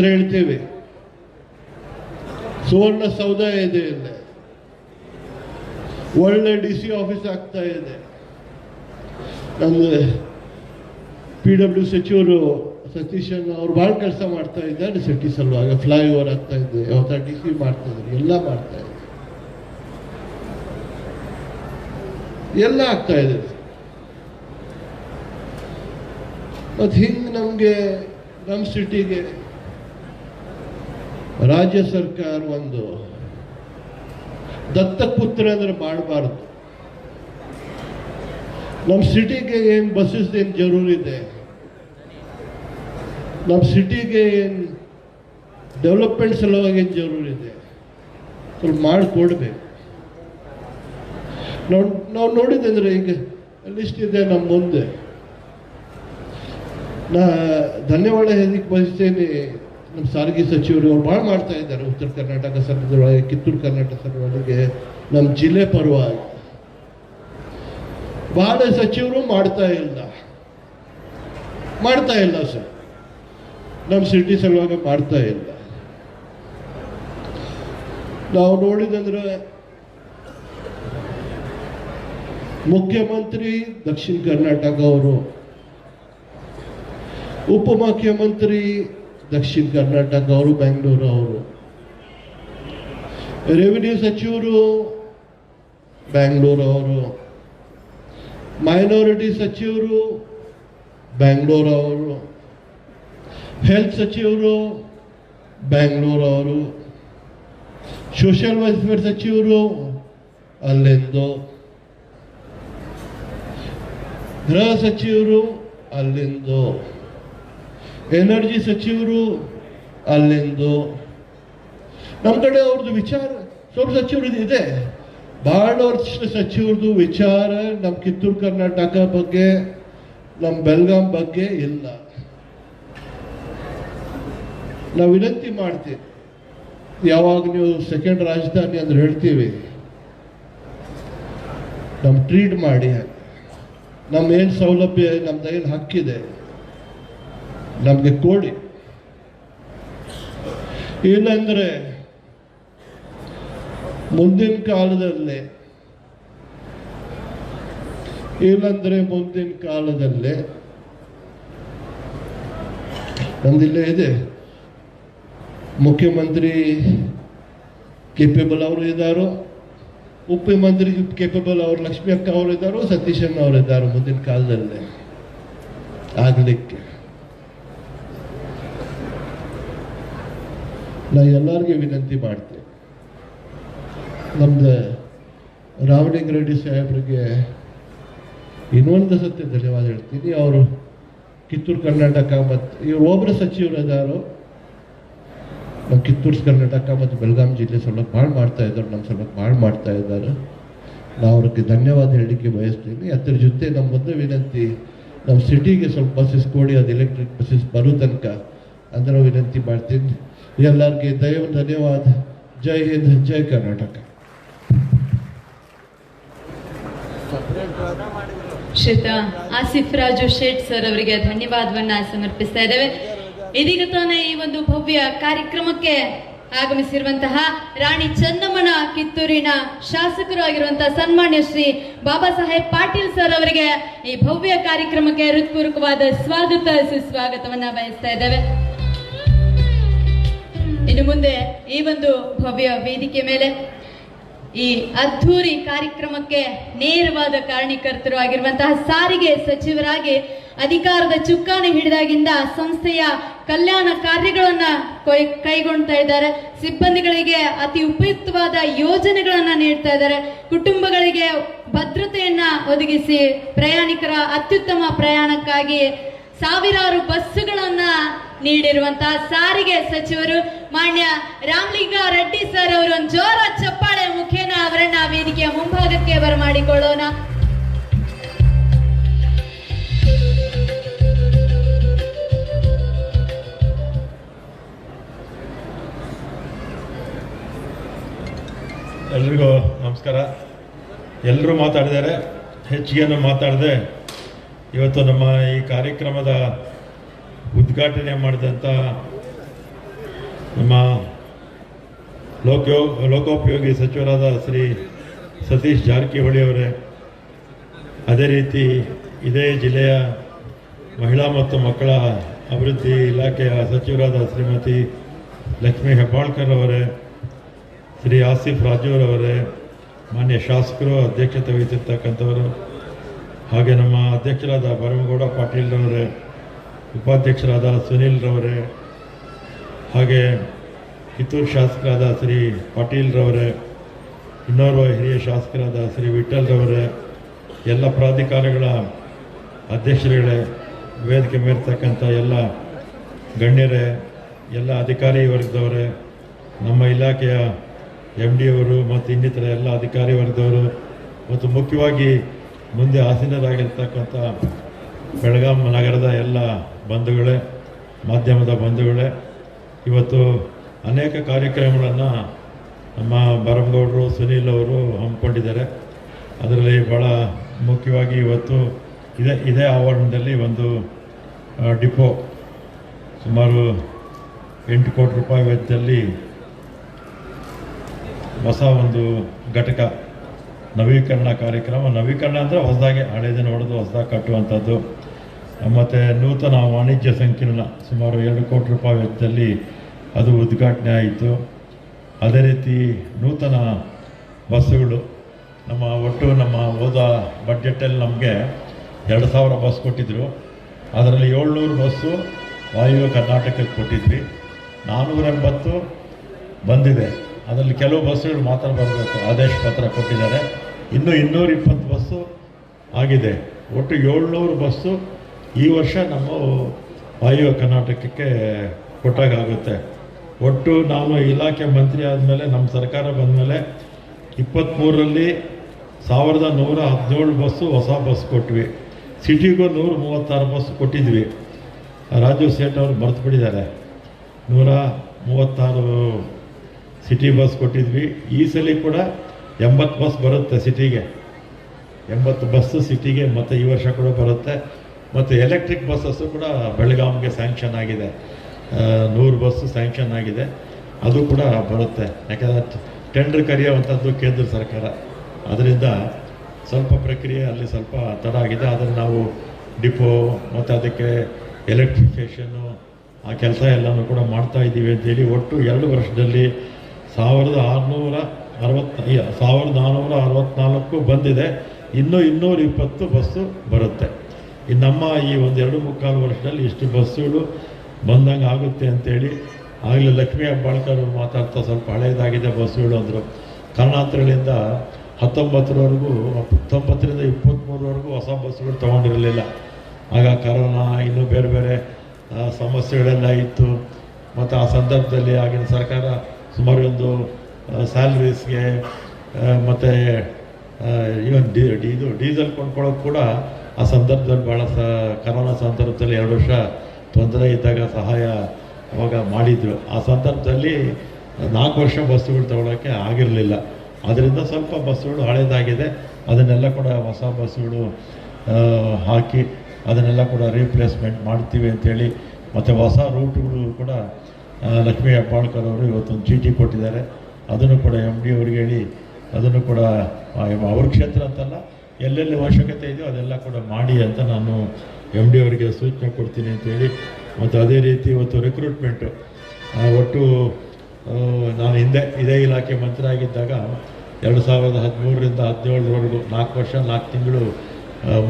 ಹೇಳ್ತೇವೆ. ಸುವರ್ಣಸೌಧ ಇದೆ, ಇಲ್ಲ ಒಳ್ಳೆ DC ಆಫೀಸ್ ಆಗ್ತಾ ಇದೆ. ನಮ್ದು PW ಸಚಿವರು ಸತೀಶನ್ ಅವ್ರು ಭಾಳ ಕೆಲಸ ಮಾಡ್ತಾ ಇದ್ದಾರೆ ಸಿಟಿ ಸಲುವಾಗಿ. ಫ್ಲೈಓವರ್ ಆಗ್ತಾ ಇದೆ, ಹೊಸ DC ಮಾಡ್ತಾ ಇದ್ದಾರೆ, ಎಲ್ಲ ಮಾಡ್ತಾ ಇದೆ, ಎಲ್ಲ ಆಗ್ತಾ ಇದೆ. ಮತ್ತು ಹಿಂಗೆ ನಮಗೆ ನಮ್ಮ ಸಿಟಿಗೆ ರಾಜ್ಯ ಸರ್ಕಾರ ಒಂದು ದತ್ತಪುತ್ರ ಅಂದ್ರೆ ಮಾಡಬಾರ್ದು. ನಮ್ಮ ಸಿಟಿಗೆ ಏನು ಬಸ್ಸಸ್ ಏನು ಜರೂರಿ ಇದೆ, ನಮ್ಮ ಸಿಟಿಗೆ ಏನು ಡೆವಲಪ್ಮೆಂಟ್ ಸಲುವಾಗಿ ಏನು ಜರೂರಿ ಇದೆ, ಸ್ವಲ್ಪ ಮಾಡಿಕೊಡ್ಬೇಕು. ನಾವು ನೋಡಿದಂದ್ರೆ ಈಗ ಲಿಸ್ಟ್ ಇದೆ ನಮ್ಮ ಮುಂದೆ. ನಾ ಧನ್ಯವಾದ ಹೇಳಲಿಕ್ಕೆ ಬಯಸ್ತೇನೆ ನಮ್ಮ ಸಾರಿಗೆ ಸಚಿವರು. ಅವ್ರು ಭಾಳ ಮಾಡ್ತಾ ಇದ್ದಾರೆ ಉತ್ತರ ಕರ್ನಾಟಕ ಸಲುವಾಗಿ, ಕಿತ್ತೂರು ಕರ್ನಾಟಕ ಸಲುವಾಗಿ, ನಮ್ಮ ಜಿಲ್ಲೆ ಪರವಾಗಿ. ಭಾಳ ಸಚಿವರು ಮಾಡ್ತಾ ಇಲ್ಲ ಸರ್, ನಮ್ಮ ಸಿಟಿ ಸಲುವಾಗಿ ಮಾಡ್ತಾ ಇಲ್ಲ. ನಾವು ನೋಡಿದಂದ್ರೆ ಮುಖ್ಯಮಂತ್ರಿ ದಕ್ಷಿಣ ಕರ್ನಾಟಕ ಅವರು, ಉಪಮುಖ್ಯಮಂತ್ರಿ ದಕ್ಷಿಣ ಕರ್ನಾಟಕ ಅವರು, ಬೆಂಗಳೂರು ಅವರು, ರೆವಿನ್ಯೂ ಸಚಿವರು ಬೆಂಗಳೂರು ಅವರು, ಮೈನಾರಿಟಿ ಸಚಿವರು ಬೆಂಗಳೂರು ಅವರು, ಹೆಲ್ತ್ ಸಚಿವರು ಬೆಂಗಳೂರು ಅವರು, ಸೋಷಿಯಲ್ ವೆಲ್ಫೇರ್ ಸಚಿವರು ಅಲ್ಲಿಂದು, ಗೃಹ ಸಚಿವರು ಅಲ್ಲಿಂದು, ಎನರ್ಜಿ ಸಚಿವರು ಅಲ್ಲಿಂದು. ನಮ್ಮ ಕಡೆ ಅವ್ರದ್ದು ವಿಚಾರ ಸ್ವಲ್ಪ ಸಚಿವರದ್ದು ಇದೆ, ಭಾಳ ವರ್ಷ ಸಚಿವರದು ವಿಚಾರ ನಮ್ಮ ಕಿತ್ತೂರು ಕರ್ನಾಟಕ ಬಗ್ಗೆ, ನಮ್ಮ ಬೆಳಗಾಂ ಬಗ್ಗೆ ಇಲ್ಲ. ನಾವು ವಿನಂತಿ ಮಾಡ್ತೀವಿ, ಯಾವಾಗ ನೀವು ಸೆಕೆಂಡ್ ರಾಜಧಾನಿ ಅಂದ್ರೆ ಹೇಳ್ತೀವಿ, ನಮ್ಮ ಟ್ರೀಟ್ ಮಾಡಿ, ನಮ್ಮ ಏನು ಸೌಲಭ್ಯ, ನಮ್ದು ಏನು ಹಕ್ಕಿದೆ ನಮಗೆ ಕೊಡಿ. ಇಲ್ಲಂದ್ರೆ ಮುಂದಿನ ಕಾಲದಲ್ಲೇ ನಮ್ದಿಲ್ಲೇ ಇದೆ, ಮುಖ್ಯಮಂತ್ರಿ ಕೇಪೇಬಲ್ ಅವರು ಇದ್ದಾರೋ, ಉಪಮಂತ್ರಿ ಕೇಪೇಬಲ್ ಅವರು ಲಕ್ಷ್ಮಿ ಅಕ್ಕ ಅವರು ಇದ್ದಾರೋ, ಸತೀಶನ್ ಅವರು ಇದ್ದಾರೋ ಮುಂದಿನ ಕಾಲದಲ್ಲೇ ಆಗಲಿಕ್ಕೆ. ನಾ ಎಲ್ಲರಿಗೂ ವಿನಂತಿ ಮಾಡ್ತೇನೆ, ನಮ್ದು ರಾಮಲಿಂಗ ರೆಡ್ಡಿ ಸಾಹೇಬ್ರಿಗೆ ಇನ್ನೊಂದು ಸತ್ಯ ಧನ್ಯವಾದ ಹೇಳ್ತೀನಿ. ಅವರು ಕಿತ್ತೂರು ಕರ್ನಾಟಕ ಮತ್ತು ಇವರು ಒಬ್ಬರು ಸಚಿವರು ಇದ್ದಾರೋ, ನಮ್ಮ ಕಿತ್ತೂರು ಕರ್ನಾಟಕ ಮತ್ತು ಬೆಳಗಾಂ ಜಿಲ್ಲೆ ಸಲುವಾಗಿ ಭಾಳ ಮಾಡ್ತಾ ಇದ್ದಾರೆ, ನಮ್ಮ ಸಲುವಾಗಿ ಭಾಳ ಮಾಡ್ತಾ ಇದ್ದಾರೆ. ನಾವು ಅವ್ರಿಗೆ ಧನ್ಯವಾದ ಹೇಳಲಿಕ್ಕೆ ಬಯಸ್ತೀನಿ. ಅದ್ರ ಜೊತೆ ನಮ್ಮ ಒಂದು ವಿನಂತಿ, ನಮ್ಮ ಸಿಟಿಗೆ ಸ್ವಲ್ಪ ಬಸ್ಸಸ್ ಕೊಡಿ, ಅದು ಎಲೆಕ್ಟ್ರಿಕ್ ಬಸ್ಸಸ್ ಬರೋ ತನಕ ಅಂದ್ರೆ ವಿನಂತಿ ಮಾಡ್ತೀನಿ. ಎಲ್ಲರಿಗೆ ಧನ್ಯವಾದ. ಜೈ ಹಿಂದ್, ಜೈ ಕರ್ನಾಟಕ. ಶ್ರೀಯುತ ಆಸಿಫ್ ರಾಜು ಶೇಟ್ ಸರ್ ಅವರಿಗೆ ಧನ್ಯವಾದವನ್ನ ಸಮರ್ಪಿಸ್ತಾ ಇದ್ದೇವೆ. ಇದೀಗ ತಾನೇ ಈ ಒಂದು ಭವ್ಯ ಕಾರ್ಯಕ್ರಮಕ್ಕೆ ಆಗಮಿಸಿರುವಂತಹ ರಾಣಿ ಚೆನ್ನಮ್ಮನ ಕಿತ್ತೂರಿನ ಶಾಸಕರು ಆಗಿರುವಂತಹ ಸನ್ಮಾನ್ಯ ಶ್ರೀ ಬಾಬಾ ಸಾಹೇಬ್ ಪಾಟೀಲ್ ಸರ್ ಅವರಿಗೆ ಈ ಭವ್ಯ ಕಾರ್ಯಕ್ರಮಕ್ಕೆ ಹೃತ್ಪೂರ್ವಕವಾದ ಸ್ವಾಗತ ಸುಸ್ವಾಗತವನ್ನ ಬಯಸ್ತಾ ಇದ್ದೇವೆ. ಇನ್ನು ಮುಂದೆ ಈ ಒಂದು ಭವ್ಯ ವೇದಿಕೆ ಮೇಲೆ ಈ ಅದ್ಧೂರಿ ಕಾರ್ಯಕ್ರಮಕ್ಕೆ ನೇರವಾದ ಕಾರಣೀಕರ್ತರು ಆಗಿರುವಂತಹ ಸಾರಿಗೆ ಸಚಿವರಾಗಿ ಅಧಿಕಾರದ ಚುಕ್ಕಾಣಿ ಹಿಡಿದಾಗಿಂದ ಸಂಸ್ಥೆಯ ಕಲ್ಯಾಣ ಕಾರ್ಯಗಳನ್ನ ಕೈಗೊಳ್ತಾ ಇದ್ದಾರೆ. ಸಿಬ್ಬಂದಿಗಳಿಗೆ ಅತಿ ಉಪಯುಕ್ತವಾದ ಯೋಜನೆಗಳನ್ನ ನೀಡ್ತಾ ಇದ್ದಾರೆ. ಕುಟುಂಬಗಳಿಗೆ ಭದ್ರತೆಯನ್ನ ಒದಗಿಸಿ ಪ್ರಯಾಣಿಕರ ಅತ್ಯುತ್ತಮ ಪ್ರಯಾಣಕ್ಕಾಗಿ ಸಾವಿರಾರು ಬಸ್ಸುಗಳನ್ನ ನೀಡಿರುವಂತಹ ಸಾರಿಗೆ ಸಚಿವರು ಮಾನ್ಯ ರಾಮಲಿಂಗ ರೆಡ್ಡಿ ಸರ್ ಅವರು ಒಂದು ಜೋರ ಚಪ್ಪಾಳೆ ಮುಖೇನ ಅವರನ್ನ ವೇದಿಕೆಯ ಮುಂಭಾಗಕ್ಕೆ ಬರಮಾಡಿಕೊಳ್ಳೋಣ. ಎಲ್ರಿಗೂ ನಮಸ್ಕಾರ. ಎಲ್ಲರೂ ಮಾತಾಡಿದ್ದಾರೆ, ಹೆಚ್ಚಿಗೆಯನ್ನು ಮಾತಾಡದೆ ಇವತ್ತು ನಮ್ಮ ಈ ಕಾರ್ಯಕ್ರಮದ ಉದ್ಘಾಟನೆ ಮಾಡಿದಂಥ ನಮ್ಮ ಲೋಕೋಪಯೋಗಿ ಸಚಿವರಾದ ಶ್ರೀ ಸತೀಶ್ ಜಾರಕಿಹೊಳಿ ಅವರೇ, ಅದೇ ರೀತಿ ಇದೇ ಜಿಲ್ಲೆಯ ಮಹಿಳಾ ಮತ್ತು ಮಕ್ಕಳ ಅಭಿವೃದ್ಧಿ ಇಲಾಖೆಯ ಸಚಿವರಾದ ಶ್ರೀಮತಿ ಲಕ್ಷ್ಮೀ ಹೆಬ್ಬಾಳ್ಕರ್ ಅವರೇ, ಶ್ರೀ ಆಸಿಫ್ ರಾಜೂರವರೇ, ಮಾನ್ಯ ಶಾಸಕರು, ಅಧ್ಯಕ್ಷತೆ ವಹಿಸಿರ್ತಕ್ಕಂಥವರು, ಹಾಗೆ ನಮ್ಮ ಅಧ್ಯಕ್ಷರಾದ ಭರಮಗೌಡ ಪಾಟೀಲ್ರವರೇ, ಉಪಾಧ್ಯಕ್ಷರಾದ ಸುನೀಲ್ರವರೇ, ಹಾಗೆ ಕಿತ್ತೂರು ಶಾಸಕರಾದ ಶ್ರೀ ಪಾಟೀಲ್ರವರೇ, ಇನ್ನೋರ್ವ ಹಿರಿಯ ಶಾಸಕರಾದ ಶ್ರೀ ವಿಠಲ್ರವರೇ, ಎಲ್ಲ ಪ್ರಾಧಿಕಾರಗಳ ಅಧ್ಯಕ್ಷರುಗಳೇ, ವೇದಿಕೆ ಮೇರ್ತಕ್ಕಂಥ ಎಲ್ಲ ಗಣ್ಯರೇ, ಎಲ್ಲ ಅಧಿಕಾರಿ ವರ್ಗದವರೇ, ನಮ್ಮ ಇಲಾಖೆಯ MD ಅವರು ಮತ್ತು ಇನ್ನಿತರ ಎಲ್ಲ ಅಧಿಕಾರಿ ವರ್ಗದವರು, ಮತ್ತು ಮುಖ್ಯವಾಗಿ ಮುಂದೆ ಆಸೀನರಾಗಿರ್ತಕ್ಕಂಥ ಬೆಳಗಾಂ ನಗರದ ಎಲ್ಲ ಬಂಧುಗಳೇ, ಮಾಧ್ಯಮದ ಬಂಧುಗಳೇ, ಇವತ್ತು ಅನೇಕ ಕಾರ್ಯಕ್ರಮಗಳನ್ನು ನಮ್ಮ ಭರಮಗೌಡರು, ಸುನೀಲ್ ಅವರು ಹಮ್ಮಿಕೊಂಡಿದ್ದಾರೆ. ಅದರಲ್ಲಿ ಭಾಳ ಮುಖ್ಯವಾಗಿ ಇವತ್ತು ಇದೇ ಆವರಣದಲ್ಲಿ ಒಂದು ಡಿಪೋ ಸುಮಾರು 8 ಕೋಟಿ ರೂಪಾಯಿ ವೆಚ್ಚದಲ್ಲಿ ಹೊಸ ಒಂದು ಘಟಕ ನವೀಕರಣ ಕಾರ್ಯಕ್ರಮ. ನವೀಕರಣ ಅಂದರೆ ಹೊಸದಾಗಿ ಹಳೆಯದನ್ನು ಹೊಡೆದು ಹೊಸದಾಗಿ ಕಟ್ಟುವಂಥದ್ದು. ಮತ್ತು ನೂತನ ವಾಣಿಜ್ಯ ಸಂಕೀರ್ಣ ಸುಮಾರು 2 ಕೋಟಿ ರೂಪಾಯಿ ವೆಚ್ಚದಲ್ಲಿ ಅದು ಉದ್ಘಾಟನೆ ಆಯಿತು. ಅದೇ ರೀತಿ ನೂತನ ಬಸ್ಸುಗಳು ನಮ್ಮ ಹೋದ ಬಡ್ಜೆಟಲ್ಲಿ ನಮಗೆ 2000 ಬಸ್ ಕೊಟ್ಟಿದ್ದರು. ಅದರಲ್ಲಿ 700 ಬಸ್ಸು ವಾಯುವ್ಯ ಕರ್ನಾಟಕಕ್ಕೆ ಕೊಟ್ಟಿದ್ವಿ. 480 ಬಂದಿದೆ. ಅದರಲ್ಲಿ ಕೆಲವು ಬಸ್ಸುಗಳು ಮಾತ್ರ ಬರಬೇಕು, ಆದೇಶ ಪತ್ರ ಕೊಟ್ಟಿದ್ದಾರೆ. ಇನ್ನೂ 220 ಬಸ್ಸು ಆಗಿದೆ. ಒಟ್ಟು 700 ಬಸ್ಸು ಈ ವರ್ಷ ನಮ್ಮ ವಾಯುವ್ಯ ಕರ್ನಾಟಕಕ್ಕೆ ಕೊಟ್ಟಾಗುತ್ತೆ. ಒಟ್ಟು ನಾನು ಇಲಾಖೆ ಮಂತ್ರಿ ಆದಮೇಲೆ, ನಮ್ಮ ಸರ್ಕಾರ ಬಂದಮೇಲೆ 23ರಲ್ಲಿ 1117 ಬಸ್ಸು ಹೊಸ ಬಸ್ ಕೊಟ್ವಿ. ಸಿಟಿಗೂ 136 ಬಸ್ ಕೊಟ್ಟಿದ್ವಿ. ರಾಜು ಸೇಠ್ ಅವರು ಬರೆದು ಬಿಟ್ಟಿದ್ದಾರೆ. 136 ಸಿಟಿ ಬಸ್ ಕೊಟ್ಟಿದ್ವಿ. ಈ ಸಲ ಕೂಡ 80 ಬಸ್ ಬರುತ್ತೆ ಸಿಟಿಗೆ, 80 ಬಸ್ಸು ಸಿಟಿಗೆ, ಮತ್ತು ಈ ವರ್ಷ ಕೂಡ ಬರುತ್ತೆ. ಮತ್ತು ಎಲೆಕ್ಟ್ರಿಕ್ ಬಸ್ಸಸ್ಸು ಕೂಡ ಬೆಳಗಾವಿಗೆ ಸ್ಯಾಂಕ್ಷನ್ ಆಗಿದೆ, 100 ಬಸ್ಸು ಸ್ಯಾಂಕ್ಷನ್ ಆಗಿದೆ, ಅದು ಕೂಡ ಬರುತ್ತೆ. ಯಾಕಂದರೆ ಟೆಂಡರ್ ಕರೆಯುವಂಥದ್ದು ಕೇಂದ್ರ ಸರ್ಕಾರ, ಅದರಿಂದ ಸ್ವಲ್ಪ ಪ್ರಕ್ರಿಯೆ ಅಲ್ಲಿ ಸ್ವಲ್ಪ ತಡ ಆಗಿದೆ. ಆದರೆ ನಾವು ಡಿಪೋ ಮತ್ತು ಅದಕ್ಕೆ ಎಲೆಕ್ಟ್ರಿಫಿಕೇಷನ್ನು ಆ ಕೆಲಸ ಎಲ್ಲನೂ ಕೂಡ ಮಾಡ್ತಾ ಇದ್ದೀವಿ ಅಂತೇಳಿ ಒಟ್ಟು 2 ವರ್ಷದಲ್ಲಿ 1464 ಬಂದಿದೆ. ಇನ್ನೂ 220 ಬಸ್ಸು ಬರುತ್ತೆ. ಇನ್ನು ನಮ್ಮ ಈ 1.25 ವರ್ಷದಲ್ಲಿ ಇಷ್ಟು ಬಸ್ಸುಗಳು ಬಂದಂಗೆ ಆಗುತ್ತೆ ಅಂತೇಳಿ ಆಗಲೇ ಲಕ್ಷ್ಮೀ ಹೆಬ್ಬಾಳ್ಕರ್ ಮಾತಾಡ್ತಾ ಸ್ವಲ್ಪ ಹಳೆಯದಾಗಿದೆ ಬಸ್ಸುಗಳು ಅಂದರು. ಕಾರಣಾಂತರಗಳಿಂದ 19ರವರೆಗೂ 19ರಿಂದ 23ರವರೆಗೂ ಹೊಸ ಬಸ್ಸುಗಳು ತೊಗೊಂಡಿರಲಿಲ್ಲ. ಆಗ ಕರೋನಾ ಇನ್ನೂ ಬೇರೆ ಬೇರೆ ಸಮಸ್ಯೆಗಳೆಲ್ಲ ಇತ್ತು. ಮತ್ತು ಆ ಸಂದರ್ಭದಲ್ಲಿ ಆಗಿನ ಸರ್ಕಾರ ಸುಮಾರು ಒಂದು ಸ್ಯಾಲ್ರೀಸ್ಗೆ ಮತ್ತು ಇವನ್ ಡೀಸೆಲ್ ಕೊಂಡ್ಕೊಳ್ಳೋಕೆ ಕೂಡ ಆ ಸಂದರ್ಭದಲ್ಲಿ ಭಾಳ ಕರೋನಾ ಸಂದರ್ಭದಲ್ಲಿ 2 ವರ್ಷ ತೊಂದರೆ ಇದ್ದಾಗ ಸಹಾಯ ಅವಾಗ ಮಾಡಿದರು. ಆ ಸಂದರ್ಭದಲ್ಲಿ 4 ವರ್ಷ ಬಸ್ಸುಗಳು ತೊಗೊಳೋಕ್ಕೆ ಆಗಿರಲಿಲ್ಲ. ಅದರಿಂದ ಸ್ವಲ್ಪ ಬಸ್ಸುಗಳು ಹಳೇದಾಗಿದೆ. ಅದನ್ನೆಲ್ಲ ಕೂಡ ಹೊಸ ಬಸ್ಸುಗಳು ಹಾಕಿ ಅದನ್ನೆಲ್ಲ ಕೂಡ ರೀಪ್ಲೇಸ್ಮೆಂಟ್ ಮಾಡ್ತೀವಿ ಅಂಥೇಳಿ, ಮತ್ತು ಹೊಸ ರೂಟ್ಗಳು ಕೂಡ ಲಕ್ಷ್ಮೀ ಹೆಬ್ಬಾಳ್ಕರ್ ಅವರು ಇವತ್ತೊಂದು ಚೀಟಿ ಕೊಟ್ಟಿದ್ದಾರೆ. ಅದನ್ನು ಕೂಡ MD ಅವ್ರಿಗೆ ಹೇಳಿ ಅದನ್ನು ಕೂಡ ಅವ್ರ ಕ್ಷೇತ್ರ ಅಂತಲ್ಲ, ಎಲ್ಲೆಲ್ಲಿ ಅವಶ್ಯಕತೆ ಇದೆಯೋ ಅದೆಲ್ಲ ಕೂಡ ಮಾಡಿ ಅಂತ ನಾನು MD ಅವರಿಗೆ ಸೂಚನೆ ಕೊಡ್ತೀನಿ ಅಂತೇಳಿ. ಮತ್ತು ಅದೇ ರೀತಿ ಇವತ್ತು ರಿಕ್ರೂಟ್ಮೆಂಟು ಒಟ್ಟು ನಾನು ಹಿಂದೆ ಇದೇ ಇಲಾಖೆ ಮಂತ್ರಿ ಆಗಿದ್ದಾಗ 2013ರಿಂದ 2017ರವರೆಗೂ 4 ವರ್ಷ 4 ತಿಂಗಳು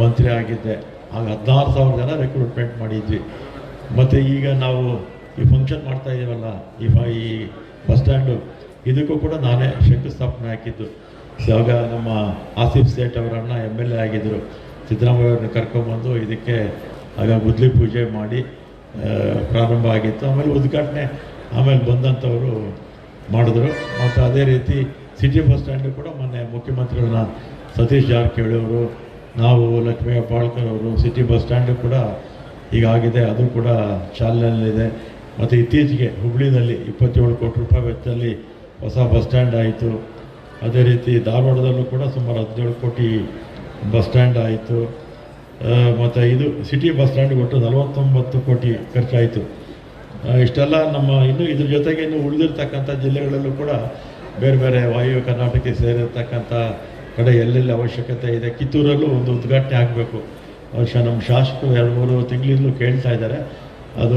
ಮಂತ್ರಿ ಆಗಿದ್ದೆ. ಆಗ 16,000 ಜನ ರಿಕ್ರೂಟ್ಮೆಂಟ್ ಮಾಡಿದ್ವಿ. ಮತ್ತು ಈಗ ನಾವು ಈ ಫಂಕ್ಷನ್ ಮಾಡ್ತಾ ಇದ್ದೀವಲ್ಲ, ಈ ಬಸ್ ಸ್ಟ್ಯಾಂಡು, ಇದಕ್ಕೂ ಕೂಡ ನಾನೇ ಶಂಕುಸ್ಥಾಪನೆ ಹಾಕಿದ್ದು. ಆಗ ನಮ್ಮ ಆಸಿಫ್ ಸೇಠ್ ಅವರನ್ನ MLA ಆಗಿದ್ದರು, ಸಿದ್ದರಾಮಯ್ಯ ಅವ್ರನ್ನ ಕರ್ಕೊಂಬಂದು ಇದಕ್ಕೆ ಆಗ ಗುದ್ಲಿ ಪೂಜೆ ಮಾಡಿ ಪ್ರಾರಂಭ ಆಗಿತ್ತು. ಆಮೇಲೆ ಉದ್ಘಾಟನೆ ಆಮೇಲೆ ಬಂದಂಥವರು ಮಾಡಿದ್ರು. ಮತ್ತು ಅದೇ ರೀತಿ ಸಿಟಿ ಬಸ್ ಸ್ಟ್ಯಾಂಡು ಕೂಡ ಮೊನ್ನೆ ಮುಖ್ಯಮಂತ್ರಿಗಳನ್ನ ಸತೀಶ್ ಜಾರಕಿಹೊಳಿ ಅವರು, ನಾವು ಲಕ್ಷ್ಮೀ ಹೆಬ್ಬಾಳ್ಕರ್ ಅವರು, ಸಿಟಿ ಬಸ್ ಸ್ಟ್ಯಾಂಡು ಕೂಡ ಈಗಾಗಿದೆ, ಅದು ಕೂಡ ಚಾಲನೆಯಲ್ಲಿದೆ. ಮತ್ತು ಇತ್ತೀಚೆಗೆ ಹುಬ್ಳಿನಲ್ಲಿ 27 ಕೋಟಿ ರೂಪಾಯಿ ವೆಚ್ಚದಲ್ಲಿ ಹೊಸ ಬಸ್ ಸ್ಟ್ಯಾಂಡ್ ಆಯಿತು. ಅದೇ ರೀತಿ ಧಾರವಾಡದಲ್ಲೂ ಕೂಡ ಸುಮಾರು 17 ಕೋಟಿ ಬಸ್ ಸ್ಟ್ಯಾಂಡ್ ಆಯಿತು. ಮತ್ತು ಇದು ಸಿಟಿ ಬಸ್ ಸ್ಟ್ಯಾಂಡ್ಗೆ ಒಟ್ಟು 49 ಕೋಟಿ ಖರ್ಚಾಯಿತು. ಇಷ್ಟೆಲ್ಲ ನಮ್ಮ ಇನ್ನು ಇದ್ರ ಜೊತೆಗೆ ಇನ್ನು ಉಳಿದಿರ್ತಕ್ಕಂಥ ಜಿಲ್ಲೆಗಳಲ್ಲೂ ಕೂಡ ಬೇರೆ ಬೇರೆ ವಾಯು ಕರ್ನಾಟಕಕ್ಕೆ ಸೇರಿರ್ತಕ್ಕಂಥ ಕಡೆ ಎಲ್ಲೆಲ್ಲಿ ಅವಶ್ಯಕತೆ ಇದೆ. ಕಿತ್ತೂರಲ್ಲೂ ಒಂದು ಉದ್ಘಾಟನೆ ಆಗಬೇಕು. ನಮ್ಮ ಶಾಸಕರು 2-3 ತಿಂಗಳಿಂದಲೂ ಕೇಳ್ತಾ ಇದ್ದಾರೆ. ಅದು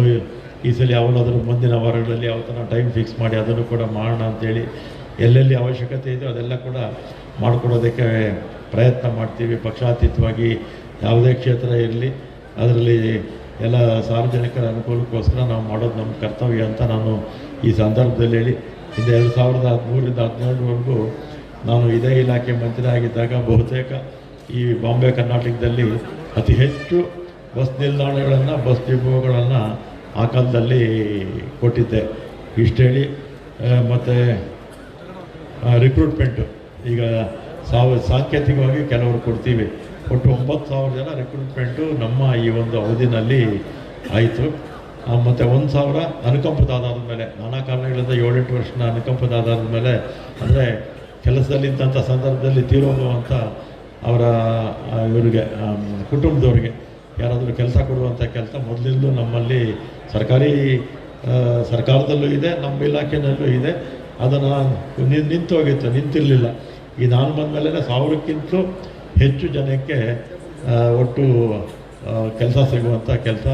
ಈ ಸಲ ಯಾವುದಾದ್ರೂ ಮುಂದಿನ ವಾರಗಳಲ್ಲಿ ಯಾವ ಥರ ಟೈಮ್ ಫಿಕ್ಸ್ ಮಾಡಿ ಅದನ್ನು ಕೂಡ ಮಾಡೋಣ ಅಂಥೇಳಿ. ಎಲ್ಲೆಲ್ಲಿ ಅವಶ್ಯಕತೆ ಇದೆಯೋ ಅದೆಲ್ಲ ಕೂಡ ಮಾಡಿಕೊಡೋದಕ್ಕೆ ಪ್ರಯತ್ನ ಮಾಡ್ತೀವಿ. ಪಕ್ಷಾತೀತವಾಗಿ ಯಾವುದೇ ಕ್ಷೇತ್ರ ಇರಲಿ ಅದರಲ್ಲಿ ಎಲ್ಲ ಸಾರ್ವಜನಿಕರ ಅನುಕೂಲಕ್ಕೋಸ್ಕರ ನಾವು ಮಾಡೋದು ನಮ್ಮ ಕರ್ತವ್ಯ ಅಂತ ನಾನು ಈ ಸಂದರ್ಭದಲ್ಲಿ ಹೇಳಿ, ಹಿಂದೆ 2013ರಿಂದ 2017ರವರೆಗೂ ನಾನು ಇದೇ ಇಲಾಖೆ ಮಂತ್ರಿ ಆಗಿದ್ದಾಗ ಬಹುತೇಕ ಈ ಬಾಂಬೆ ಕರ್ನಾಟಕದಲ್ಲಿ ಅತಿ ಹೆಚ್ಚು ಬಸ್ ನಿಲ್ದಾಣಗಳನ್ನು, ಬಸ್ ಡಿಪೋಗಳನ್ನು ಆ ಕಾಲದಲ್ಲಿ ಕೊಟ್ಟಿದ್ದೆ. ಇಷ್ಟು ಹೇಳಿ, ಮತ್ತು ರಿಕ್ರೂಟ್ಮೆಂಟು ಈಗ ಸಾಂಕೇತಿಕವಾಗಿ ಕೆಲವರು ಕೊಡ್ತೀವಿ. ಒಟ್ಟು 9,000 ಜನ ರಿಕ್ರೂಟ್ಮೆಂಟು ನಮ್ಮ ಈ ಒಂದು ಅವಧಿನಲ್ಲಿ ಆಯಿತು. ಮತ್ತು 1,000 ಅನುಕಂಪದಾದ ಮೇಲೆ, ನಾನಾ ಕಾರಣಗಳಿಂದ 7-8 ವರ್ಷದ ಅನುಕಂಪದಾದ ಮೇಲೆ, ಅಂದರೆ ಕೆಲಸದಲ್ಲಿದ್ದಂಥ ಸಂದರ್ಭದಲ್ಲಿ ತೀರೋಗುವಂಥ ಅವರ ಇವರಿಗೆ ಕುಟುಂಬದವ್ರಿಗೆ ಯಾರಾದರೂ ಕೆಲಸ ಕೊಡುವಂಥ ಕೆಲಸ ಮೊದಲಿಂದಲೂ ನಮ್ಮಲ್ಲಿ ಸರ್ಕಾರದಲ್ಲೂ ಇದೆ, ನಮ್ಮ ಇಲಾಖೆಯಲ್ಲೂ ಇದೆ. ಅದನ್ನು ನಿಂತಿರಲಿಲ್ಲ. ಈ ನಾನು ಬಂದ ಮೇಲೆ 1000ಕ್ಕಿಂತಲೂ ಹೆಚ್ಚು ಜನಕ್ಕೆ ಒಟ್ಟು ಕೆಲಸ ಸಿಗುವಂಥ ಕೆಲಸ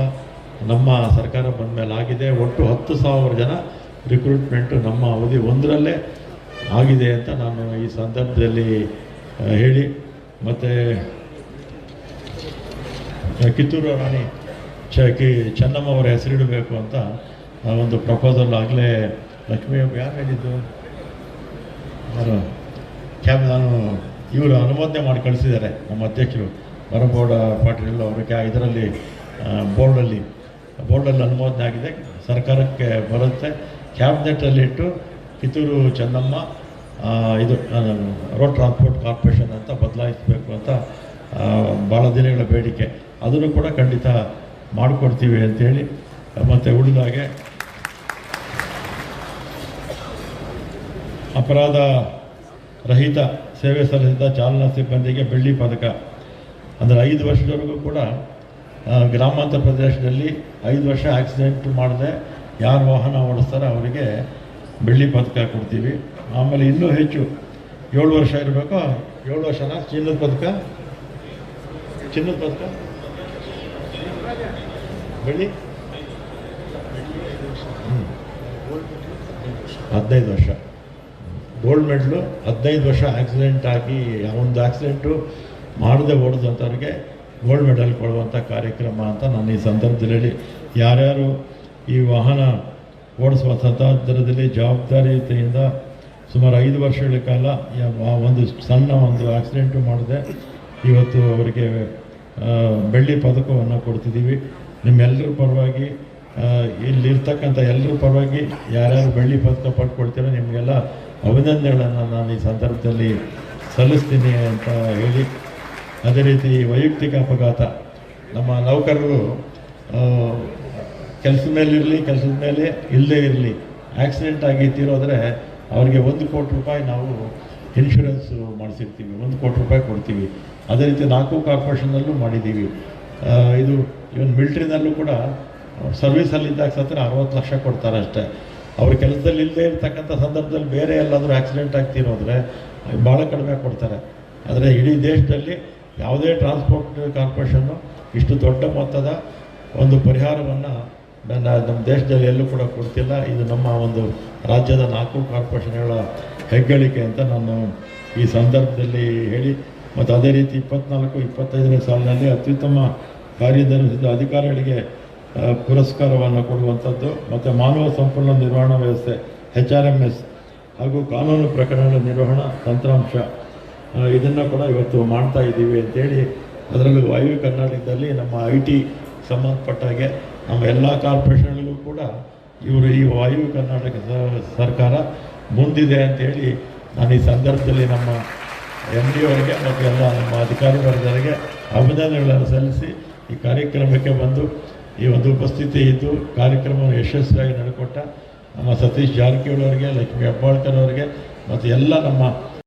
ನಮ್ಮ ಸರ್ಕಾರ ಬಂದ ಮೇಲೆ ಆಗಿದೆ. ಒಟ್ಟು 10,000 ಜನ ರಿಕ್ರೂಟ್ಮೆಂಟು ನಮ್ಮ ಅವಧಿ 1ರಲ್ಲೇ ಆಗಿದೆ ಅಂತ ನಾನು ಈ ಸಂದರ್ಭದಲ್ಲಿ ಹೇಳಿ, ಮತ್ತು ಕಿತ್ತೂರು ರಾಣಿ ಚೆನ್ನಮ್ಮ ಅವರ ಹೆಸರಿಡಬೇಕು ಅಂತ ಒಂದು ಪ್ರಪೋಸಲ್ ಆಗಲೇ ಲಕ್ಷ್ಮೀ ಯಾರು ಹೇಳಿದ್ದು, ನಾನು ಇವರು ಅನುಮೋದನೆ ಮಾಡಿ ಕಳಿಸಿದ್ದಾರೆ ನಮ್ಮ ಅಧ್ಯಕ್ಷರು ಮರಬೋಡ ಪಾಟೀಲ್ ಅವರಿಗೆ. ಇದರಲ್ಲಿ ಬೋರ್ಡಲ್ಲಿ ಅನುಮೋದನೆ ಆಗಿದೆ, ಸರ್ಕಾರಕ್ಕೆ ಬರುತ್ತೆ. ಕ್ಯಾಬಿನೆಟಲ್ಲಿಟ್ಟು ಕಿತ್ತೂರು ಚೆನ್ನಮ್ಮ ಇದು ರೋಡ್ ಟ್ರಾನ್ಸ್ಪೋರ್ಟ್ ಕಾರ್ಪೊರೇಷನ್ ಅಂತ ಬದಲಾಯಿಸಬೇಕು ಅಂತ ಭಾಳ ದಿನಗಳ ಬೇಡಿಕೆ. ಅದನ್ನು ಕೂಡ ಖಂಡಿತ ಮಾಡಿಕೊಡ್ತೀವಿ ಅಂಥೇಳಿ. ಮತ್ತು ಉಳಿದಾಗೆ ಅಪರಾಧ ರಹಿತ ಸೇವೆ ಸಲ್ಲಿಸಿದ ಚಾಲನಾ ಸಿಬ್ಬಂದಿಗೆ ಬೆಳ್ಳಿ ಪದಕ. ಅಂದರೆ 5 ವರ್ಷದವರೆಗೂ ಕೂಡ ಗ್ರಾಮಾಂತರ ಪ್ರದೇಶದಲ್ಲಿ 5 ವರ್ಷ ಆಕ್ಸಿಡೆಂಟ್ ಮಾಡದೆ ಯಾರು ವಾಹನ ಓಡಿಸ್ತಾರೋ ಅವರಿಗೆ ಬೆಳ್ಳಿ ಪದಕ ಕೊಡ್ತೀವಿ. ಆಮೇಲೆ ಇನ್ನೂ ಹೆಚ್ಚು 7 ವರ್ಷ ಇರಬೇಕು, 7 ವರ್ಷನ ಚಿನ್ನದ ಪದಕ ಬೆಳ್ಳಿ 15 ವರ್ಷ, ಗೋಲ್ಡ್ ಮೆಡ್ಲು 15 ವರ್ಷ ಆಕ್ಸಿಡೆಂಟ್ ಆಗಿ ಒಂದು ಆಕ್ಸಿಡೆಂಟು ಮಾಡದೆ ಓಡಿದಂಥವ್ರಿಗೆ ಗೋಲ್ಡ್ ಮೆಡಲ್ ಕೊಡುವಂಥ ಕಾರ್ಯಕ್ರಮ ಅಂತ ನಾನು ಈ ಸಂದರ್ಭದಲ್ಲಿ ಯಾರ್ಯಾರು ಈ ವಾಹನ ಓಡಿಸುವ ಸಂದರ್ಭದಲ್ಲಿ ಜವಾಬ್ದಾರಿಯುತೆಯಿಂದ ಸುಮಾರು 5 ವರ್ಷಗಳ ಕಾಲ ಒಂದು ಸಣ್ಣ ಒಂದು ಆಕ್ಸಿಡೆಂಟು ಮಾಡದೆ ಇವತ್ತು ಅವರಿಗೆ ಬೆಳ್ಳಿ ಪದಕವನ್ನು ಕೊಡ್ತಿದ್ದೀವಿ. ನಿಮ್ಮೆಲ್ಲರ ಪರವಾಗಿ ಇಲ್ಲಿರ್ತಕ್ಕಂಥ ಎಲ್ಲರ ಪರವಾಗಿ ಯಾರ್ಯಾರು ಬೆಳ್ಳಿ ಪದಕ ಪಡ್ಕೊಳ್ತೀರೋ ನಿಮಗೆಲ್ಲ ಅಭಿನಂದನೆಗಳನ್ನು ನಾನು ಈ ಸಂದರ್ಭದಲ್ಲಿ ಸಲ್ಲಿಸ್ತೀನಿ ಅಂತ ಹೇಳಿ, ಅದೇ ರೀತಿ ವೈಯಕ್ತಿಕ ಅಪಘಾತ ನಮ್ಮ ನೌಕರರು ಕೆಲಸದ ಮೇಲೆ ಇಲ್ಲದೇ ಇರಲಿ ಆಕ್ಸಿಡೆಂಟ್ ಆಗಿ ತೀರೋದ್ರೆ ಅವರಿಗೆ 1 ಕೋಟಿ ರೂಪಾಯಿ ನಾವು ಇನ್ಶೂರೆನ್ಸ್ ಮಾಡಿಸಿರ್ತೀವಿ, 1 ಕೋಟಿ ರೂಪಾಯಿ ಕೊಡ್ತೀವಿ. ಅದೇ ರೀತಿ 4 ಕಾರ್ಪೊರೇಷನ್ನಲ್ಲೂ ಮಾಡಿದ್ದೀವಿ. ಇದು ಇವನ್ ಮಿಲ್ಟ್ರಿನಲ್ಲೂ ಕೂಡ ಸರ್ವಿಸಲ್ಲಿದ್ದಾಗ ಸತ್ರ 60 ಲಕ್ಷ ಕೊಡ್ತಾರೆ ಅಷ್ಟೇ. ಅವ್ರ ಕೆಲಸದಲ್ಲಿ ಇಲ್ಲದೆ ಇರ್ತಕ್ಕಂಥ ಸಂದರ್ಭದಲ್ಲಿ ಬೇರೆ ಎಲ್ಲಾದರೂ ಆಕ್ಸಿಡೆಂಟ್ ಆಗ್ತಿರೋದ್ರೆ ಭಾಳ ಕಡಿಮೆ ಕೊಡ್ತಾರೆ. ಆದರೆ ಇಡೀ ದೇಶದಲ್ಲಿ ಯಾವುದೇ ಟ್ರಾನ್ಸ್ಪೋರ್ಟ್ ಕಾರ್ಪೊರೇಷನ್ನು ಇಷ್ಟು ದೊಡ್ಡ ಮೊತ್ತದ ಒಂದು ಪರಿಹಾರವನ್ನು ನಮ್ಮ ದೇಶದಲ್ಲಿ ಎಲ್ಲೂ ಕೂಡ ಕೊಡ್ತಿಲ್ಲ. ಇದು ನಮ್ಮ ಒಂದು ರಾಜ್ಯದ 4 ಕಾರ್ಪೊರೇಷನ್ಗಳ ಹೆಗ್ಗಳಿಕೆ ಅಂತ ನಾನು ಈ ಸಂದರ್ಭದಲ್ಲಿ ಹೇಳಿ, ಮತ್ತು ಅದೇ ರೀತಿ 24-25ನೇ ಸಾಲಿನಲ್ಲಿ ಅತ್ಯುತ್ತಮ ಕಾರ್ಯನಿರ್ವಹಿಸಿದ ಅಧಿಕಾರಿಗಳಿಗೆ ಪುರಸ್ಕಾರವನ್ನು ಕೊಡುವಂಥದ್ದು, ಮತ್ತು ಮಾನವ ಸಂಪನ್ಮೂಲ ನಿರ್ವಹಣಾ ವ್ಯವಸ್ಥೆ HRMS ಹಾಗೂ ಕಾನೂನು ಪ್ರಕರಣಗಳ ನಿರ್ವಹಣಾ ತಂತ್ರಾಂಶ ಇದನ್ನು ಕೂಡ ಇವತ್ತು ಮಾಡ್ತಾ ಇದ್ದೀವಿ ಅಂತೇಳಿ, ಅದರಲ್ಲೂ ವಾಯು ಕರ್ನಾಟಕದಲ್ಲಿ ನಮ್ಮ IT ಸಂಬಂಧಪಟ್ಟಾಗೆ ನಮ್ಮ ಎಲ್ಲ ಕಾರ್ಪೊರೇಷನ್ಗಳಿಗೂ ಕೂಡ ಇವರು ಈ ವಾಯು ಕರ್ನಾಟಕ ಸರ್ಕಾರ ಮುಂದಿದೆ ಅಂತೇಳಿ ನಾನು ಈ ಸಂದರ್ಭದಲ್ಲಿ ನಮ್ಮ MD ಅವರಿಗೆ ಮತ್ತು ಎಲ್ಲ ನಮ್ಮ ಅಧಿಕಾರಿ ವರ್ಗದವರಿಗೆ ಅಭಿನಂದನೆಗಳನ್ನು ಸಲ್ಲಿಸಿ ಈ ಕಾರ್ಯಕ್ರಮಕ್ಕೆ ಬಂದು ಈ ಒಂದು ಉಪಸ್ಥಿತಿ ಇದ್ದು ಕಾರ್ಯಕ್ರಮವನ್ನು ಯಶಸ್ವಿಯಾಗಿ ನಡೆಕೊಟ್ಟ ನಮ್ಮ ಸತೀಶ್ ಜಾರಕಿಹೊಳಿ ಅವರಿಗೆ, ಲಕ್ಷ್ಮೀ ಹೆಬ್ಬಾಳ್ಕರ್ ಅವರಿಗೆ ಮತ್ತು ಎಲ್ಲ ನಮ್ಮ